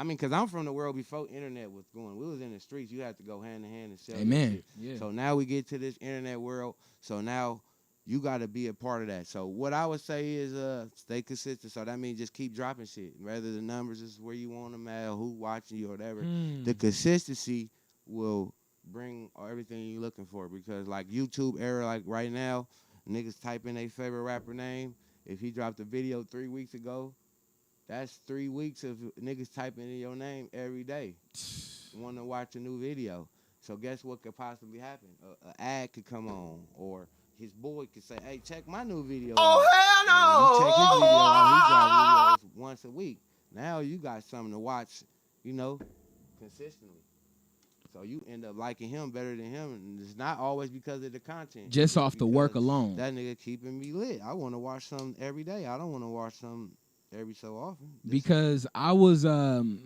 S7: because I'm from the world before internet was going. We was in the streets. You had to go hand in hand and sell
S1: Amen.
S7: shit.
S1: Yeah.
S7: So now we get to this internet world. So now you got to be a part of that. So what I would say is stay consistent. So that means just keep dropping shit. Whether the numbers is where you want them at or who watching you or whatever, the consistency will bring everything you're looking for. Because like YouTube era, like right now, niggas type in their favorite rapper name. If he dropped a video 3 weeks ago, that's 3 weeks of niggas typing in your name every day. Want to watch a new video. So guess what could possibly happen? An ad could come on, or his boy could say, hey, check my new video out.
S2: Oh, hell no.
S7: You check his video out. He drops videos once a week. Now you got something to watch, consistently. So you end up liking him better than him. And it's not always because of the content.
S1: Just off the work alone.
S7: That nigga keeping me lit. I want to watch something every day. I don't want to watch something every so often.
S1: Because I was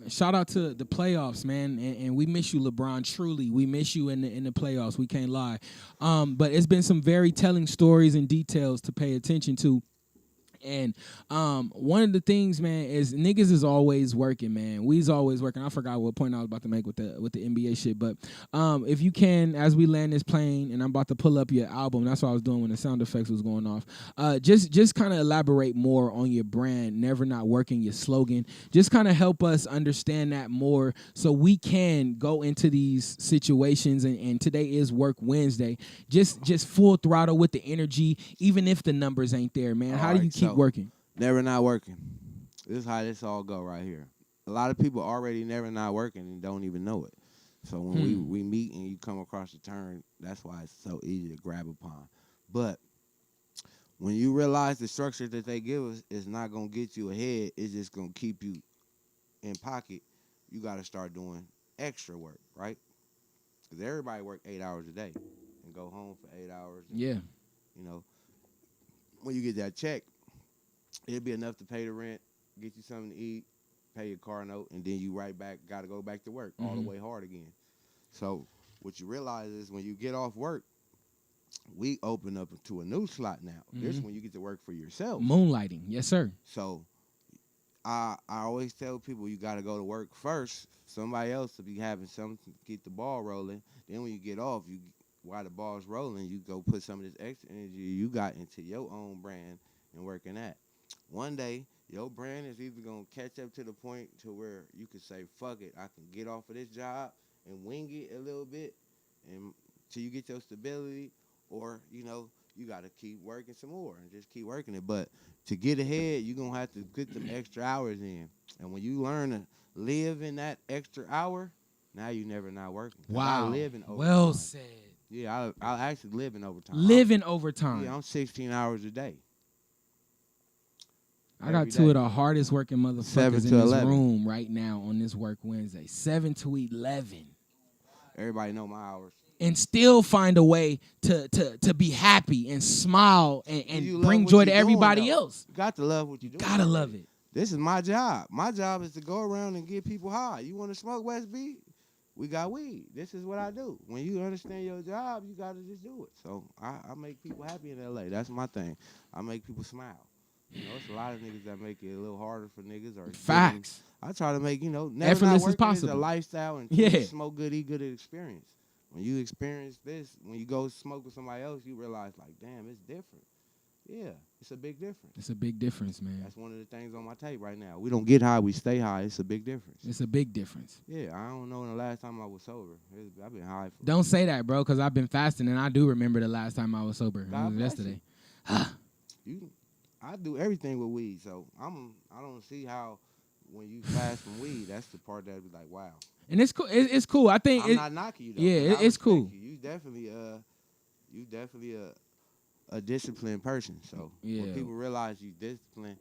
S1: shout out to the playoffs, man, and we miss you, LeBron. Truly, we miss you in the playoffs. We can't lie. But it's been some very telling stories and details to pay attention to. And one of the things, man, is niggas is always working, man. We's always working. I forgot what point I was about to make with the NBA shit, but if you can, as we land this plane, and I'm about to pull up your album. That's what I was doing when the sound effects was going off. Just kind of elaborate more on your brand, never not working, your slogan. Just kind of help us understand that more, so we can go into these situations. And today is Work Wednesday. Just full throttle with the energy, even if the numbers ain't there, man. How do you keep working?
S7: Never not working. This is how this all go right here. A lot of people already never not working and don't even know it. So when we meet and you come across the turn, that's why it's so easy to grab upon. But when you realize the structure that they give us is not going to get you ahead, it's just going to keep you in pocket, you got to start doing extra work, right? Because everybody work 8 hours a day and go home for 8 hours. And,
S1: Yeah.
S7: When you get that check, it'll be enough to pay the rent, get you something to eat, pay your car note, and then you got to go back to work all the way hard again. So what you realize is when you get off work, we open up to a new slot now. This is when you get to work for yourself.
S1: Moonlighting. Yes, sir.
S7: So I always tell people you got to go to work first. Somebody else will be having something to get the ball rolling. Then when you get off, while the ball's rolling, you go put some of this extra energy you got into your own brand and working that. One day, your brand is either going to catch up to the point to where you can say, fuck it, I can get off of this job and wing it a little bit until you get your stability, or, you got to keep working some more and just keep working it. But to get ahead, you're going to have to get them extra hours in. And when you learn to live in that extra hour, now you never not working.
S1: Wow.
S7: I live in overtime.
S1: Well said.
S7: Yeah, I actually live in overtime.
S1: Living overtime.
S7: Yeah, I'm 16 hours a day.
S1: I got two of the hardest working motherfuckers
S7: 7
S1: in
S7: to
S1: this
S7: 11.
S1: room right now on this Work Wednesday. 7 to 11.
S7: Everybody know my hours.
S1: And still find a way to be happy and smile and
S7: You
S1: bring
S7: love
S1: joy
S7: what
S1: to
S7: you're doing,
S1: everybody
S7: though.
S1: else.
S7: You got to love what you're doing.
S1: Gotta love it.
S7: This is my job. My job is to go around and get people high. You want to smoke West B? We got weed. This is what I do. When you understand your job, you got to just do it. So I make people happy in L.A. That's my thing. I make people smile. It's a lot of niggas that make it a little harder for niggas. Or
S1: Facts.
S7: I try to make, never
S1: Effortless
S7: not
S1: as
S7: working
S1: possible.
S7: is a lifestyle and
S1: Yeah.
S7: smoke good, eat good experience. When you experience this, when you go smoke with somebody else, you realize, like, damn, it's different. Yeah, it's a big difference.
S1: It's a big difference, man.
S7: That's one of the things on my tape right now. We don't get high, we stay high. It's a big difference.
S1: It's a big difference.
S7: Yeah, I don't know when the last time I was sober. I've been high for.
S1: Don't say that, bro, because I've been fasting, and I do remember the last time I was sober. It
S7: God
S1: was
S7: bless
S1: yesterday.
S7: I do everything with weed, so I don't see how when you fast from weed, that's the part that be like, wow.
S1: And it's cool. It's cool. I think
S7: I'm not knocking you though.
S1: Yeah,
S7: I
S1: it's
S7: respect
S1: cool.
S7: You definitely a disciplined person. So
S1: Yeah.
S7: when people realize you disciplined,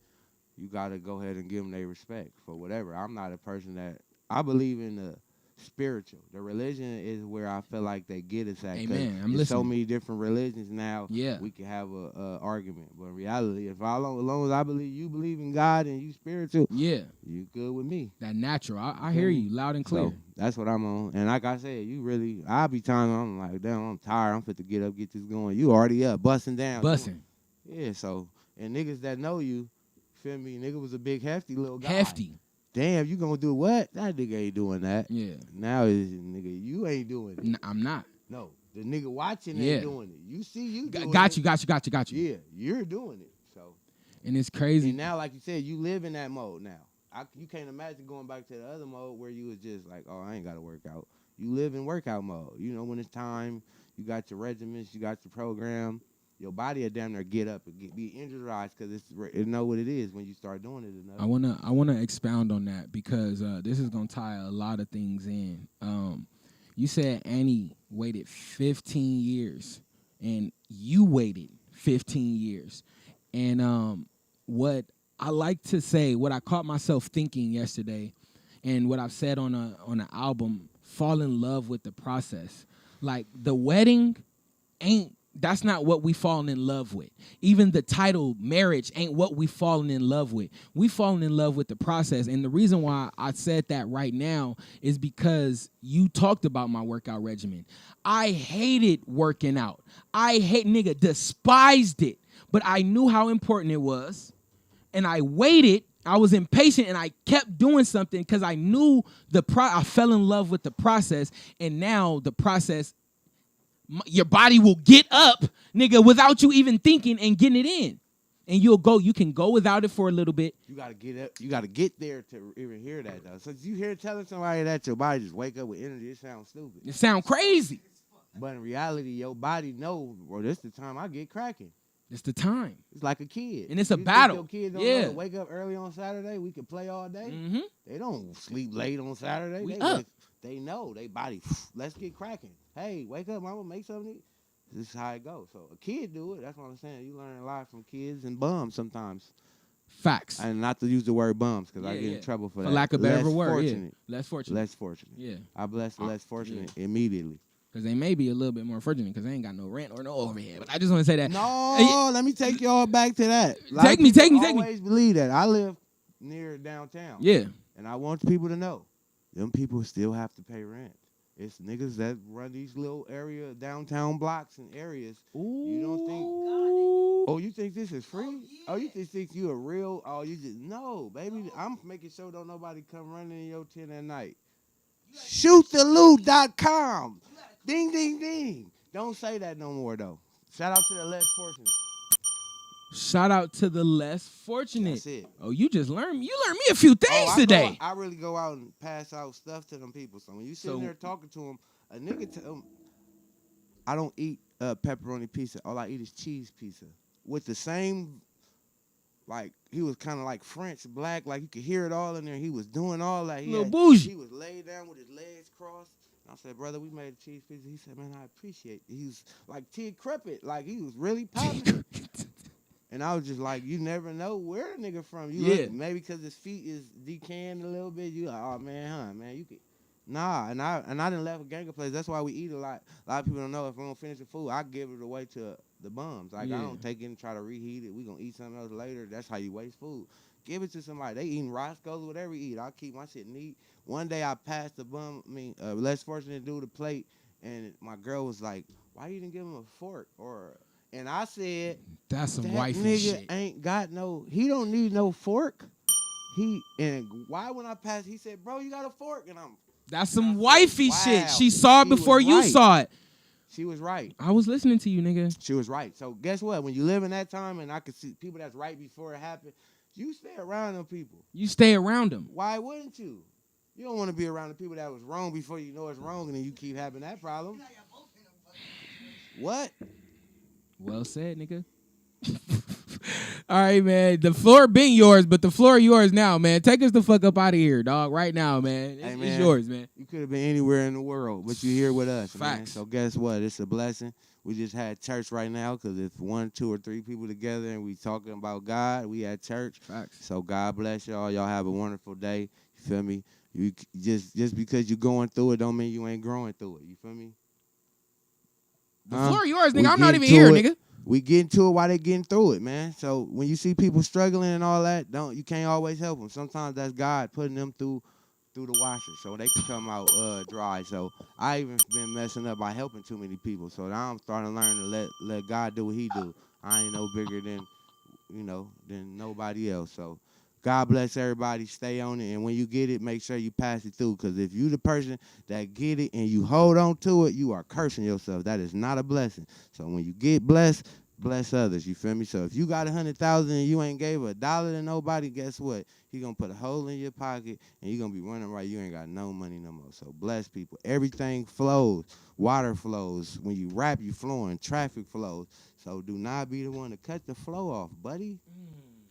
S7: you gotta go ahead and give them their respect for whatever. I'm not a person that I believe in the spiritual. The religion is where I feel like they get us at. 'Cause
S1: Amen. I'm
S7: there's so
S1: listening.
S7: many different religions now.
S1: Yeah.
S7: We can have a argument, but in reality, as long as I believe you believe in God and you spiritual,
S1: Yeah.
S7: you good with me.
S1: That natural. I hear you loud and clear.
S7: So that's what I'm on. And like I said, you really, I be times I'm like, damn, I'm tired. I'm fit to get up, get this going. You already up, busting down.
S1: Busting.
S7: Yeah, so, and niggas that know you, feel me, nigga was a big hefty little guy.
S1: Hefty.
S7: Damn, you gonna do what? That nigga ain't doing that.
S1: Yeah.
S7: Now is nigga, you ain't doing it.
S1: I'm not.
S7: No, the nigga watching
S1: Yeah.
S7: ain't doing it. You see you doing
S1: Got
S7: it.
S1: you.
S7: Yeah, you're doing it. So,
S1: And it's crazy.
S7: and now, like you said, you live in that mode now. You can't imagine going back to the other mode where you was just like, oh, I ain't got to work out. You live in workout mode. You know, when it's time, you got your regiments, you got your program. Your body will damn near get up and be energized because it know what it is when you start doing it enough.
S1: I wanna expound on that because this is gonna tie a lot of things in. You said Annie waited 15 years, and you waited 15 years, and what I like to say, what I caught myself thinking yesterday, and what I've said on an album, fall in love with the process. Like the wedding that's not what we fallen in love with. Even the title marriage ain't what we fallen in love with. We fallen in love with the process. And the reason why I said that right now is because you talked about my workout regimen. I hated working out. Despised it. But I knew how important it was. And I waited. I was impatient and I kept doing something because I knew I fell in love with the process. And now the process, your body will get up, nigga, without you even thinking and getting it in. And you can go without it for a little bit.
S7: You gotta get up. You gotta get there to even hear that though. So you hear telling somebody that your body just wake up with energy, it sounds stupid.
S1: It sounds crazy.
S7: But in reality, your body knows, bro, this the time I get cracking.
S1: It's the time.
S7: It's like a kid.
S1: And it's a
S7: you
S1: battle.
S7: Think your kids don't
S1: Yeah.
S7: know to wake up early on Saturday, we can play all day.
S1: Mm-hmm.
S7: They don't sleep late on Saturday.
S1: We
S7: they
S1: up.
S7: They know they body. Let's get cracking. Hey, wake up, mama, make something to eat. This is how it goes. So a kid do it. That's what I'm saying. You learn a lot from kids and bums sometimes.
S1: Facts.
S7: And not to use the word bums because I
S1: Yeah,
S7: get
S1: yeah.
S7: in trouble for
S1: For
S7: that.
S1: lack of better
S7: Less
S1: word,
S7: fortunate.
S1: yeah. Less fortunate.
S7: Less fortunate.
S1: Yeah.
S7: I bless the less fortunate immediately.
S1: Because they may be a little bit more fortunate because they ain't got no rent or no overhead. But I just want to say that.
S7: No, let me take y'all back to that.
S1: Take me.
S7: I always believe that. I live near downtown.
S1: Yeah.
S7: And I want people to know, them people still have to pay rent. It's niggas that run these little downtown blocks and areas.
S1: Ooh.
S7: You don't think, oh, you think this is free? Oh, you think you a real, oh, you just, no, baby. I'm making sure don't nobody come running in your tent at night. ShootTheLoot.com. Ding, ding, ding. Don't say that no more, though. Shout out to the less fortunate.
S1: Shout out to the less fortunate.
S7: That's it.
S1: Oh, you learned me a few things today.
S7: I really go out and pass out stuff to them people. So when you sitting there talking to them, a nigga tell them, I don't eat pepperoni pizza. All I eat is cheese pizza. With the same, like, he was kind of like French, black, like you could hear it all in there. He was doing all that.
S1: Bougie.
S7: He was laid down with his legs crossed. I said, brother, we made a cheese pizza. He said, man, I appreciate it. He was like decrepit, like he was really popping. And I was just like, you never know where the nigga from. You look, maybe because his feet is decaying a little bit. You like, oh man, you could. Nah, and I didn't left a gang of places. That's why we eat a lot. A lot of people don't know if we don't finish the food, I give it away to the bums. Like I don't take it and try to reheat it. We gonna eat something else later. That's how you waste food. Give it to somebody. They eating Roscoe's, whatever you eat. I'll keep my shit neat. One day I passed the bum, less fortunate dude the plate, and my girl was like, why you didn't give him a fork? And I said,
S1: that's some
S7: that
S1: wifey
S7: nigga
S1: shit.
S7: ain't got he don't need no fork. And why when I passed, he said, bro, you got a fork? And
S1: that's some wifey shit.
S7: Wow.
S1: She saw it before you saw it.
S7: She was right.
S1: I was listening to you, nigga.
S7: She was right. So guess what? When you live in that time and I could see people that's right before it happened, you stay around them people.
S1: You stay around them.
S7: Why wouldn't you? You don't want to be around the people that was wrong before you know it's wrong and then you keep having that problem. What?
S1: Well said, nigga. All right, man. The floor been yours, but the floor yours now, man. Take us the fuck up out of here, dog. Right now, man. It's,
S7: Hey,
S1: it's
S7: man,
S1: yours, man.
S7: You could have been anywhere in the world, but you're here with us, man.
S1: Facts.
S7: So guess what? It's a blessing. We just had church right now because if 1, 2, or 3 people together and we talking about God, we at church.
S1: Facts.
S7: So God bless y'all. Y'all have a wonderful day. You feel me? You just because you're going through it don't mean you ain't growing through it. You feel me?
S1: The floor yours,
S7: We
S1: nigga. I'm not
S7: getting
S1: even here,
S7: to it.
S1: nigga.
S7: We get into it while they getting through it, man. So when you see people struggling and all that, you can't always help them. Sometimes that's God putting them through the washer so they can come out dry. So I even been messing up by helping too many people. So now I'm starting to learn to let God do what He do. I ain't no bigger than than nobody else. So God bless everybody. Stay on it, and when you get it, make sure you pass it through. Because if you the person that get it and you hold on to it, you are cursing yourself. That is not a blessing. So when you get blessed, bless others. You feel me? So if you got 100,000 and you ain't gave $1 to nobody, guess what? He gonna put a hole in your pocket and you gonna be running right. You ain't got no money no more. So bless people. Everything flows. Water flows. When you rap, you flowing. Traffic flows. So do not be the one to cut the flow off, buddy.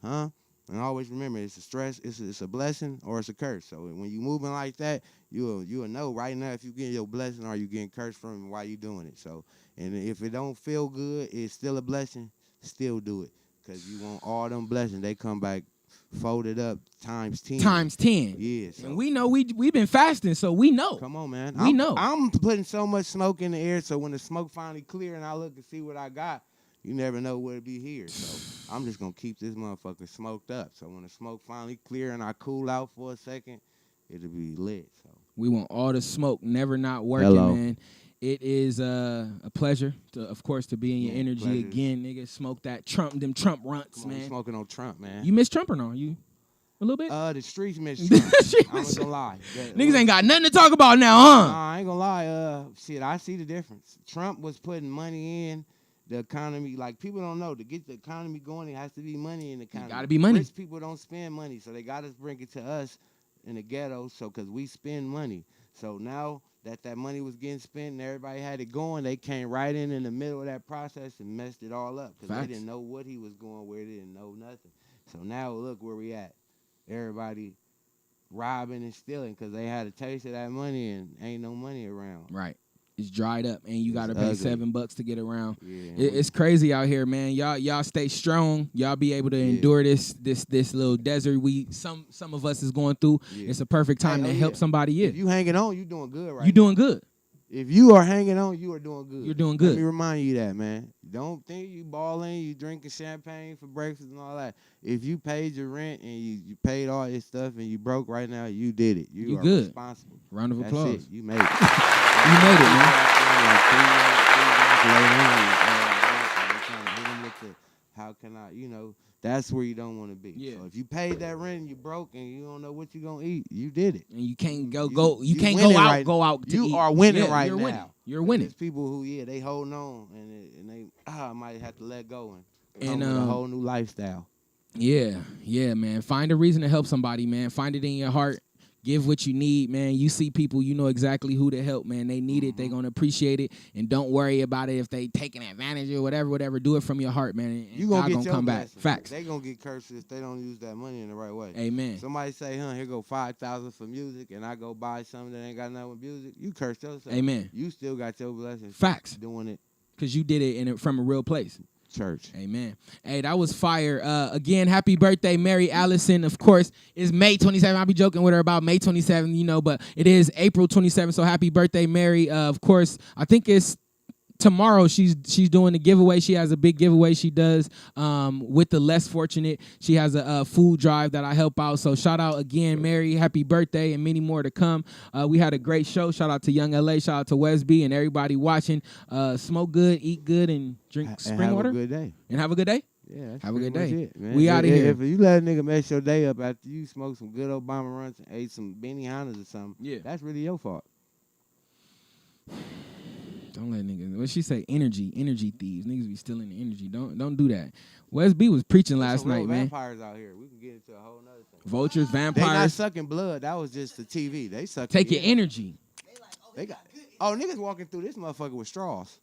S7: Huh? And always remember, it's a stress, it's a blessing or it's a curse. So when you moving like that, you'll know right now if you getting your blessing or you getting cursed from and why you doing it. So, and if it don't feel good, it's still a blessing. Still do it, cause you want all them blessings. They come back folded up times 10.
S1: Times 10.
S7: Yeah. So.
S1: And we know we've been fasting, so we know.
S7: Come on, man.
S1: We know.
S7: I'm putting so much smoke in the air, so when the smoke finally clear and I look and see what I got, you never know what'll be here. So I'm just going to keep this motherfucker smoked up. So when the smoke finally clear and I cool out for a second, it'll be lit. So
S1: we want all the smoke, never not working,
S7: Hello.
S1: man. It is a pleasure, of course, to be in your energy
S7: pleasure.
S1: again, nigga. Smoke them Trump runts,
S7: Come on,
S1: man.
S7: smoking on Trump, man.
S1: You miss Trump or no? You a little bit?
S7: The streets miss Trump. I'm not gonna lie.
S1: Niggas ain't got nothing to talk about now, huh?
S7: Nah, I ain't gonna lie. Shit, I see the difference. Trump was putting money in the economy. Like, people don't know, to get the economy going, it has to be money in the economy.
S1: Gotta be money.
S7: Rich people don't spend money, so they gotta bring it to us in the ghetto. So, cause we spend money. So now that money was getting spent and everybody had it going, they came right in the middle of that process and messed it all up because they didn't know what he was going where, they didn't know nothing. So now look where we at. Everybody robbing and stealing because they had a taste of that money and ain't no money around.
S1: Right. It's dried up, and you gotta
S7: It's
S1: pay
S7: ugly.
S1: $7 to get around.
S7: Yeah.
S1: It's crazy out here, man. Y'all stay strong. Y'all be able to endure this little desert some of us is going through.
S7: Yeah.
S1: It's a perfect time to help somebody.
S7: If you hanging on, you doing good right
S1: You doing good.
S7: If you are hanging on, you are doing good.
S1: You're doing
S7: Let
S1: good.
S7: me remind you that, man. Don't think you balling, you drinking champagne for breakfast and all that. If you paid your rent and you paid all this stuff and you broke right now, you did it. You are
S1: good.
S7: responsible.
S1: Round of
S7: That's
S1: applause.
S7: it. You made it.
S1: You made it, man.
S7: How can I, that's where you don't want to be.
S1: Yeah.
S7: So if you paid that rent and you broke and you don't know what you're going to eat, you did it.
S1: And you can't go
S7: You
S1: can't
S7: winning
S1: go out
S7: right-
S1: go out to
S7: You
S1: eat.
S7: are winning
S1: Yeah,
S7: right
S1: you're
S7: now.
S1: winning. You're winning.
S7: There's people who, they holding on and they might have to let go and
S1: And,
S7: come with a whole new lifestyle.
S1: Yeah, man. Find a reason to help somebody, man. Find it in your heart. Give what you need, man. You see people, you know exactly who to help, man. They need it. They're going to appreciate it. And don't worry about it if they taking advantage or whatever. Do it from your heart, man. And
S7: You gonna
S1: God
S7: get your
S1: come back.
S7: blessing.
S1: Facts.
S7: They gonna get cursed if they don't use that money in the right way.
S1: Amen.
S7: Somebody say, here go $5,000 for music, and I go buy something that ain't got nothing with music. You curse yourself.
S1: Amen.
S7: You still got your blessing.
S1: Facts.
S7: Doing it
S1: Because you did it from a real place.
S7: church.
S1: Amen. Hey, that was fire. Again, happy birthday, Mary Allison. Of course, it's May 27th. I'll be joking with her about May 27th, but it is April 27th. So happy birthday, Mary. Of course, I think it's tomorrow she's doing the giveaway. She has a big giveaway she does with the less fortunate. She has a food drive that I help out. So shout out again, Mary. Happy birthday and many more to come. We had a great show. Shout out to Young LA. Shout out to Westby and everybody watching. Smoke good, eat good, and drink spring water.
S7: Have a good day.
S1: And have a good day.
S7: Yeah, that's
S1: Have a good
S7: pretty
S1: day.
S7: much it, man.
S1: We outta here.
S7: If you let a nigga mess your day up after you smoked some good Obama runs and ate some Benihana's or something, that's really your fault.
S1: Don't let niggas. What she say? Energy thieves. Niggas be stealing the energy. Don't do that. Wes B was preaching last
S7: Some real
S1: night, man.
S7: vampires out here. We can get into a whole nother thing.
S1: Vultures,
S7: They not
S1: vampires.
S7: sucking blood. That was just the TV. They suck.
S1: Take your energy.
S7: They got. Oh, niggas walking through this motherfucker with straws.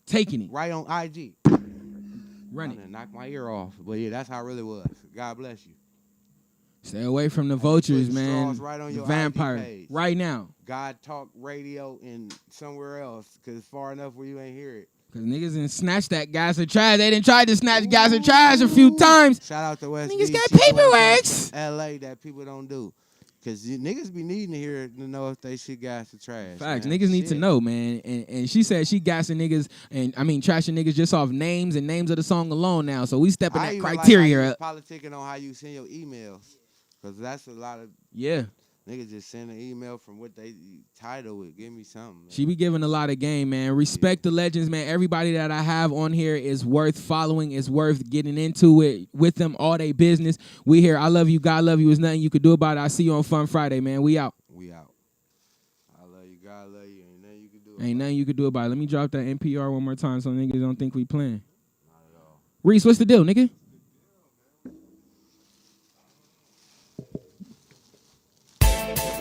S1: Taking it.
S7: Right on IG.
S1: Run it.
S7: I knocked my ear off. But yeah, that's how it really was. God bless you.
S1: Stay away from the vultures,
S7: put
S1: man.
S7: straws right on
S1: The
S7: your IG
S1: vampire.
S7: page.
S1: Right now.
S7: God Talk Radio and somewhere else, because it's far enough where you ain't hear it.
S1: Because niggas didn't snatch that gas of trash. They didn't try to snatch gas of trash a few times.
S7: Shout out to West
S1: Niggas
S7: Beach.
S1: got
S7: She doing
S1: paperwork.
S7: something in LA that people don't do. Because niggas be needing to hear to know if they shit gas or trash.
S1: Facts.
S7: Man.
S1: Niggas need to
S7: Shit.
S1: know, man. And she said she gassing niggas, and I mean trashing niggas just off names and names of the song alone now. So we stepping
S7: I
S1: that
S7: even
S1: criteria
S7: like
S1: up.
S7: politicking on how you send your emails. Because that's a lot of
S1: Yeah.
S7: niggas just send an email from what they title it. Give me something. Man.
S1: She be giving a lot of game, man. Respect the legends, man. Everybody that I have on here is worth following. It's worth getting into it with them, all they business. We here. I love you. God love you. There's nothing you could do about it. I see you on Fun Friday, man. We out.
S7: We out. I love you. God love you. Ain't nothing you can do.
S1: Ain't nothing you could do about it. Let me drop that NPR one more time so niggas don't think we playing.
S7: Not at all.
S1: Reese, what's the deal, nigga?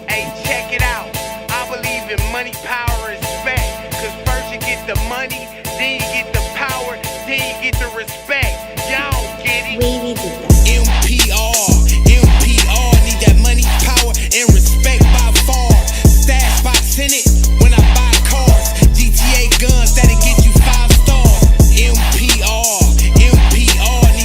S2: Hey, check it out. I believe in money, power, respect. Cause first you get the money, then you get the power, then you get the respect. Y'all don't get it.
S8: MPR, need that money, power, and respect by far. Stash box in it when I buy cars. GTA guns that'll get you 5 stars. MPR, need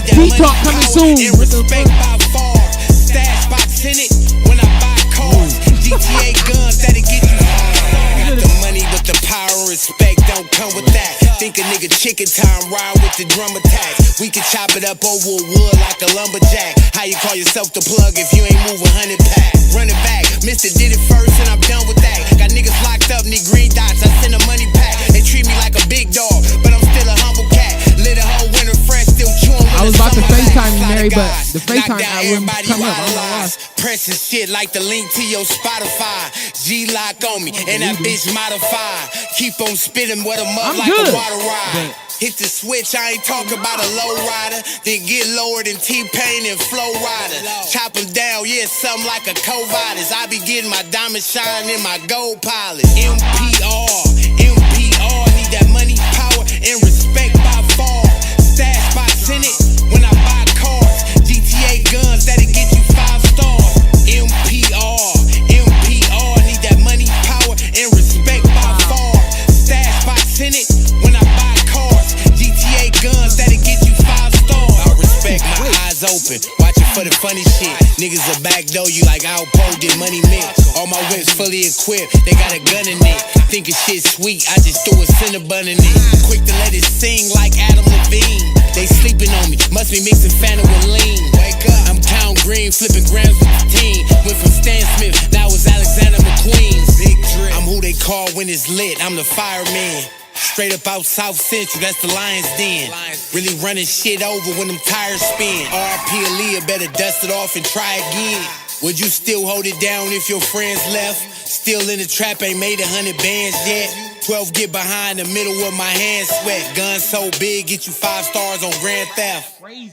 S8: that money,
S1: Talk coming
S8: power,
S1: soon.
S8: and respect by far. Stash box in it when I buy cars. GTA guns that'll get you 5 stars. Got the money, but the power and respect don't come with that. Think a nigga chicken time, ride with the drum attack. We can chop it up over wood like a lumberjack. How you call yourself the plug if you ain't move 100 pack? Run it back, Mr. did it first and I'm done with that. Got niggas locked up, need green dots, I send a money pack. They treat me like a big dog, but I'm still a humble cat. Lit a whole winter fresh, still chewing.
S1: I was about to FaceTime you, Mary, but the FaceTime I wouldn't come up. I don't know why.
S8: Pressing shit like the link to your Spotify. G-Lock on me, and that bitch modified. Keep on spitting what a mug like
S1: good,
S8: a water ride.
S1: but-
S8: Hit the switch, I ain't talking about a low rider. Then get lower than T-Pain and Flow Rider. Chop them down, yeah, something like a Covidus. I be getting my diamond shine in my gold pilot. MPR, need that money, power, and respect by far. Stash box in it when I buy cars. GTA guns that'll get you 5 stars. MPR, need that money, power, and respect by far. Stash box in it when I buy cars. GTA guns that'll get you 5 stars. I respect my eyes open, watching for the funny shit. Niggas will backdoor you like Al Poe did Money Mix. All my whips fully equipped, they got a gun in it. Thinking shit sweet, I just threw a Cinnabon in it. Quick to let it sing like Adam Levine. They sleeping on me, must be mixing Fanta with lean. Wake up, I'm Count Green, flipping grams with the team. Went from Stan Smith, now it's Alexander McQueen. Big drip, I'm who they call when it's lit, I'm the fireman. Straight up out South Central, that's the Lions Den. Really running shit over when them tires spin. RP Aaliyah, better dust it off and try again. Would you still hold it down if your friends left? Still in the trap, ain't made 100 bands yet. 12 get behind the middle of my hand sweat. Gun so big, get you 5 stars on Grand Theft.
S1: Crazy.